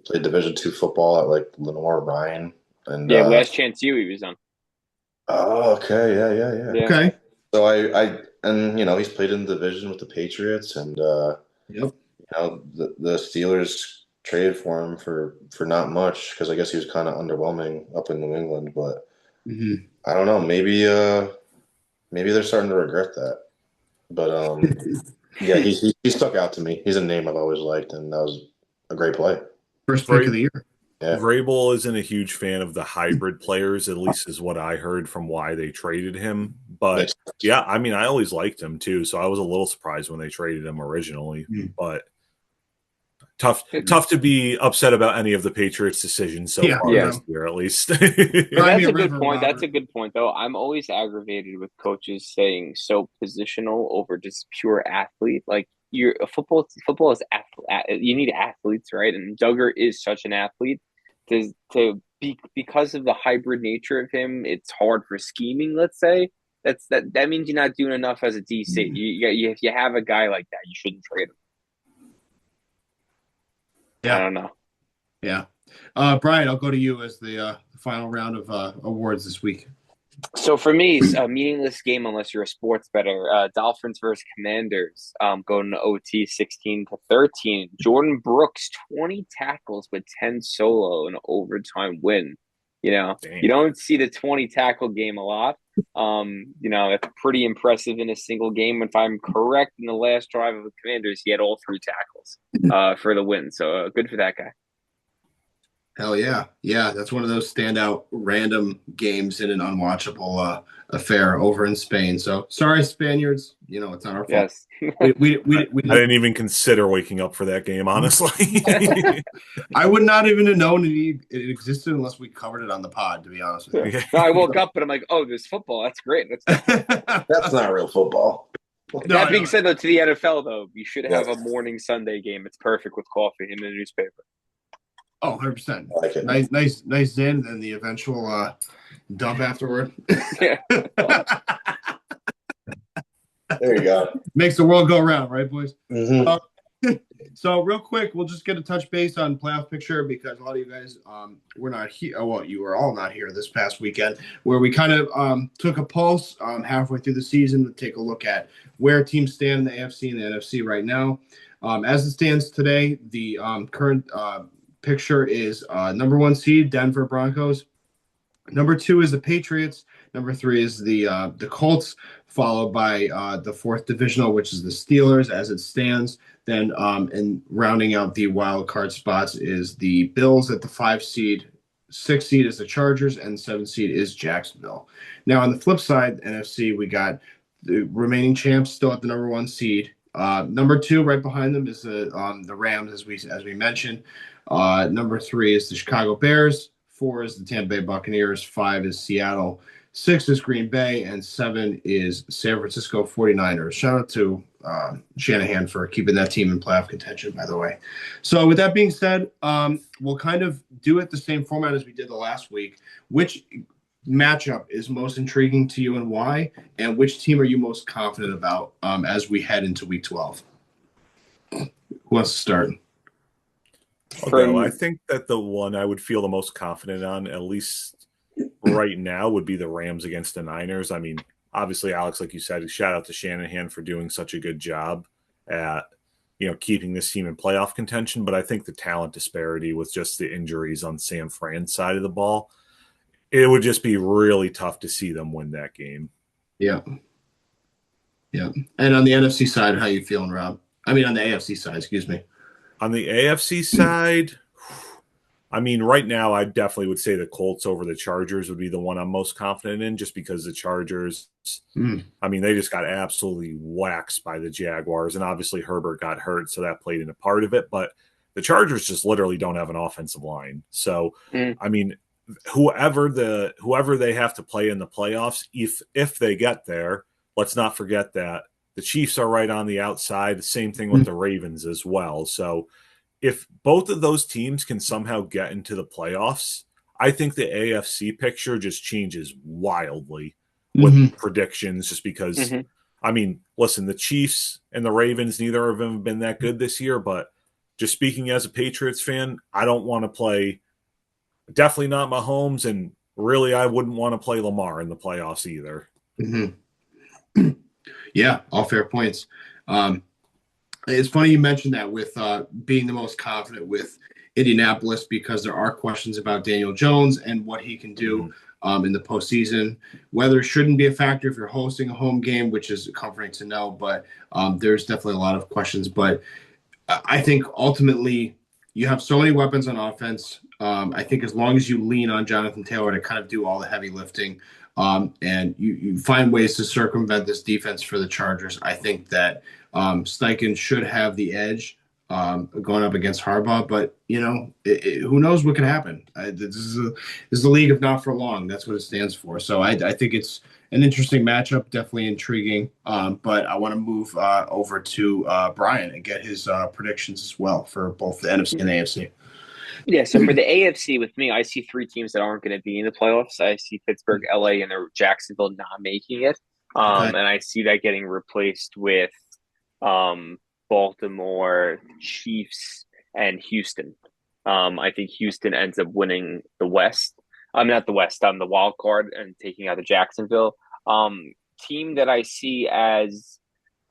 Played Division II football at like Lenore Ryan, and Last Chance U he was on. Oh, okay, yeah. Okay. So he's played in the division with the Patriots, and Yep. the Steelers traded for him for not much because I guess he was kind of underwhelming up in New England, but I don't know, maybe they're starting to regret that. But yeah, he stuck out to me. He's a name I've always liked, and that was a great play. First pick of the year. Yeah. Vrabel isn't a huge fan of the hybrid players, at least is what I heard from why they traded him. But yeah, I mean, I always liked him too, so I was a little surprised when they traded him originally. But tough to be upset about any of the Patriots' decisions so far this year, at least. That's a good point. That's a good point, though. I'm always aggravated with coaches saying so positional over just pure athlete. Like football is athlete. You need athletes, right? And Duggar is such an athlete. Because of the hybrid nature of him, it's hard for scheming. Let's say that means you're not doing enough as a DC. If you have a guy like that, you shouldn't trade him. Yeah. I don't know. Yeah. Brian, I'll go to you as the final round of awards this week. So for me, it's a meaningless game unless you're a sports bettor. Dolphins versus Commanders going to OT 16-13. Jordan Brooks, 20 tackles with 10 solo, an overtime win. You don't see the 20 tackle game a lot. It's pretty impressive in a single game. If I'm correct, in the last drive of the Commanders, he had all 3 tackles for the win. So good for that guy. Hell yeah. Yeah, that's one of those standout random games in an unwatchable affair over in Spain. So sorry, Spaniards. It's not our fault. Yes. we I didn't even consider waking up for that game, honestly. I would not even have known it existed unless we covered it on the pod, to be honest with you. No, I woke up and I'm like, oh, there's football. That's great. That's not real football. That being said, though, to the NFL, though, you should have a morning Sunday game. It's perfect with coffee and a newspaper. Oh, 100%. I like it. Nice Zen, and the eventual dump afterward. Yeah. There you go. Makes the world go around, right, boys? Mm-hmm. So real quick, we'll just get a touch base on playoff picture because a lot of you guys were not here. Well, you were all not here this past weekend, where we kind of took a pulse halfway through the season to take a look at where teams stand in the AFC and the NFC right now. As it stands today, the current picture is number 1 seed Denver Broncos. Number 2 is the Patriots. Number 3 is the Colts, followed by the 4th divisional, which is the Steelers as it stands. Then and rounding out the wild card spots is the Bills at the 5 seed. 6 seed is the Chargers, and 7 seed is Jacksonville. Now on the flip side, NFC, we got the remaining champs still at the number 1 seed. Number 2, right behind them, is the Rams, as we mentioned. Number 3 is the Chicago Bears. 4 is the Tampa Bay Buccaneers. 5 is Seattle. 6 is Green Bay. And 7 is San Francisco 49ers. Shout out to Shanahan for keeping that team in playoff contention, by the way. So with that being said, we'll kind of do it the same format as we did the last week. Which matchup is most intriguing to you and why? And which team are you most confident about as we head into week 12? Who wants to start? Okay, well, I think that the one I would feel the most confident on, at least right now, would be the Rams against the Niners. I mean, obviously, Alex, like you said, shout out to Shanahan for doing such a good job at keeping this team in playoff contention. But I think the talent disparity with just the injuries on San Fran's side of the ball, it would just be really tough to see them win that game. Yeah. And on the NFC side, how you feeling, Rob? I mean, on the AFC side, excuse me. On the AFC side, I mean, right now, I definitely would say the Colts over the Chargers would be the one I'm most confident in, just because the Chargers, I mean, they just got absolutely waxed by the Jaguars, and obviously Herbert got hurt, so that played into part of it, but the Chargers just literally don't have an offensive line. So, I mean, whoever they have to play in the playoffs, if they get there, let's not forget that The Chiefs are right on the outside. The same thing with the Ravens as well. So if both of those teams can somehow get into the playoffs, I think the AFC picture just changes wildly with predictions just because, I mean, listen, the Chiefs and the Ravens, neither of them have been that good this year, but just speaking as a Patriots fan, I don't want to play, definitely not Mahomes, and really I wouldn't want to play Lamar in the playoffs either. Yeah, all fair points. It's funny you mentioned that with being the most confident with Indianapolis because there are questions about Daniel Jones and what he can do in the postseason. Weather shouldn't be a factor if you're hosting a home game, which is comforting to know, but there's definitely a lot of questions. But I think ultimately you have so many weapons on offense. I think as long as you lean on Jonathan Taylor to kind of do all the heavy lifting and you find ways to circumvent this defense for the Chargers, I think that Steichen should have the edge going up against Harbaugh. But, you know, who knows what can happen? This is a league of not for long. That's what it stands for. So I think it's an interesting matchup, definitely intriguing. But I want to move over to Brian and get his predictions as well for both the NFC and the AFC. Yeah, so for the AFC with me, I see three teams that aren't going to be in the playoffs. I see Pittsburgh, LA, and Jacksonville not making it. And I see that getting replaced with Baltimore, Chiefs, and Houston. I think Houston ends up winning the West. Not the West, the wild card and taking out the Jacksonville. Team that I see as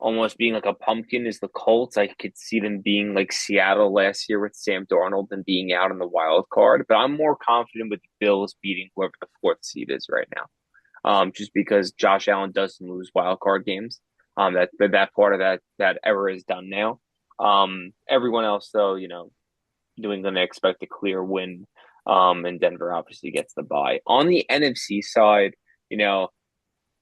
almost being like a pumpkin is the Colts. I could see them being like Seattle last year with Sam Darnold and being out in the wild card. But I'm more confident with the Bills beating whoever the fourth seed is right now. Just because Josh Allen doesn't lose wild card games. That part of that era is done now. Everyone else, though, you know, New England, I expect a clear win. And Denver obviously gets the bye. On the NFC side, you know,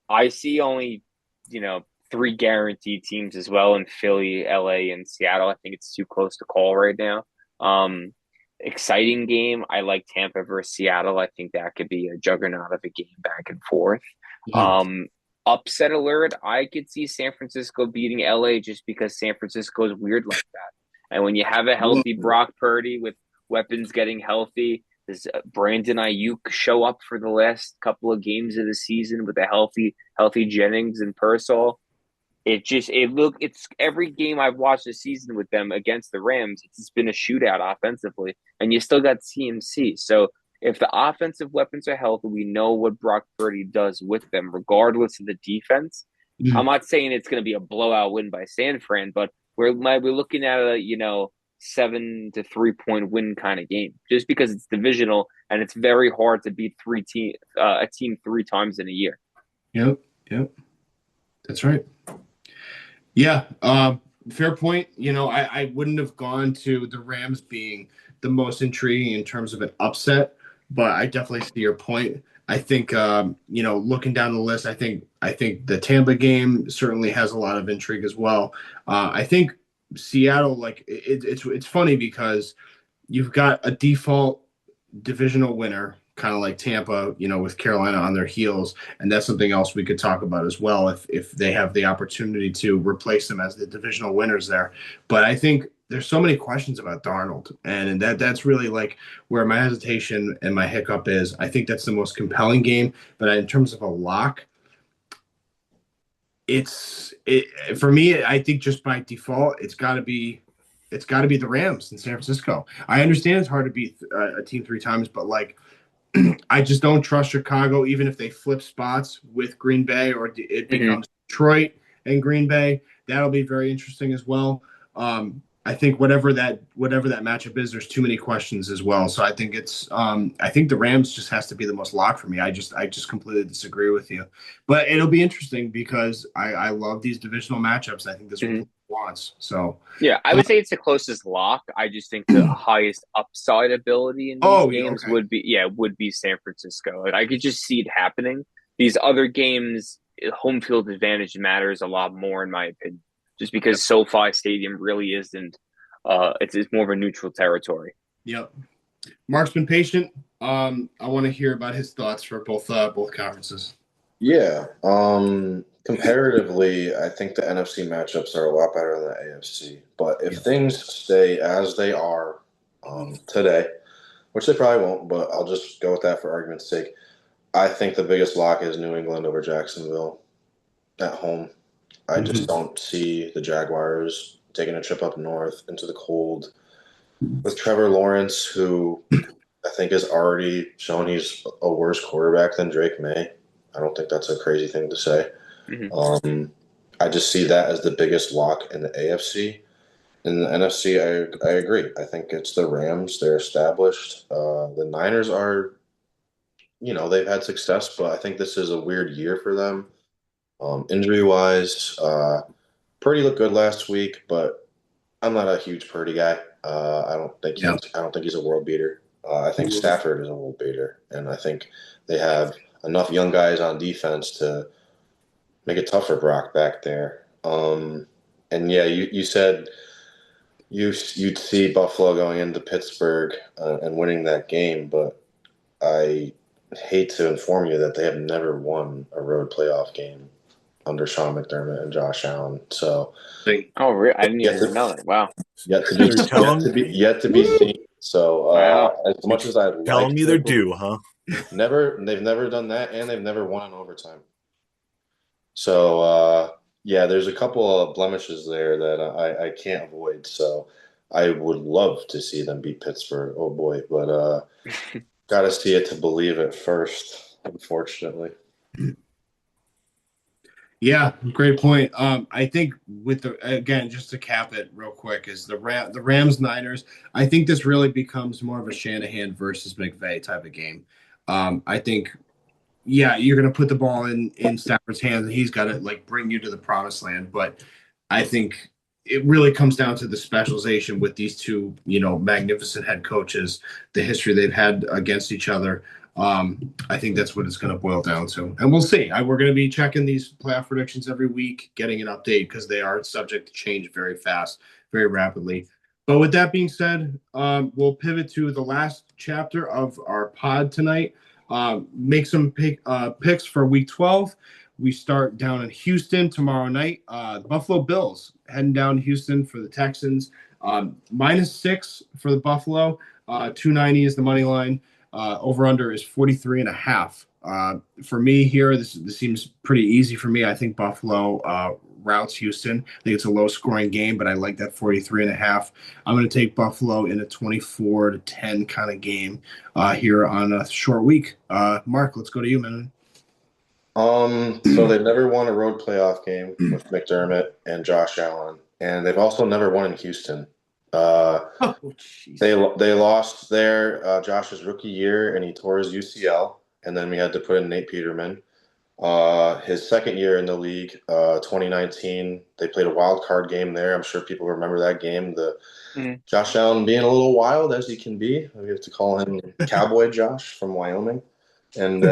I see only, you know, 3 guaranteed teams as well in Philly, LA, and Seattle. I think it's too close to call right now. Exciting game. I like Tampa versus Seattle. I think that could be a juggernaut of a game back and forth. Upset alert. I could see San Francisco beating LA just because San Francisco is weird like that. And when you have a healthy Brock Purdy with weapons getting healthy, does Brandon Ayuk show up for the last couple of games of the season with a healthy Jennings and Purcell? It's every game I've watched this season with them against the Rams, it's been a shootout offensively, and you still got CMC. So if the offensive weapons are healthy, we know what Brock Purdy does with them, regardless of the defense. I'm not saying it's going to be a blowout win by San Fran, but we're looking at a 7 to 3 point win kind of game, just because it's divisional and it's very hard to beat a team 3 times in a year. Yep, that's right. Yeah, fair point. You know, I wouldn't have gone to the Rams being the most intriguing in terms of an upset, but I definitely see your point. I think, looking down the list, I think the Tampa game certainly has a lot of intrigue as well. I think Seattle, like it's funny because you've got a default divisional winner, kind of like Tampa, with Carolina on their heels. And that's something else we could talk about as well if they have the opportunity to replace them as the divisional winners there. But I think there's so many questions about Darnold, and that's really like where my hesitation and my hiccup is. I think that's the most compelling game, but in terms of a lock, for me, I think just by default, it's got to be the Rams in San Francisco. I understand it's hard to beat a team 3 times, but like, I just don't trust Chicago, even if they flip spots with Green Bay or it becomes Detroit and Green Bay. That'll be very interesting as well. I think whatever that matchup is, there's too many questions as well. So I think I think the Rams just has to be the most locked for me. I just completely disagree with you, but it'll be interesting because I love these divisional matchups. I think this one wants. So yeah, I would say it's the closest lock. I just think the highest upside ability in these games would be San Francisco. Like, I could just see it happening. These other games, home field advantage matters a lot more, in my opinion, just because SoFi Stadium really isn't. It's more of a neutral territory. Yep. Mark's been patient. I want to hear about his thoughts for both conferences. Yeah. Comparatively, I think the NFC matchups are a lot better than the AFC. But if things stay as they are today, which they probably won't, but I'll just go with that for argument's sake, I think the biggest lock is New England over Jacksonville at home. I just don't see the Jaguars taking a trip up north into the cold with Trevor Lawrence, who I think has already shown he's a worse quarterback than Drake May. I don't think that's a crazy thing to say. I just see that as the biggest lock in the AFC. In the NFC, I agree. I think it's the Rams. They're established. The Niners are, they've had success, but I think this is a weird year for them. Injury-wise, Purdy looked good last week, but I'm not a huge Purdy guy. I don't think he's a world beater. I think Stafford is a world beater, and I think they have enough young guys on defense to make it tough for Brock back there. And yeah, you said you'd see Buffalo going into Pittsburgh and winning that game, but I hate to inform you that they have never won a road playoff game under Sean McDermott and Josh Allen. So, really? I didn't even know that. Wow. Yet to be seen. So, as much as I'd tell like them either do, huh? they've never done that, and they've never won in overtime. So, there's a couple of blemishes there that I can't avoid. So, I would love to see them beat Pittsburgh. Oh boy, but got to see it to believe it first, unfortunately. Yeah, great point. I think just to cap it real quick, is the Rams Niners. I think this really becomes more of a Shanahan versus McVay type of game. I think, you're going to put the ball in Stafford's hands, and he's got to bring you to the promised land. But I think it really comes down to the specialization with these two, magnificent head coaches, the history they've had against each other. I think that's what it's going to boil down to. And we'll see. We're going to be checking these playoff predictions every week, getting an update because they are subject to change very fast, very rapidly. But with that being said, we'll pivot to the last chapter of our pod tonight. Make some picks for week 12. We start down in Houston tomorrow night. The Buffalo Bills heading down to Houston for the Texans. -6 for the Buffalo. 290 is the money line. Over-under is 43.5. For me here, this seems pretty easy for me. I think Buffalo routes Houston. I think it's a low-scoring game, but I like that 43.5. I'm going to take Buffalo in a 24-10 kind of game here on a short week. Mark, let's go to you, man. So they've never won a road playoff game with McDermott and Josh Allen, and they've also never won in Houston. They lost there Josh's rookie year, and he tore his UCL, and then we had to put in Nate Peterman. His second year in the league, 2019, they played a wild card game there. I'm sure people remember that game. Josh Allen being a little wild as he can be. We have to call him Cowboy Josh from Wyoming. And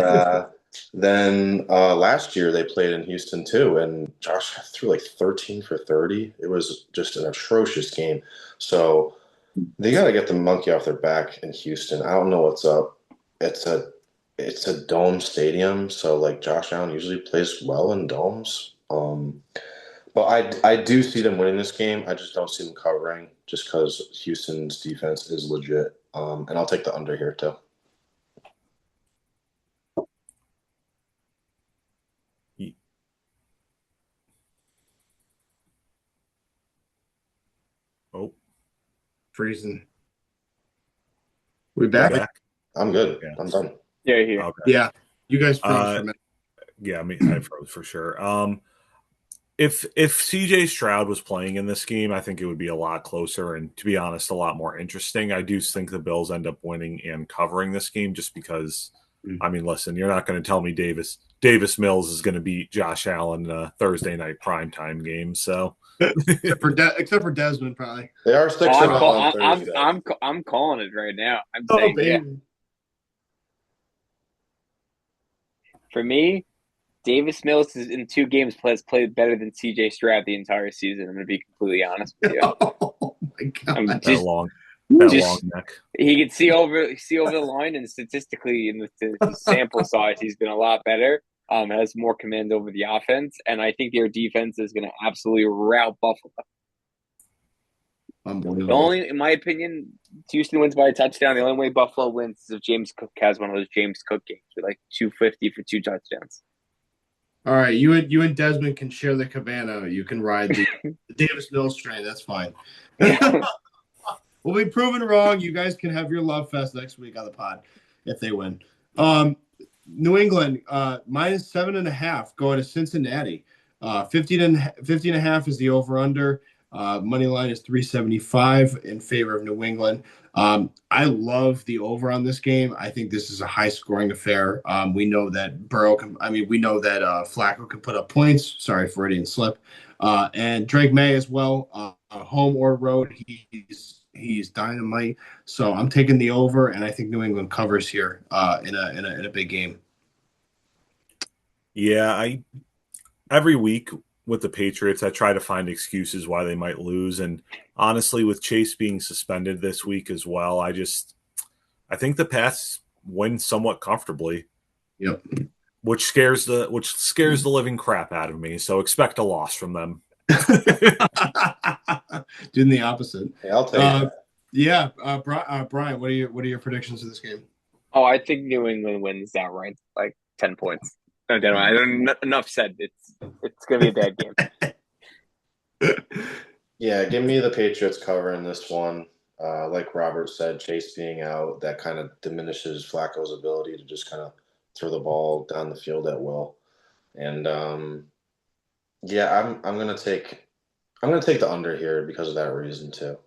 then last year they played in Houston too, and Josh threw 13 for 30. It was just an atrocious game. So they got to get the monkey off their back in Houston. I don't know what's up. It's a dome stadium, so Josh Allen usually plays well in domes. But I do see them winning this game. I just don't see them covering, just because Houston's defense is legit. And I'll take the under here too. Oh, freezing. We back? I'm good. Yeah. I'm done. Yeah, here. Okay. Yeah, you guys froze for a minute. Yeah, I froze for sure. If CJ Stroud was playing in this game, I think it would be a lot closer and, to be honest, a lot more interesting. I do think the Bills end up winning and covering this game just because, listen, you're not going to tell me Davis Mills is going to beat Josh Allen Thursday night primetime game. So except for Desmond, probably. They are 6-0 on Thursday. I'm calling it right now. I'm saying, yeah. For me, Davis Mills is in 2 games has played better than CJ Stroud the entire season. I'm going to be completely honest with you. Oh my God. That long neck. He can see over the line, and statistically, in the sample size, he's been a lot better. has more command over the offense, and I think their defense is going to absolutely rout Buffalo. The only, in my opinion, Houston wins by a touchdown. The only way Buffalo wins is if James Cook has one of those James Cook games with like 250 for 2 touchdowns. All right, you and Desmond can share the cabana. You can ride the Davis Mills train. That's fine. We'll be proven wrong. You guys can have your love fest next week on the pod if they win. New England minus 7.5 going to Cincinnati. 50.5 is the over/under. Money line is 375 in favor of New England. I love the over on this game. I think this is a high-scoring affair. We know that Flacco can put up points. Sorry, Freudian slip. And Drake May as well, home or road. He's dynamite. So I'm taking the over, and I think New England covers here in a big game. Yeah, every week with the Patriots, I try to find excuses why they might lose. And honestly, with Chase being suspended this week as well, I think the Pats win somewhat comfortably. Yep. Which scares the living crap out of me. So expect a loss from them. Doing the opposite. Yeah, I'll take it. Yeah, Brian, what are your predictions of this game? Oh, I think New England wins outright, like 10 points. No, enough said. It's going to be a bad game. Yeah, give me the Patriots covering this one. Like Robert said, Chase being out, that kind of diminishes Flacco's ability to just kind of throw the ball down the field at will. And yeah, I'm gonna take the under here because of that reason too.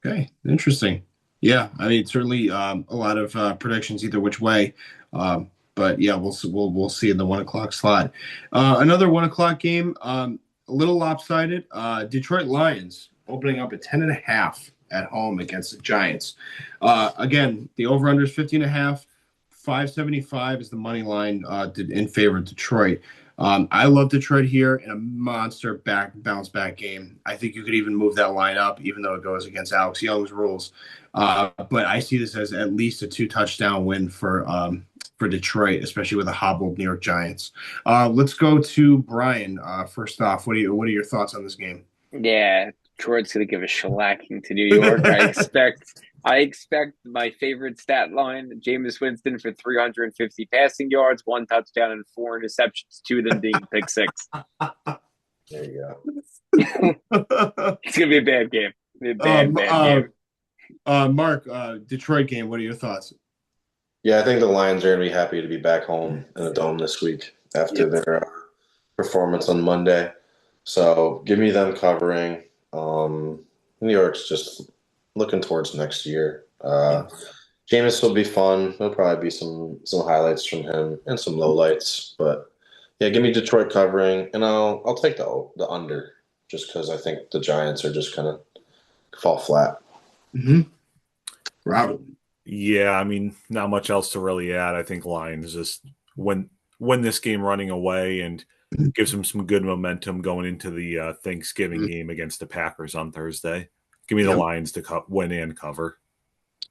Okay, interesting. Yeah, I mean certainly a lot of predictions either which way. But yeah, we'll see in the 1:00 slot. Another 1:00 game, a little lopsided. Detroit Lions opening up at 10.5 at home against the Giants. Again, the over/under is 50.5. 575 is the money line in favor of Detroit. I love Detroit here in a monster bounce back game. I think you could even move that line up, even though it goes against Alex Young's rules. But I see this as at least a 2-touchdown win for Detroit, especially with a hobbled New York Giants. Let's go to Brian. First off, what are your thoughts on this game? Yeah, Detroit's going to give a shellacking to New York. I expect my favorite stat line, Jameis Winston for 350 passing yards, 1 touchdown, and 4 interceptions, 2 of them being pick six. There you go. It's going to be a bad game. Bad game. Mark, Detroit game, what are your thoughts? Yeah, I think the Lions are going to be happy to be back home in the Dome this week after their performance on Monday. So give me them covering. New York's just looking towards next year. Jameis will be fun. There'll probably be some highlights from him and some lowlights. But yeah, give me Detroit covering, and I'll take the under just because I think the Giants are just going to fall flat. Mm-hmm. Robert. Yeah, I mean, not much else to really add. I think Lions just win this game running away and gives them some good momentum going into the Thanksgiving game against the Packers on Thursday. Give me the Lions to win and cover.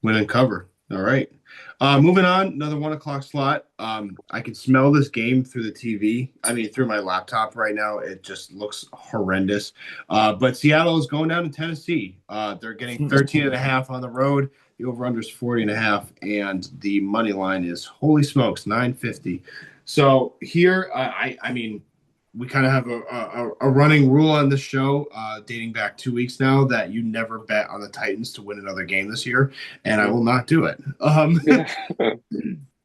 Win and cover. All right. Moving on, another 1:00 slot. I can smell this game through the TV. I mean, through my laptop right now. It just looks horrendous. But Seattle is going down to Tennessee. They're getting 13.5 on the road. The over/under is 40.5, and the money line is, holy smokes, 950. So here, I mean, we kind of have a running rule on this show dating back 2 weeks now that you never bet on the Titans to win another game this year, and I will not do it.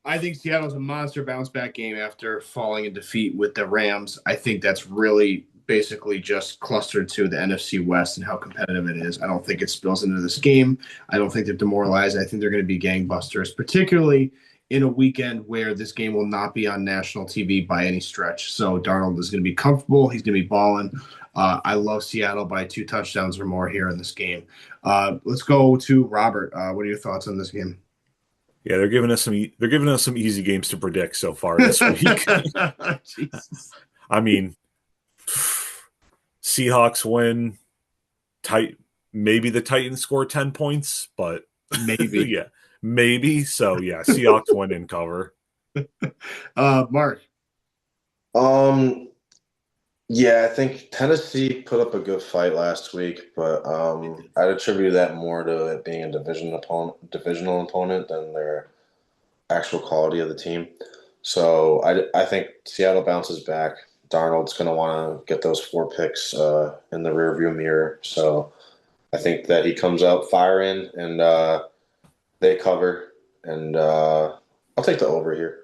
I think Seattle's a monster bounce-back game after falling in defeat with the Rams. I think that's really basically just clustered to the NFC West and how competitive it is. I don't think it spills into this game. I don't think they're demoralized. I think they're going to be gangbusters, particularly in a weekend where this game will not be on national TV by any stretch. So Darnold is going to be comfortable. He's going to be balling. I love Seattle by 2 touchdowns or more here in this game. Let's go to Robert. What are your thoughts on this game? Yeah, they're giving us some easy games to predict so far this week. Jesus. I mean, Seahawks win. Maybe the Titans score 10 points, but maybe. Yeah, maybe. So yeah, Seahawks win and cover. Mark. Yeah, I think Tennessee put up a good fight last week, but I'd attribute that more to it being a divisional opponent than their actual quality of the team. So I think Seattle bounces back. Darnold's going to want to get those 4 picks in the rearview mirror. So I think that he comes out firing and they cover. And I'll take the over here.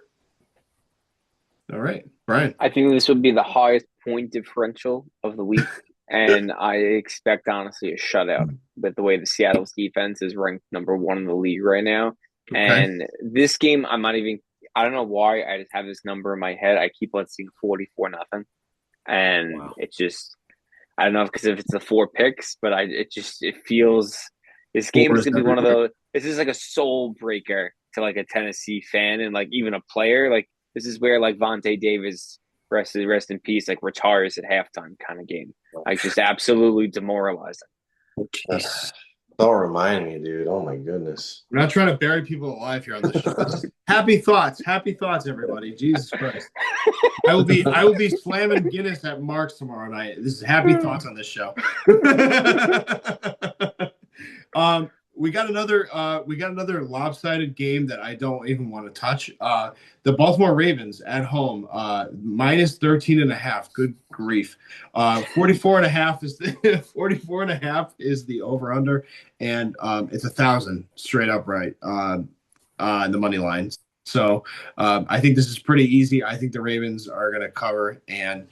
All right, Brian. I think this would be the highest point differential of the week, and I expect honestly a shutout with the way the Seattle's defense is ranked #1 in the league right now. Okay. And this game, I don't know why I just have this number in my head. I keep on seeing 44-0, and Wow. it's just I don't know if it's the 4 picks, but it feels this game is gonna be one of those. This is like a soul breaker to like a Tennessee fan and like even a player. Like this is where like Vontae Davis rest in peace, like retires at halftime kind of game. Like just absolutely demoralizing. Don't remind me, dude. Oh my goodness. We're not trying to bury people alive here on this show. Happy thoughts, everybody. Jesus Christ. I will be slamming Guinness at Mark's tomorrow night. This is happy thoughts on this show. We got another lopsided game that I don't even want to touch. The Baltimore Ravens at home, minus 13.5. Good grief. 44.5 is the 44.5 is the over under, and it's 1,000 straight up right on the money lines. So I think this is pretty easy. I think the Ravens are going to cover, and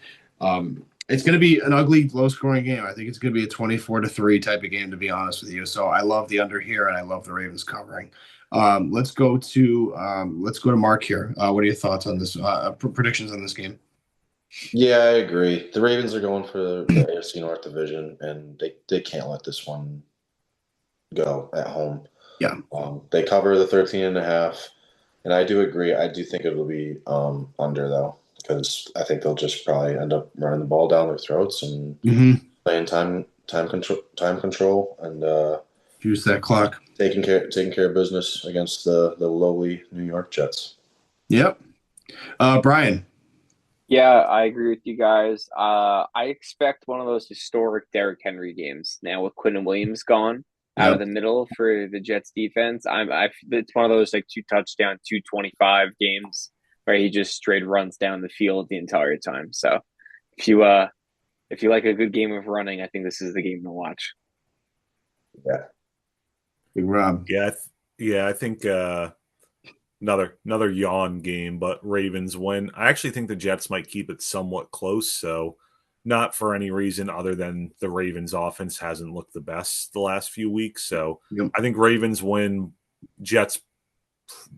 it's going to be an ugly, low-scoring game. I think it's going to be a 24-3 type of game, to be honest with you. So I love the under here, and I love the Ravens covering. Let's go to Mark here. What are your thoughts on this? Predictions on this game? Yeah, I agree. The Ravens are going for the AFC North division, and they can't let this one go at home. Yeah. They cover the 13.5, and I do agree. I do think it will be under, though, because I think they'll just probably end up running the ball down their throats and playing time control and use that clock, taking care of business against the lowly New York Jets. Yep. Brian. Yeah, I agree with you guys. I expect one of those historic Derrick Henry games now with Quinn Williams gone out of the middle for the Jets defense. It's one of those like 2-touchdown, 225 games where he just straight runs down the field the entire time. So if you like a good game of running, I think this is the game to watch. Yeah. Big Rob. Yeah, I think another yawn game, but Ravens win. I actually think the Jets might keep it somewhat close, so not for any reason other than the Ravens offense hasn't looked the best the last few weeks. So I think Ravens win, Jets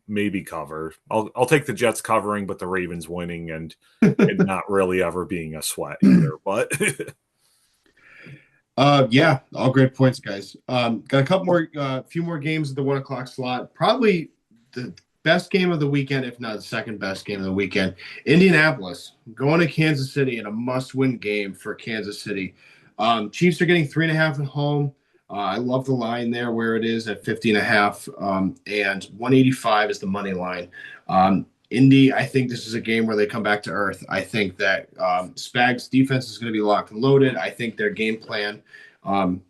maybe cover. I'll take the Jets covering, but the Ravens winning and not really ever being a sweat either. But yeah, all great points, guys. Got a few more games at the 1:00 slot. Probably the best game of the weekend, if not the second best game of the weekend. Indianapolis going to Kansas City in a must-win game for Kansas City. Chiefs are getting 3.5 at home. I love the line there where it is at 50.5, and 185 is the money line. Indy, I think this is a game where they come back to earth. I think that Spags' defense is going to be locked and loaded. I think their game plan,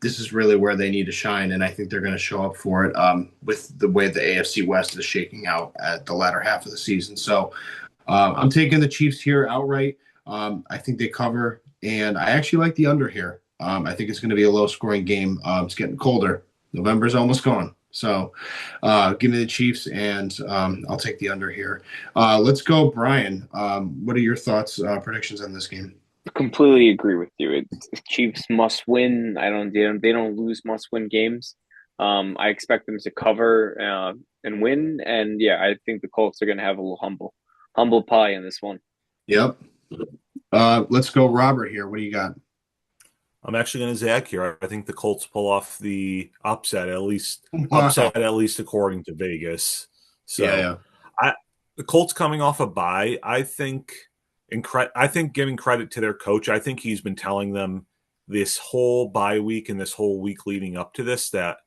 this is really where they need to shine, and I think they're going to show up for it with the way the AFC West is shaking out at the latter half of the season. So I'm taking the Chiefs here outright. I think they cover, and I actually like the under here. I think it's going to be a low-scoring game. It's getting colder. November's almost gone. So give me the Chiefs, and I'll take the under here. Let's go, Brian. What are your thoughts, predictions on this game? Completely agree with you. Chiefs must win. They don't lose must win games. I expect them to cover and win. And yeah, I think the Colts are going to have a little humble pie in this one. Yep. Let's go, Robert here. What do you got? I'm actually going to Zach here. I think the Colts pull off the upset, at least according to Vegas. So the Colts coming off a bye, I think giving credit to their coach, I think he's been telling them this whole bye week and this whole week leading up to this that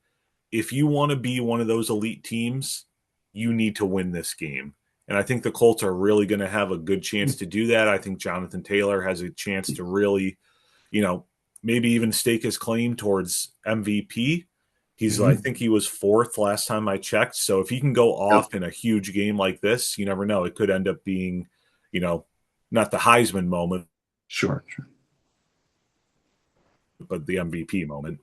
if you want to be one of those elite teams, you need to win this game. And I think the Colts are really going to have a good chance to do that. I think Jonathan Taylor has a chance to really, maybe even stake his claim towards MVP. I think he was 4th last time I checked. So if he can go off in a huge game like this, you never know. It could end up being, not the Heisman moment. Sure. But the MVP moment.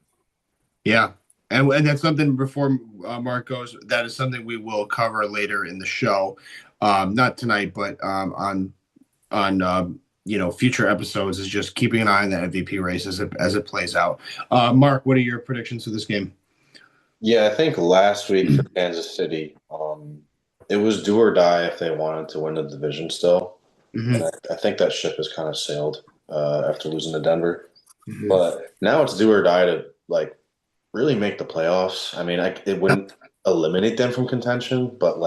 Yeah. And that's something before Mark goes, that is something we will cover later in the show. Not tonight, but on future episodes, is just keeping an eye on the MVP race as it plays out. Mark, what are your predictions for this game? Yeah, I think last week for Kansas City, it was do or die if they wanted to win the division still. Mm-hmm. And I think that ship has kind of sailed after losing to Denver. Mm-hmm. But now it's do or die to really make the playoffs. I mean, it wouldn't eliminate them from contention, but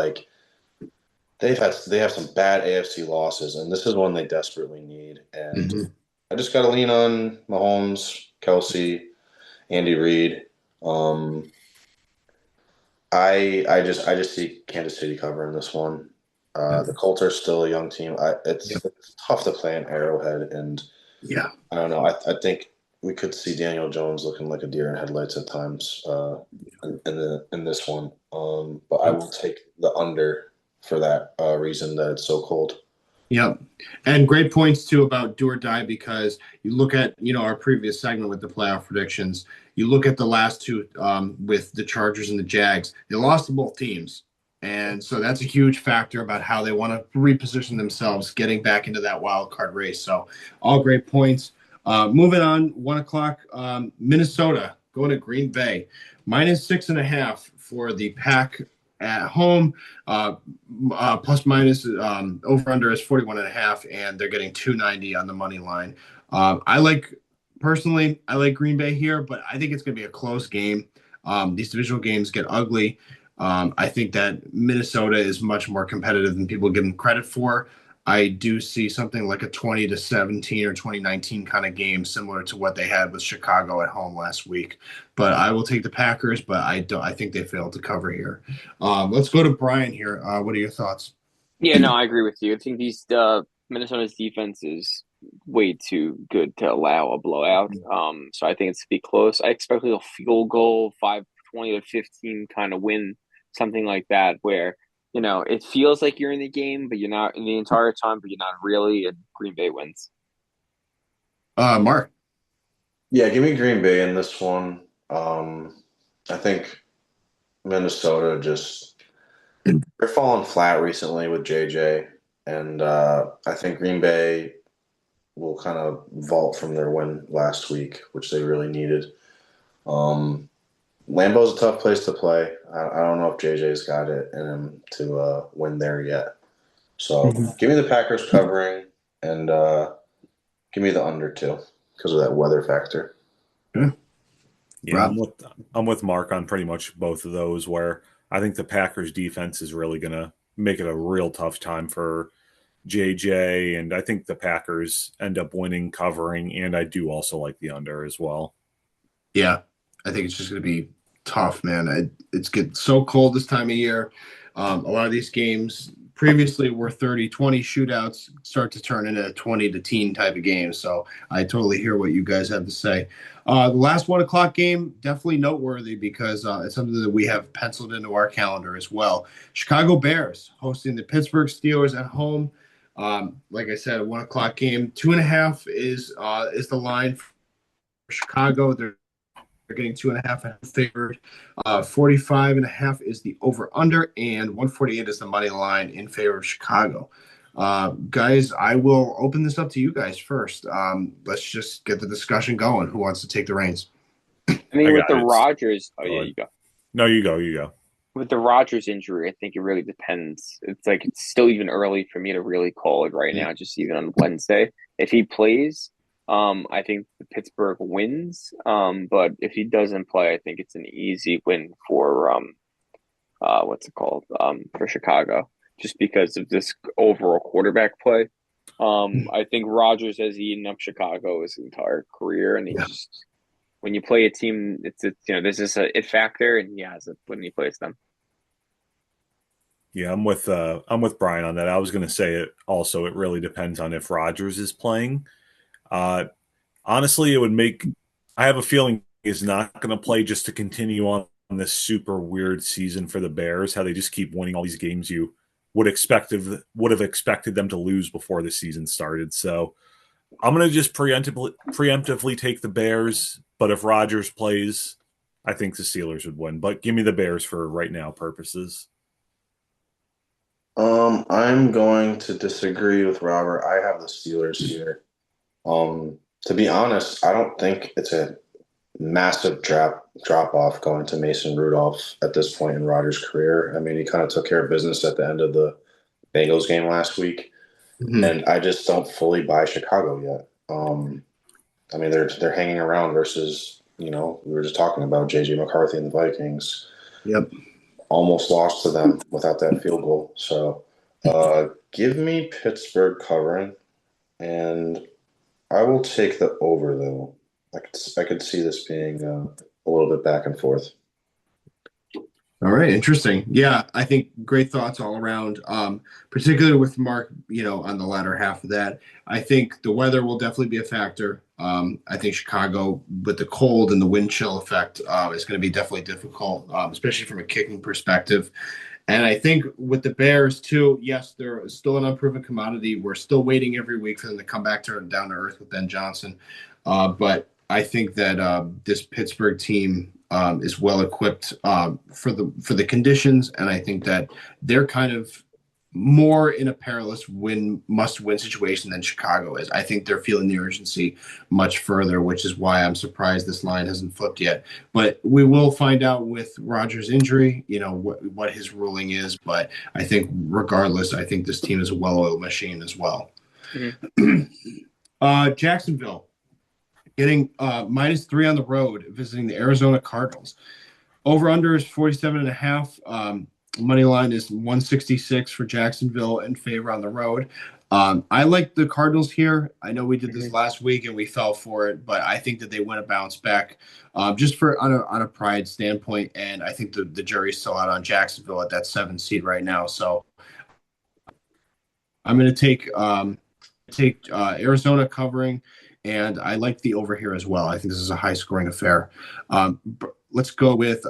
they have some bad AFC losses, and this is one they desperately need. And I just got to lean on Mahomes, Kelsey, Andy Reid. I just see Kansas City covering this one. The Colts are still a young team. It's tough to play in Arrowhead, and I don't know. I think we could see Daniel Jones looking like a deer in headlights at times in this one. But I will take the under for that reason that it's so cold. Yep. And great points too about do or die, because you look at, our previous segment with the playoff predictions, you look at the last two with the Chargers and the Jags, they lost to both teams. And so that's a huge factor about how they want to reposition themselves, getting back into that wild card race. So all great points. Moving on, 1:00, Minnesota going to Green Bay, -6.5 for the Pack at home. Plus minus over under is 41.5, and they're getting 290 on the money line. I like Green Bay here, but I think it's going to be a close game. These divisional games get ugly. I think that Minnesota is much more competitive than people give them credit for. I do see something like a 20-17 or 2019 kind of game, similar to what they had with Chicago at home last week. But I will take the Packers, but I think they failed to cover here. Let's go to Brian here. What are your thoughts? Yeah, no, I agree with you. I think Minnesota's defense is way too good to allow a blowout. So I think it's to be close. I expect a field goal, 20-15 kind of win, something like that, where it feels like you're in the game, but you're not in the entire time, but you're not really, and Green Bay wins. Mark? Yeah, give me Green Bay in this one. I think Minnesota they're falling flat recently with JJ, and I think Green Bay will kind of vault from their win last week, which they really needed. Lambeau's a tough place to play. I don't know if JJ's got it in him to win there yet. So give me the Packers covering, and give me the under too because of that weather factor. Yeah, I'm with Mark on pretty much both of those, where I think the Packers defense is really going to make it a real tough time for JJ, and I think the Packers end up winning, covering, and I do also like the under as well. Yeah, I think it's just going to be tough, man. It's getting so cold this time of year. A lot of these games previously were 30-20 shootouts, start to turn into a 20-10 type of game. So I totally hear what you guys have to say. The last 1:00 game, definitely noteworthy because it's something that we have penciled into our calendar as well. Chicago Bears hosting the Pittsburgh Steelers at home. Like I said, a 1:00 game. 2.5 is the line for Chicago. They're getting 2.5 favored. 45.5 is the over under, and 148 is the money line in favor of Chicago. Guys, I will open this up to you guys first. Let's just get the discussion going. Who wants to take the reins? I mean, with the Rodgers, you go. No, you go. With the Rodgers injury, I think it really depends. It's still even early for me to really call it right now, just even on Wednesday. If he plays, I think Pittsburgh wins. But if he doesn't play, I think it's an easy win for for Chicago, just because of this overall quarterback play. I think Rodgers has eaten up Chicago his entire career, and when you play a team, there's this it factor, and he has it when he plays them. Yeah, I'm with Brian on that. I was going to say it also. It really depends on if Rodgers is playing. Uh, Honestly, it would make. I have a feeling he's not going to play just to continue on this super weird season for the Bears. How they just keep winning all these games you would have expected them to lose before the season started. So I'm going to just preemptively take the Bears. But if Rodgers plays, I think the Steelers would win. But give me the Bears for right now purposes. I'm going to disagree with Robert. I have the Steelers here. To be honest, I don't think it's a massive drop off going to Mason Rudolph at this point in Rodgers' career. I mean, he kind of took care of business at the end of the Bengals game last week, and I just don't fully buy Chicago yet. I mean, they're hanging around versus we were just talking about JJ McCarthy and the Vikings. Yep. Almost lost to them without that field goal. So, give me Pittsburgh covering, and I will take the over though. I could see this being a little bit back and forth. All right, interesting. Yeah, I think great thoughts all around, particularly with Mark, on the latter half of that. I think the weather will definitely be a factor. I think Chicago, with the cold and the wind chill effect, is going to be definitely difficult, especially from a kicking perspective. And I think with the Bears, too, yes, they're still an unproven commodity. We're still waiting every week for them to come back down to earth with Ben Johnson. But I think that this Pittsburgh team is well equipped for the conditions, and I think that they're kind of more in a perilous must-win situation than Chicago is. I think they're feeling the urgency much further, which is why I'm surprised this line hasn't flipped yet. But we will find out with Rodgers' injury, what his ruling is. But I think regardless, I think this team is a well-oiled machine as well. Mm-hmm. Jacksonville getting -3 on the road, visiting the Arizona Cardinals. Over-under is 47.5. Money line is 166 for Jacksonville in favor on the road. I like the Cardinals here. I know we did this last week and we fell for it, but I think that they want to bounce back just on a pride standpoint. And I think the jury's still out on Jacksonville at that 7 seed right now. So I'm going to take Arizona covering, and I like the over here as well. I think this is a high scoring affair. Let's go with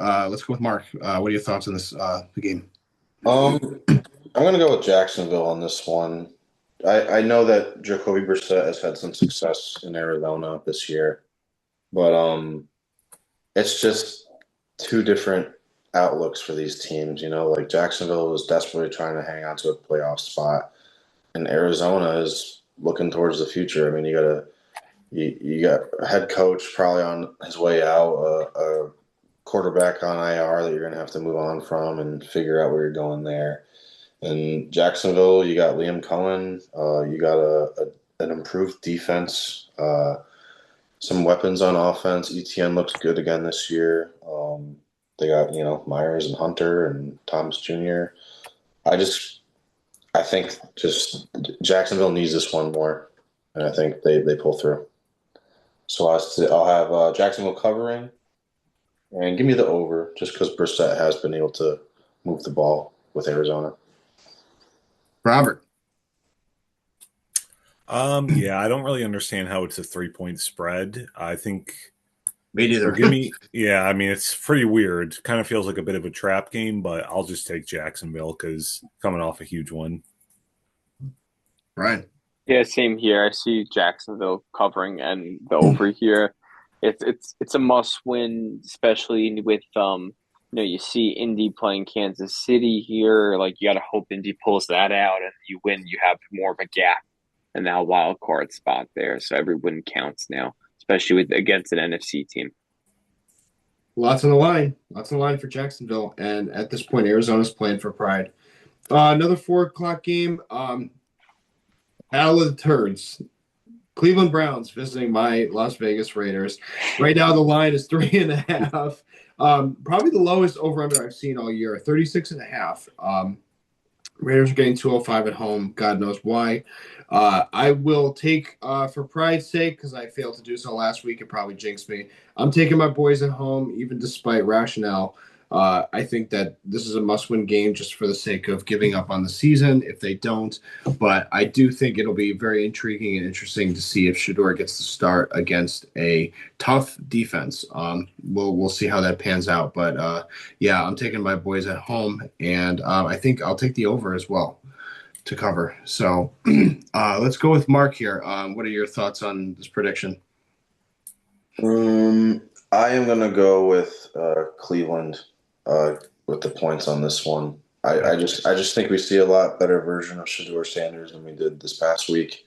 Mark. What are your thoughts on this the game? I'm going to go with Jacksonville on this one. I know that Jacoby Brissett has had some success in Arizona this year, but it's just two different outlooks for these teams. Like Jacksonville was desperately trying to hang on to a playoff spot, and Arizona is looking towards the future. I mean, you got a head coach probably on his way out, a quarterback on IR that you're going to have to move on from and figure out where you're going there. In Jacksonville, you got Liam Cohen. You got an improved defense, some weapons on offense. ETN looks good again this year. They got, Myers and Hunter and Thomas Jr. I think just Jacksonville needs this one more, and I think they pull through. So I'll have Jacksonville covering, and give me the over just because Brissett has been able to move the ball with Arizona. Robert. Yeah, I don't really understand how it's a 3-point spread. I think me neither. Yeah, I mean, it's pretty weird. Kind of feels like a bit of a trap game, but I'll just take Jacksonville because coming off a huge one. Right. Yeah, same here. I see Jacksonville covering and the over here. It's a must win, especially with you see Indy playing Kansas City here. Like you got to hope Indy pulls that out and you win. You have more of a gap in that wild card spot there. So every win counts now, especially against an NFC team. Lots on the line for Jacksonville, and at this point, Arizona's playing for pride. Another 4:00 game. Battle of the Turds. Cleveland Browns visiting my Las Vegas Raiders. Right now, the line is 3.5. Probably the lowest over-under I've seen all year, 36.5. Raiders are getting 205 at home. God knows why. I will take, for pride's sake, because I failed to do so last week, it probably jinxed me. I'm taking my boys at home, even despite rationale. I think that this is a must-win game just for the sake of giving up on the season if they don't. But I do think it'll be very intriguing and interesting to see if Shedeur gets to start against a tough defense. We'll see how that pans out. But yeah, I'm taking my boys at home, and I think I'll take the over as well to cover. So let's go with Mark here. What are your thoughts on this prediction? I am going to go with Cleveland with the points on this one. I just think we see a lot better version of Shedeur Sanders than we did this past week,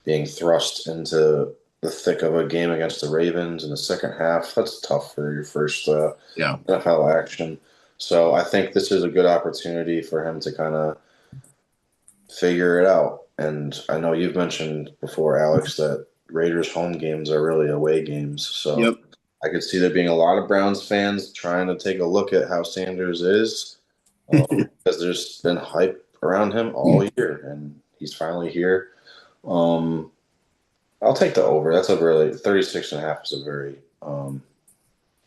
being thrust into the thick of a game against the Ravens in the second half. That's tough for your first NFL action. So I think this is a good opportunity for him to kind of figure it out. And I know you've mentioned before, Alex, that Raiders home games are really away games. So I could see there being a lot of Browns fans trying to take a look at how Sanders is because there's been hype around him all year, and he's finally here. I'll take the over. That's a really 36.5 is a very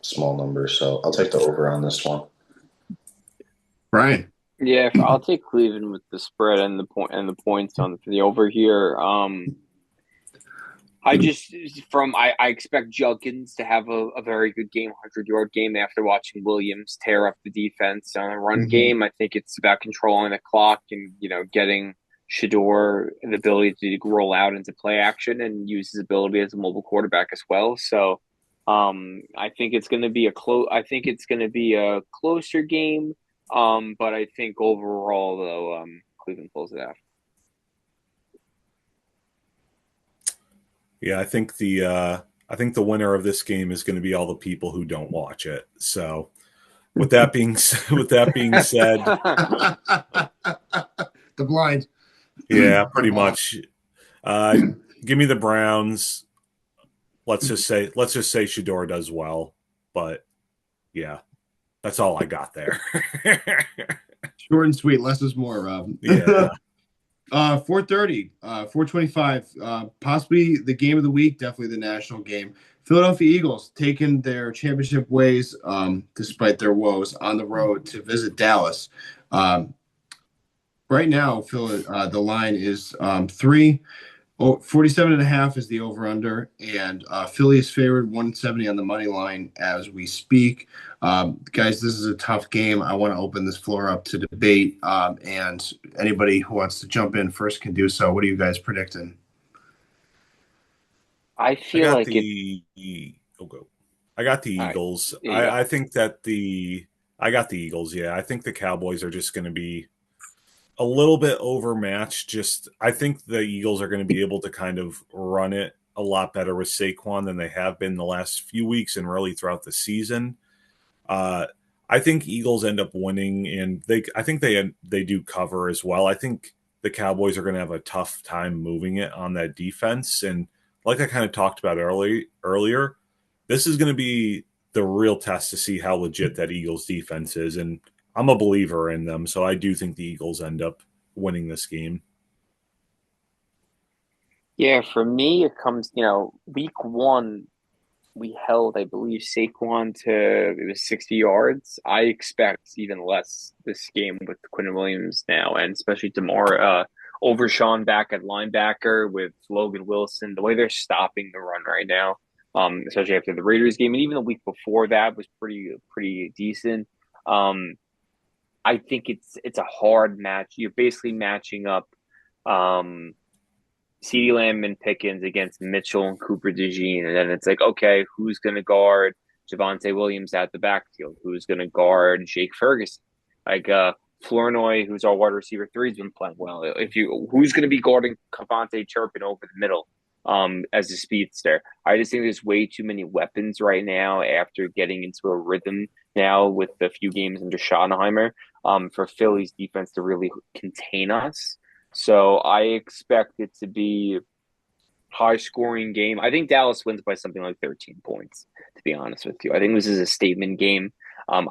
small number, so I'll take the over on this one. Brian. Yeah, I'll take Cleveland with the spread and the points on for the over here. I expect Judkins to have a very good game, 100-yard game after watching Williams tear up the defense on a run game. I think it's about controlling the clock and getting Shedeur the ability to roll out into play action and use his ability as a mobile quarterback as well. So I think it's going to be a closer game. But I think overall, though, Cleveland pulls it out. Yeah, I think the winner of this game is going to be all the people who don't watch it. So, with that being said, the blind. Yeah, pretty much. Give me the Browns. Let's just say Shedeur does well, but yeah. That's all I got there. Short and sweet. Less is more, Rob. Yeah. 4:30, 4:25, possibly the game of the week, definitely the national game. Philadelphia Eagles taking their championship ways, despite their woes, on the road to visit Dallas. Right now, the line is 47.5 is the over-under, and Philly is favored 170 on the money line as we speak. Guys, this is a tough game. I want to open this floor up to debate, and anybody who wants to jump in first can do so. What are you guys predicting? I feel like I got the Eagles. Yeah. I think that I got the Eagles. Yeah, I think the Cowboys are just going to be a little bit overmatched. I think the Eagles are going to be able to kind of run it a lot better with Saquon than they have been the last few weeks and really throughout the season. I think Eagles end up winning, and I think they do cover as well. I think the Cowboys are going to have a tough time moving it on that defense, and like I kind of talked about earlier, this is going to be the real test to see how legit that Eagles defense is, and I'm a believer in them, so I do think the Eagles end up winning this game. Yeah, for me, it comes, week one, we held, I believe, Saquon to 60 yards. I expect even less this game with Quinn Williams now, and especially DeMar Overshawn back at linebacker with Logan Wilson. The way they're stopping the run right now, especially after the Raiders game, and even the week before that was pretty decent. I think it's a hard match. You're basically matching up CeeDee Lamb and Pickens against Mitchell and Cooper DeJean, and then it's like, okay, who's going to guard Javonte Williams at the backfield? Who's going to guard Jake Ferguson? Like Flournoy, who's our wide receiver 3, has been playing well. Who's going to be guarding Cavante Turpin over the middle as a speedster? I just think there's way too many weapons right now after getting into a rhythm now with the few games under Schottenheimer for Philly's defense to really contain us. So I expect it to be a high-scoring game. I think Dallas wins by something like 13 points, to be honest with you. I think this is a statement game. And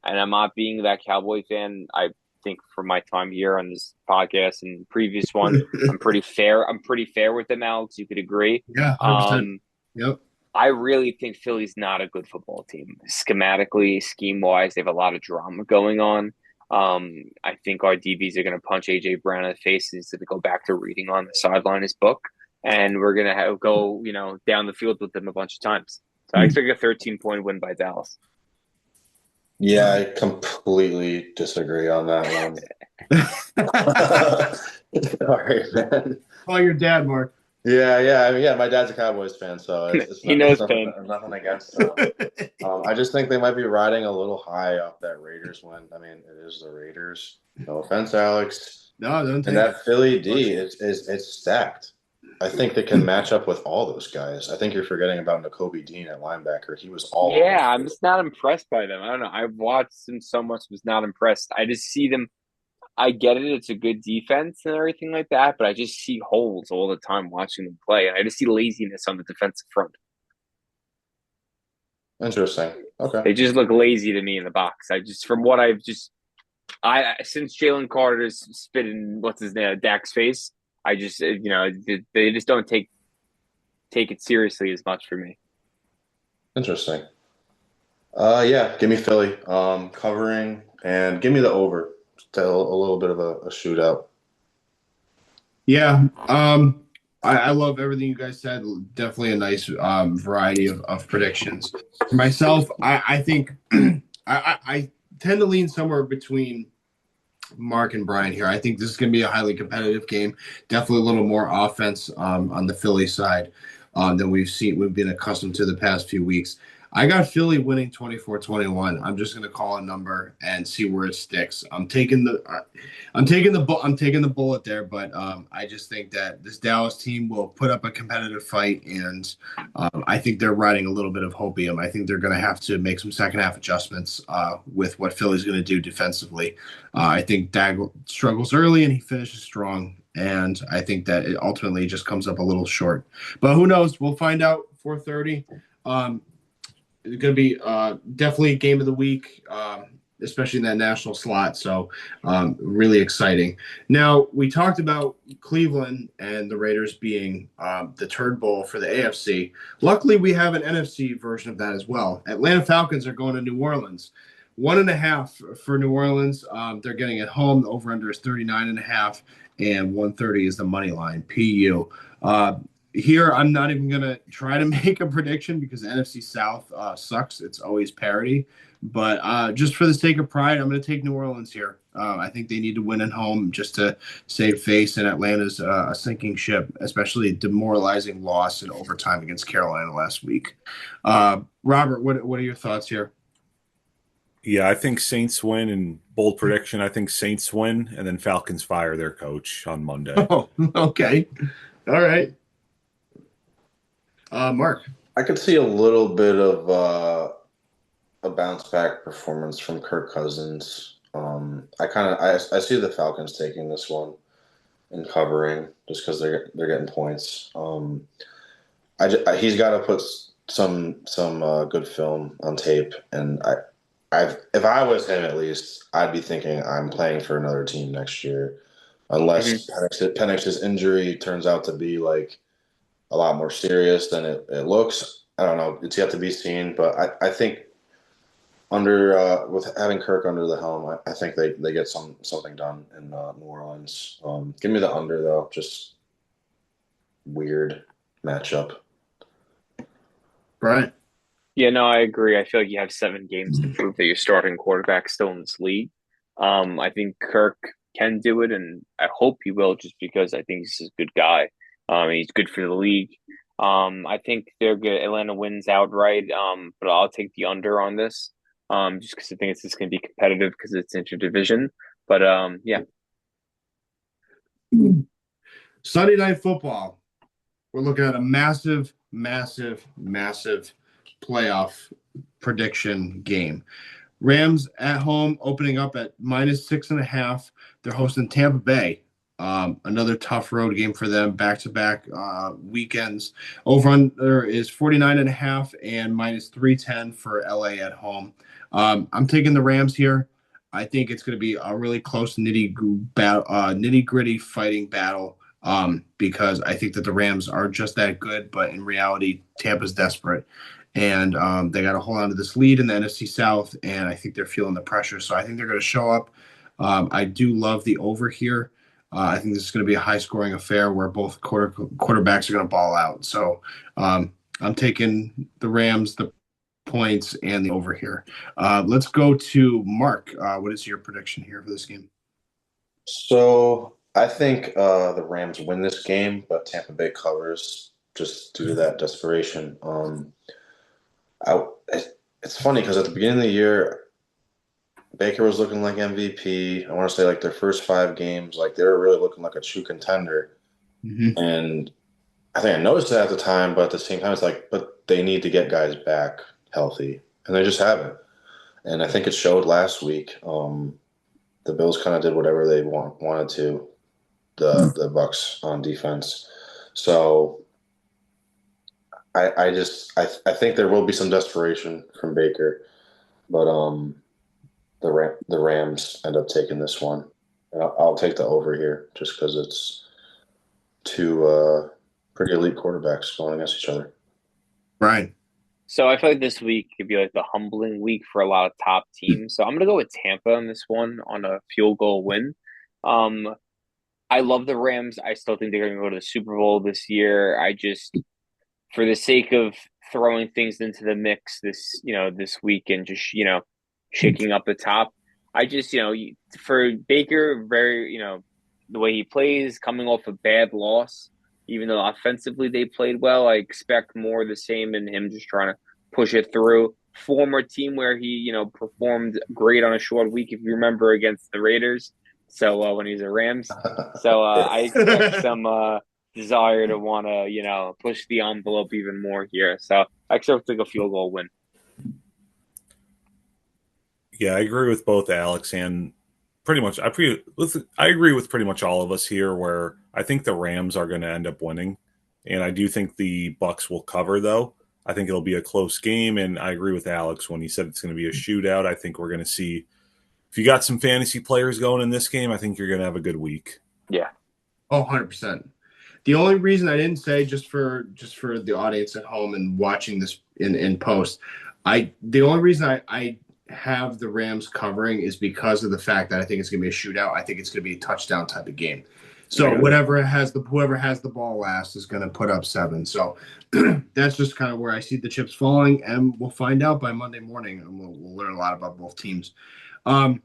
I'm not being that Cowboy fan. I think for my time here on this podcast and previous one, I'm pretty fair. I'm pretty fair with them, Alex. You could agree. Yeah, 100%. Yep. I really think Philly's not a good football team. Schematically, scheme wise, they have a lot of drama going on. I think our DBs are going to punch AJ Brown in the face. He's going to go back to reading on the sideline his book, and we're going to go down the field with them a bunch of times. So I expect a 13-point win by Dallas. Yeah, I completely disagree on that one. Sorry, man. Call your dad, Mark. Yeah. I mean, my dad's a Cowboys fan, so he knows pain. Nothing against them. I just think they might be riding a little high off that Raiders win. I mean, it is the Raiders. No offense, Alex. No, don't take and that Philly D is stacked. I think they can match up with all those guys. I think you're forgetting about N'Kobe Dean at linebacker. He was all Yeah, I'm just not impressed by them. I don't know. I've watched them so much, was not impressed. I just see them. I get it. It's a good defense and everything like that, but I just see holes all the time watching them play. And I just see laziness on the defensive front. Interesting. Okay. They just look lazy to me in the box. From what since Jalen Carter's spit in, what's his name, Dak's face, I just, they just don't take it seriously as much for me. Interesting. Yeah, give me Philly covering, and give me the over. Still a little bit of a shootout. Yeah. I love everything you guys said. Definitely a nice variety of predictions. For myself, I think I tend to lean somewhere between Mark and Brian here. I think this is going to be a highly competitive game. Definitely a little more offense on the Philly side than we've been accustomed to the past few weeks. I got Philly winning 24-21. I'm just going to call a number and see where it sticks. I'm taking the bullet there, but I just think that this Dallas team will put up a competitive fight, and I think they're riding a little bit of hopium. I think they're going to have to make some second half adjustments with what Philly's going to do defensively. I think Dak struggles early and he finishes strong, and I think that it ultimately just comes up a little short. But who knows? We'll find out. 4:30. It's going to be definitely a game of the week, especially in that national slot. So really exciting. Now, we talked about Cleveland and the Raiders being the turd bowl for the AFC. Luckily, we have an NFC version of that as well. Atlanta Falcons are going to New Orleans. 1.5 for New Orleans. They're getting it home. The over-under is 39.5, and 130 is the money line. PU. Here, I'm not even going to try to make a prediction because the NFC South sucks. It's always parity. But just for the sake of pride, I'm going to take New Orleans here. I think they need to win at home just to save face, and Atlanta's a sinking ship, especially a demoralizing loss in overtime against Carolina last week. Robert, what are your thoughts here? Yeah, I think Saints win, and bold prediction, I think Saints win, and then Falcons fire their coach on Monday. Oh, okay. All right. Mark. I could see a little bit of a bounce back performance from Kirk Cousins. I see the Falcons taking this one and covering just because they're getting points. He's got to put some good film on tape, and if I was him at least, I'd be thinking I'm playing for another team next year, unless Penix's injury turns out to be like a lot more serious than it looks. I don't know. It's yet to be seen, but I think with having Kirk under the helm, I think they get something done in New Orleans. Give me the under though. Just weird matchup. Brian. Yeah, no, I agree. I feel like you have 7 games to prove that you're starting quarterback still in this league. I think Kirk can do it, and I hope he will, just because I think he's a good guy. He's good for the league. I think they're good. Atlanta wins outright, but I'll take the under on this, just because I think it's just going to be competitive because it's interdivision. But yeah. Sunday Night Football. We're looking at a massive playoff prediction game. Rams at home, opening up at -6.5. They're hosting Tampa Bay. Another tough road game for them, back-to-back weekends. Over-under is 49.5 and -310 for LA at home. I'm taking the Rams here. I think it's going to be a really close nitty-gritty fighting battle. because I think that the Rams are just that good, but in reality, Tampa's desperate. And they got to hold on to this lead in the NFC South, and I think they're feeling the pressure. So I think they're going to show up. I do love the over here. I think this is going to be a high-scoring affair where both quarterbacks are going to ball out. So I'm taking the Rams, the points, and the over here. Let's go to Mark. What is your prediction here for this game? So I think the Rams win this game, but Tampa Bay covers just due to that desperation. It's funny because at the beginning of the year, Baker was looking like MVP. I want to say like their first 5 games, like they were really looking like a true contender. Mm-hmm. And I think I noticed that at the time, but at the same time, it's like, but they need to get guys back healthy, and they just haven't. And I think it showed last week. The Bills kind of did whatever they wanted to, the Bucs on defense. So I think there will be some desperation from Baker, but the Rams end up taking this one. And I'll take the over here just because it's two pretty elite quarterbacks going against each other. Right. So I feel like this week could be like the humbling week for a lot of top teams. So I'm gonna go with Tampa on this one on a field goal win. I love the Rams. I still think they're gonna go to the Super Bowl this year. I just, for the sake of throwing things into the mix this week and just shaking up the top, I just for Baker, very the way he plays, coming off a bad loss. Even though offensively they played well, I expect more of the same in him just trying to push it through. Former team where he, performed great on a short week, if you remember, against the Raiders. So when he's a Rams. So I expect some desire to want to, push the envelope even more here. So I expect like a field goal win. Yeah, I agree with both Alex and pretty much I agree with pretty much all of us here where I think the Rams are going to end up winning, and I do think the Bucks will cover though. I think it'll be a close game, and I agree with Alex when he said it's going to be a shootout. I think we're going to see, if you got some fantasy players going in this game, I think you're going to have a good week. Yeah. Oh, 100%. The only reason I didn't say, just for the audience at home and watching this in post, the only reason I have the Rams covering is because of the fact that I think it's going to be a shootout. I think it's going to be a touchdown type of game. So whoever has the ball last is going to put up 7. So that's just kind of where I see the chips falling, and we'll find out by Monday morning, and we'll learn a lot about both teams. Monday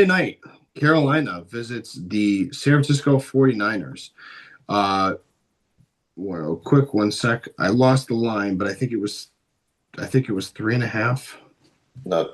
night, Carolina visits the San Francisco 49ers. Well, quick 1 sec. I lost the line, but I think it was 3.5. No,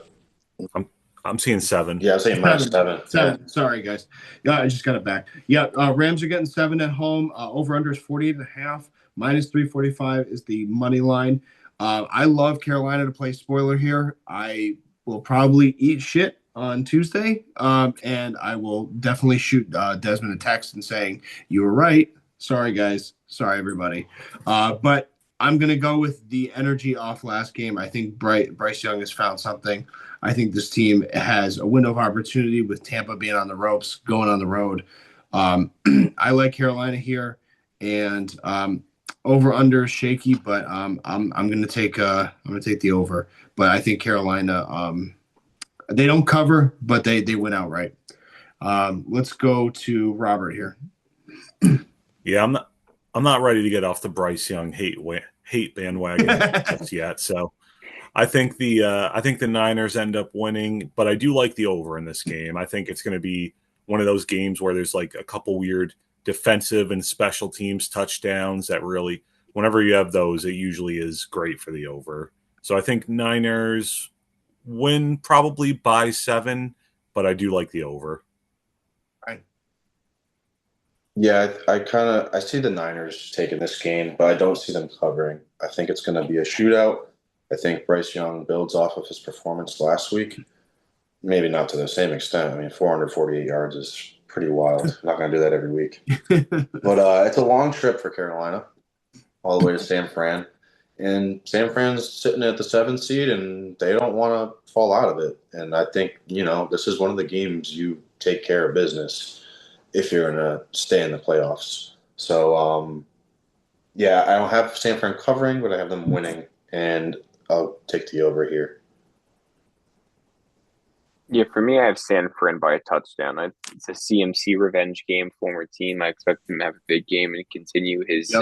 I'm seeing 7. yeah, I'm saying minus 7. 7. Yeah. Sorry, guys. Yeah, I just got it back. Yeah, Rams are getting 7 at home. Over under is 48.5. Minus 345 is the money line. I love Carolina to play spoiler here. I will probably eat shit on Tuesday, and I will definitely shoot Desmond a text and saying, you were right. Sorry, guys. Sorry, everybody. But I'm going to go with the energy off last game. I think Bryce Young has found something. I think this team has a window of opportunity with Tampa being on the ropes, going on the road. I like Carolina here, and over under shaky, but I'm going to take the over. But I think Carolina, they don't cover, but they win outright. Let's go to Robert here. Yeah, I'm not ready to get off the Bryce Young hate bandwagon just yet. So I think the Niners end up winning, but I do like the over in this game. I think it's going to be one of those games where there's like a couple weird defensive and special teams touchdowns that really, whenever you have those, it usually is great for the over. So I think Niners win probably by 7, but I do like the over. Yeah, I see the Niners taking this game, but I don't see them covering. I think it's going to be a shootout. I think Bryce Young builds off of his performance last week. Maybe not to the same extent. I mean, 448 yards is pretty wild. I'm not going to do that every week. But it's a long trip for Carolina, all the way to San Fran. And San Fran's sitting at the 7th seed, and they don't want to fall out of it. And I think, this is one of the games you take care of business. if you're going to stay in the playoffs. So, yeah, I don't have San Fran covering, but I have them winning, and I'll take the over here. Yeah, for me, I have San Fran by a touchdown. It's a CMC revenge game, former team. I expect him to have a big game and continue his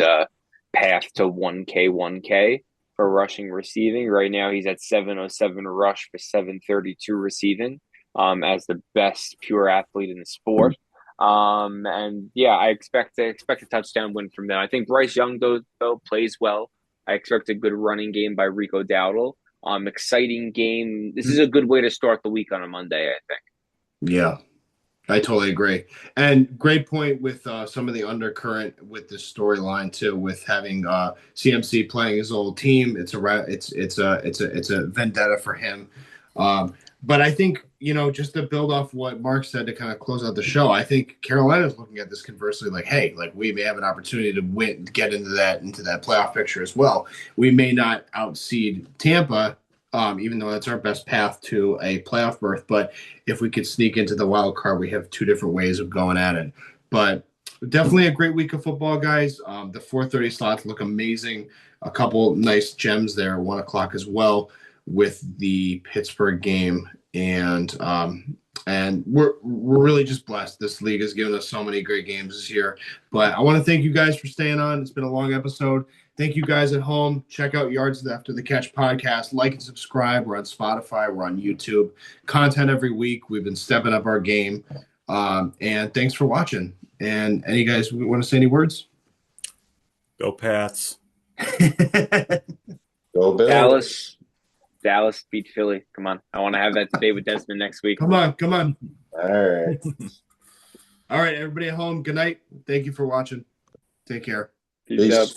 path to 1K for rushing receiving. Right now, he's at 707 rush for 732 receiving as the best pure athlete in the sport. And yeah, I expect a touchdown win from them. I think Bryce Young, though plays well. I expect a good running game by Rico Dowdle. Exciting game. This is a good way to start the week on a Monday, I think. Yeah, I totally agree. And great point with some of the undercurrent with this storyline too, with having CMC playing his old team. It's a vendetta for him. But I think, just to build off what Mark said to kind of close out the show, I think Carolina's looking at this conversely like, hey, like we may have an opportunity to get into that playoff picture as well. We may not outseed Tampa, even though that's our best path to a playoff berth. But if we could sneak into the wild card, we have two different ways of going at it. But definitely a great week of football, guys. The 4:30 slots look amazing. A couple nice gems there, 1 o'clock as well, with the Pittsburgh game, and we're really just blessed. This league has given us so many great games this year. But I want to thank you guys for staying on. It's been a long episode. Thank you guys at home. Check out Yards After the Catch podcast. Like and subscribe. We're on Spotify. We're on YouTube. Content every week. We've been stepping up our game. And thanks for watching. And any guys want to say any words? Go Pats. Go Bills. Dallas beat Philly. Come on. I want to have that debate with Desmond next week. Come on. All right. All right, everybody at home. Good night. Thank you for watching. Take care. Peace out.